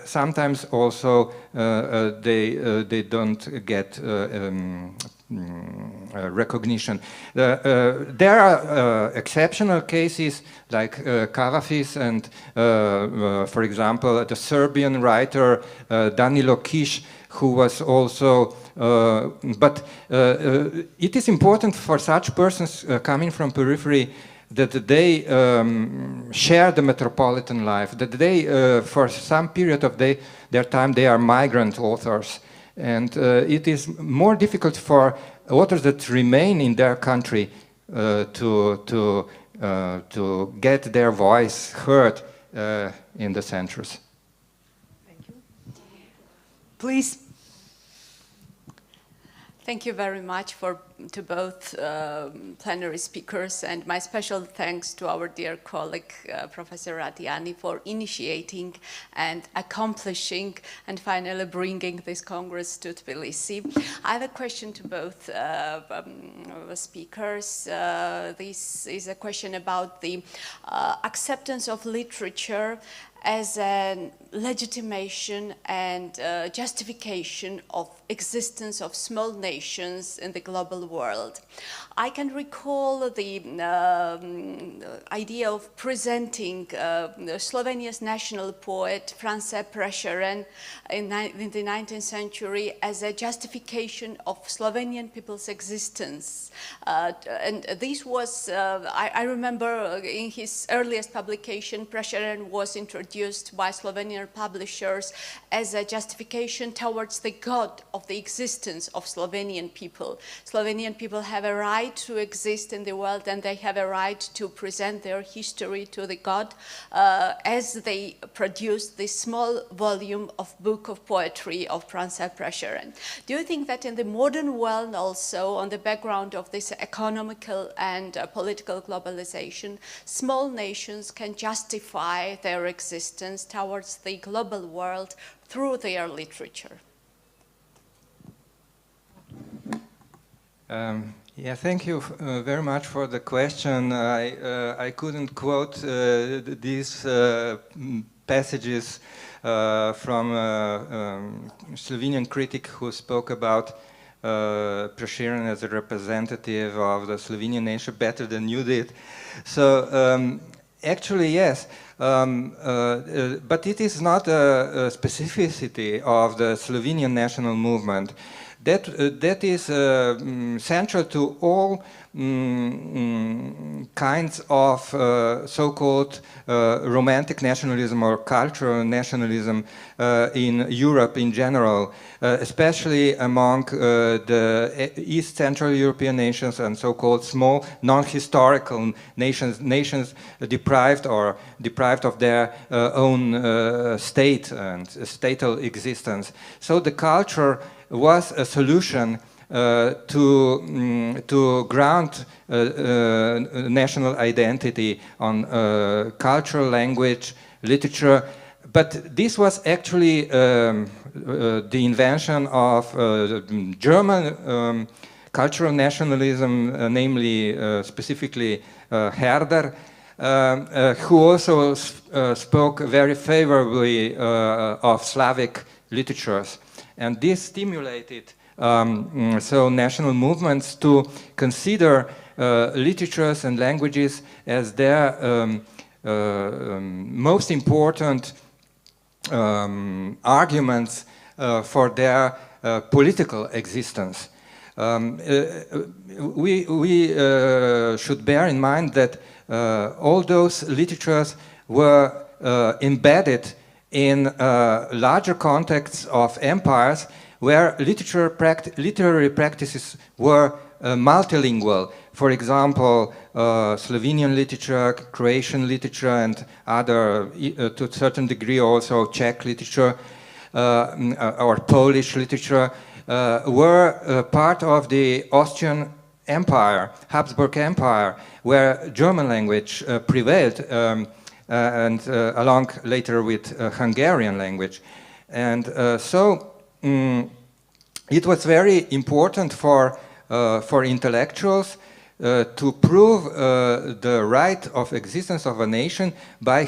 sometimes also they don't get recognition. There are exceptional cases like Kavafis and, for example, the Serbian writer Danilo Kiš, who was also, but it is important for such persons coming from periphery that they share the metropolitan life, that they, for some period of their time, they are migrant authors. And it is more difficult for authors that remain in their country to get their voice heard in the centers.
Thank you. Please.
Thank you very much to both plenary speakers, and my special thanks to our dear colleague, Professor Radiani, for initiating and accomplishing and finally bringing this Congress to Tbilisi. I have a question to both speakers. This is a question about the acceptance of literature as a legitimation and justification of existence of small nations in the global world. I can recall the idea of presenting Slovenia's national poet France Prešeren in the 19th century as a justification of Slovenian people's existence. And this was, I remember in his earliest publication, Prešeren was introduced by Slovenian publishers as a justification towards the God of the existence of Slovenian people. Slovenian people have a right to exist in the world, and they have a right to present their history to the God as they produced this small volume of book of poetry of France Prešeren. Do you think that in the modern world also, on the background of this economical and political globalization, small nations can justify their existence towards the global world through their literature?
Yeah, thank you very much for the question. I couldn't quote these passages from a Slovenian critic who spoke about Prešeren as a representative of the Slovenian nation better than you did. So actually, yes, but it is not a specificity of the Slovenian national movement. That is central to all kinds of so-called romantic nationalism or cultural nationalism in Europe in general, especially among the East Central European nations and so-called small non-historical nations deprived of their own state and statal existence. So the culture was a solution to ground national identity on culture, language, literature. But this was actually the invention of German cultural nationalism, namely specifically Herder, who also spoke very favorably of Slavic literatures. And this stimulated so national movements to consider literatures and languages as their most important arguments for their political existence. We should bear in mind that all those literatures were embedded in larger contexts of empires where literary practices were multilingual. For example, Slovenian literature, Croatian literature, and other, to a certain degree also Czech literature or Polish literature were part of the Austrian Empire, Habsburg Empire, where German language prevailed, and along later with Hungarian language. And so it was very important for intellectuals to prove the right of existence of a nation by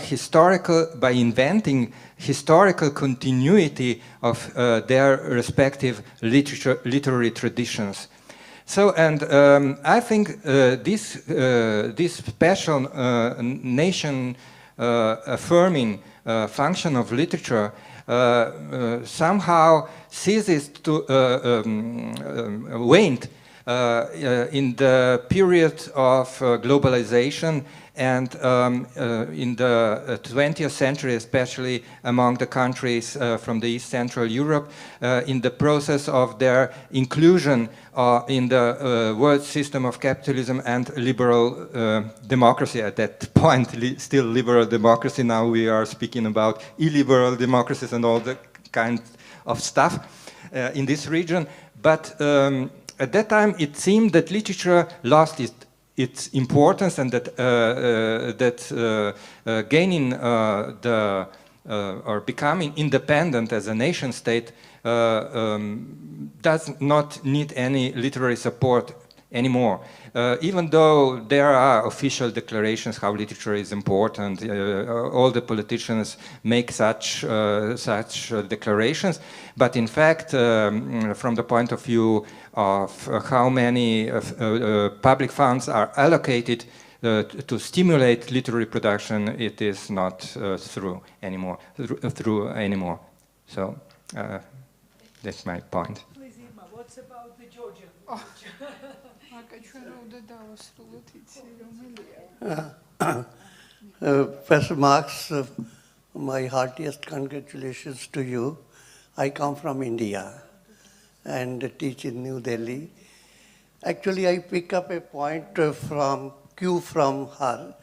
inventing historical continuity of their respective literary traditions. So, and I think this special nation-affirming function of literature somehow ceases to wane in the period of globalization and in the 20th century, especially among the countries from the East Central Europe, in the process of their inclusion in the world system of capitalism and liberal democracy. At that point, still liberal democracy. Now we are speaking about illiberal democracies and all the kind of stuff in this region. But at that time, it seemed that literature lost its importance, and that gaining or becoming independent as a nation state does not need any literary support anymore. Even though there are official declarations how literature is important, all the politicians make such declarations, but in fact, from the point of view of how many public funds are allocated to stimulate literary production, it is not through anymore. So that's my point.
Please, Irma, what's about the Georgian?
Professor Marx, my heartiest congratulations to you. I come from India and teach in New Delhi. Actually, I pick up a point from her,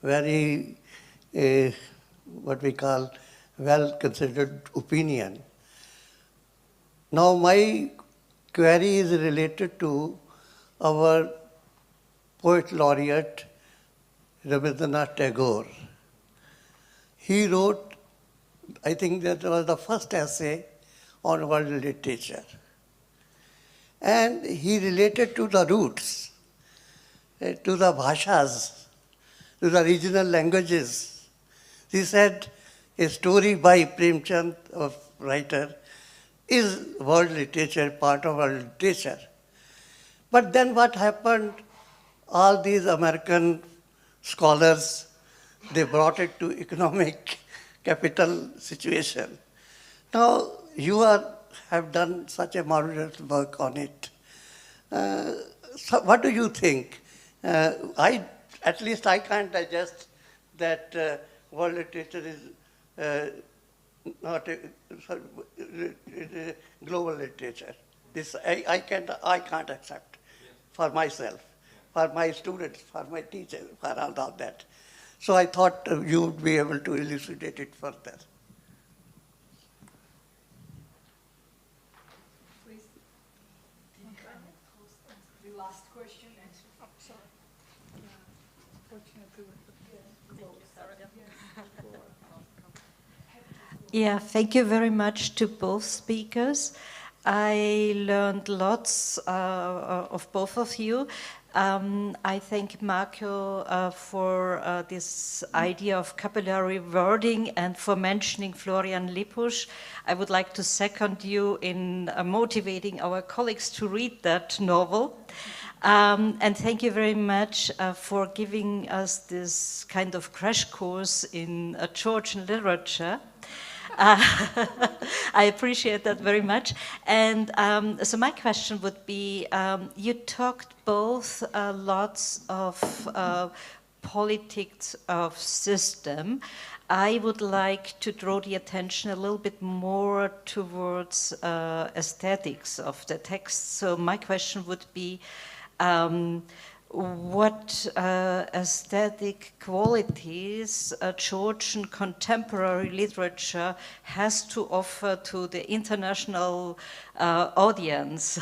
very, what we call, well-considered opinion. Now, my query is related to our poet laureate, Rabindranath Tagore. He wrote, I think that was the first essay on world literature. And he related to the roots, to the bhashas, to the regional languages. He said, a story by Premchand, a writer, is world literature, part of world literature. But then what happened? All these American scholars, they brought it to economic capital situation. Now, you have done such a marvelous work on it. So what do you think? At least I can't digest that world literature is not a global literature. This I can't accept for myself, for my students, for my teachers, for all of that. So I thought you would be able to elucidate it further.
Please. The last question.
Yeah, thank you very much to both speakers. I learned lots of both of you. I thank Marco for this idea of capillary wording and for mentioning Florian Lippusch. I would like to second you in motivating our colleagues to read that novel. And thank you very much for giving us this kind of crash course in Georgian literature. I appreciate that very much. And so my question would be, you talked both lots of politics of system. I would like to draw the attention a little bit more towards aesthetics of the text. So my question would be, what aesthetic qualities Georgian contemporary literature has to offer to the international audience?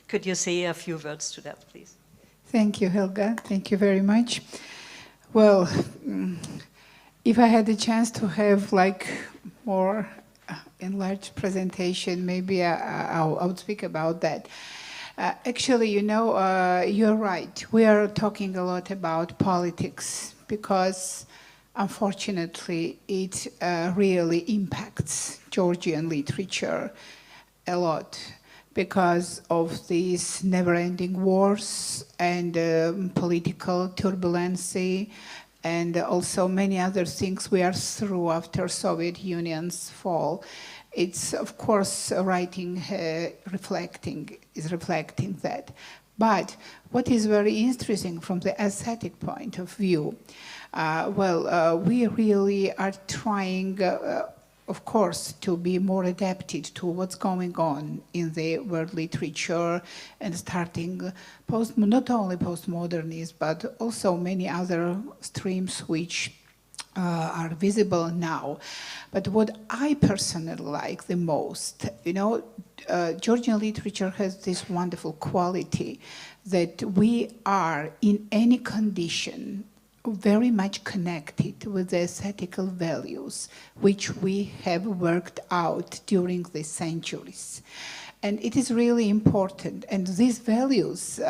Could you say a few words to that, please?
Thank you, Helga. Thank you very much. Well, if I had the chance to have like more enlarged presentation, maybe I would speak about that. Actually, you know, you're right. We are talking a lot about politics because, unfortunately, it really impacts Georgian literature a lot. because of these never-ending wars and political turbulency, and also many other things we are through after Soviet Union's fall. It's, of course, writing reflecting that. But what is very interesting from the aesthetic point of view, we really are trying, of course, to be more adapted to what's going on in the world literature and starting not only postmodernism, but also many other streams which are visible now. But what I personally like the most, Georgian literature has this wonderful quality that we are in any condition very much connected with the aesthetical values which we have worked out during the centuries. And it is really important. And these values,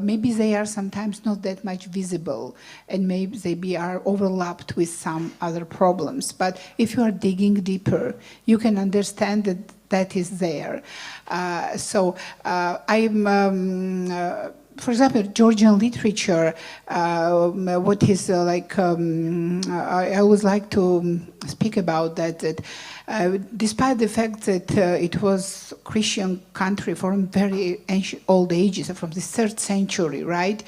maybe they are sometimes not that much visible, and maybe they are overlapped with some other problems. But if you are digging deeper, you can understand that that is there. For example, Georgian literature, what is I always like to speak about that despite the fact that it was a Christian country from very ancient, old ages, from the 3rd century, right?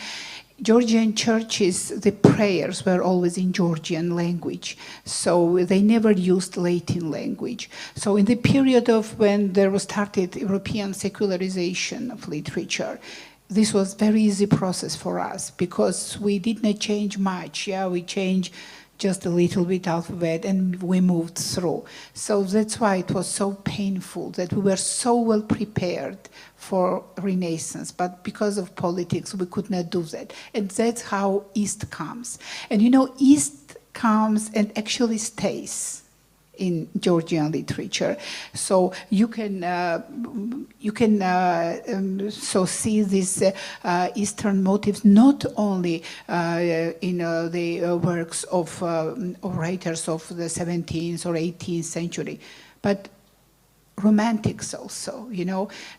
Georgian churches, the prayers were always in Georgian language, so they never used Latin language. So in the period of when there was started European secularization of literature, this was a very easy process for us because we did not change much. We changed just a little bit alphabet and we moved through. So that's why it was so painful that we were so well prepared for Renaissance, but because of politics, we could not do that. And that's how East comes. And East comes and actually stays in Georgian literature. So you can see these Eastern motifs not only in the works of writers of the 17th or 18th century, but Romantics also.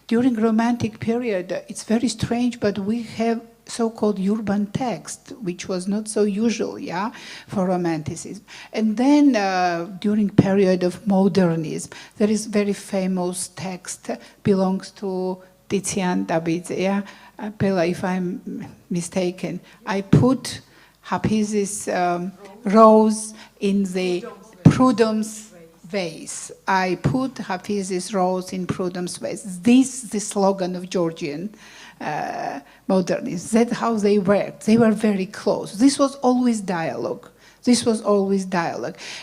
During Romantic period, it's very strange, but we have so-called urban text, which was not so usual, for Romanticism. And then during period of modernism, there is very famous text, belongs to Tizian Dabidze, Pella, if I'm mistaken. I put Hapiz's rose in the Prudhomme's vase. I put Hafiz's rose in Prudhomme's vase. This is the slogan of Georgian modernists. That's how they worked. They were very close. This was always dialogue.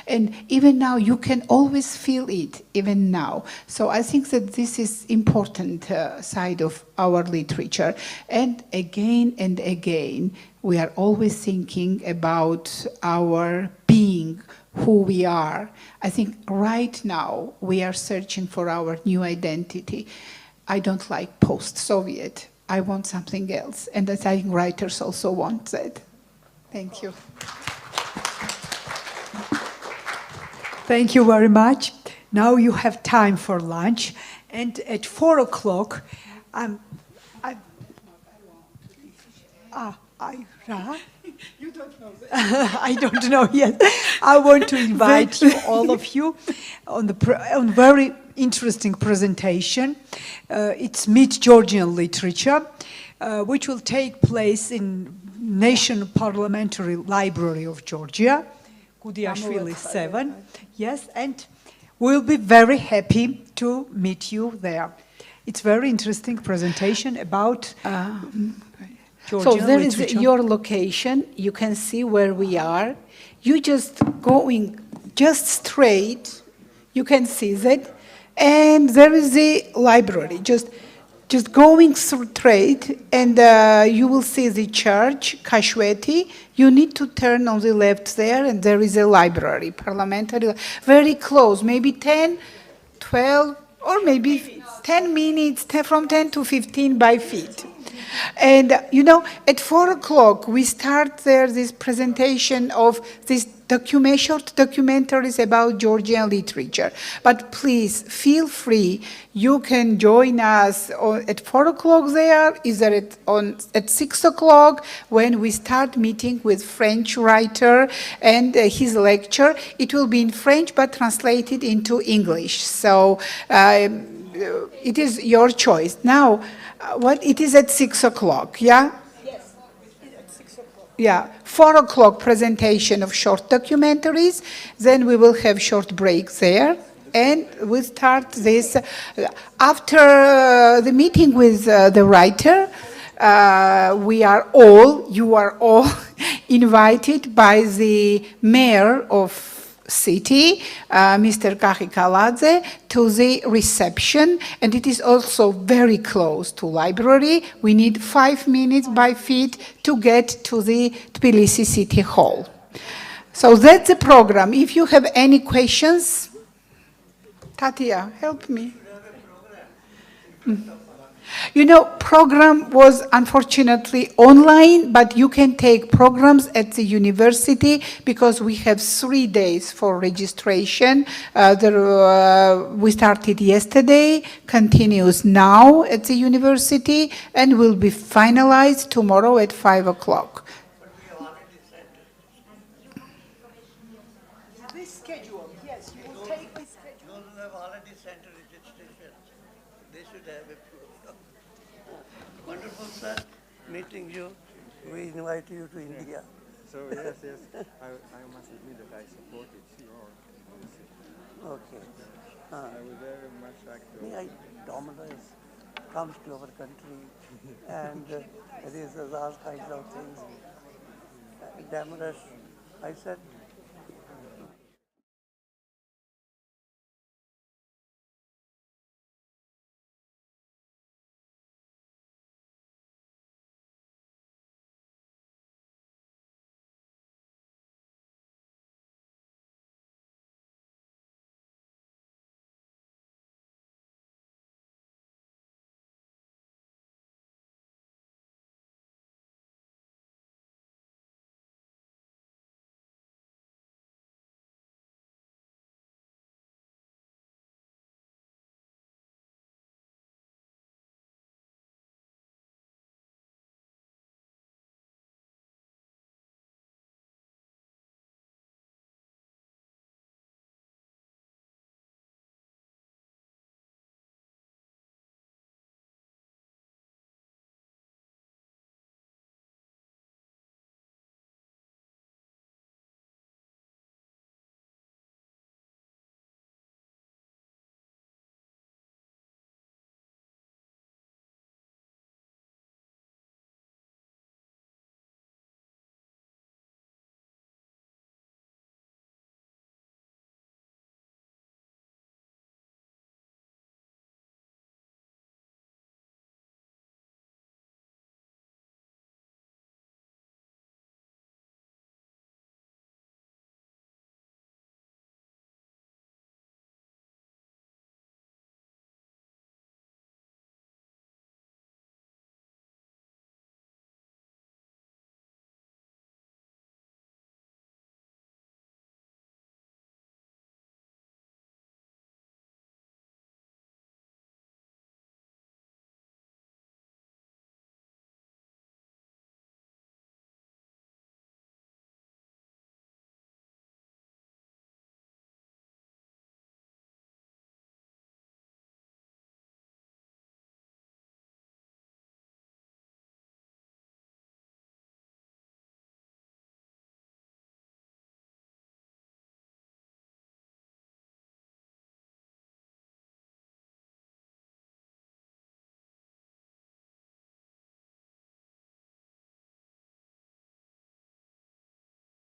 And even now, you can always feel it, even now. So I think that this is important side of our literature. And again, we are always thinking about our being, who we are. I think right now, we are searching for our new identity. I don't like post-Soviet. I want something else. And I think writers also want that. Thank you.
Thank you very much. Now you have time for lunch. And at 4 o'clock, you don't know that. I don't know yet. I want to invite you, all of you, on very interesting presentation. It's Meet Georgian Literature, which will take place in National Parliamentary Library of Georgia, Gudiashvili 7. Yes, and we'll be very happy to meet you there. It's very interesting presentation about Georgian
so there
literature.
Is your location. You can see where we are. You just going just straight. You can see that. And there is the library. Just going straight, and you will see the church, Kashweti. You need to turn on the left there, and there is a library, parliamentary, very close, maybe 10, 12, or maybe 10 minutes, from 10 to 15 by feet. And, at 4 o'clock, we start there this presentation of these short documentaries about Georgian literature. But please, feel free. You can join us at 4 o'clock there, either at 6 o'clock, when we start meeting with French writer and his lecture. It will be in French, but translated into English. So it is your choice. Now, it is at 6 o'clock, yeah?
Yes, it's at 6 o'clock.
Yeah, 4 o'clock presentation of short documentaries. Then we will have short break there. And we start this after the meeting with the writer. You are all invited by the mayor of city, Mr. Kahikaladze, to the reception, and it is also very close to library. We need 5 minutes by feet to get to the Tbilisi City Hall. So that's the program. If you have any questions, Tatia, help me. Program was unfortunately online, but you can take programs at the university because we have 3 days for registration. We started yesterday, continues now at the university, and will be finalized tomorrow at 5 o'clock.
This schedule, yes, you will take this schedule.
Those who have already sent a registration, they should have a program. Wonderful, sir. Meeting you. We invite you to India.
So yes, I must admit that I supported your policy.
Okay.
I was very much active.
Dominance comes to our country and it is all kinds of things. Damaris, I said,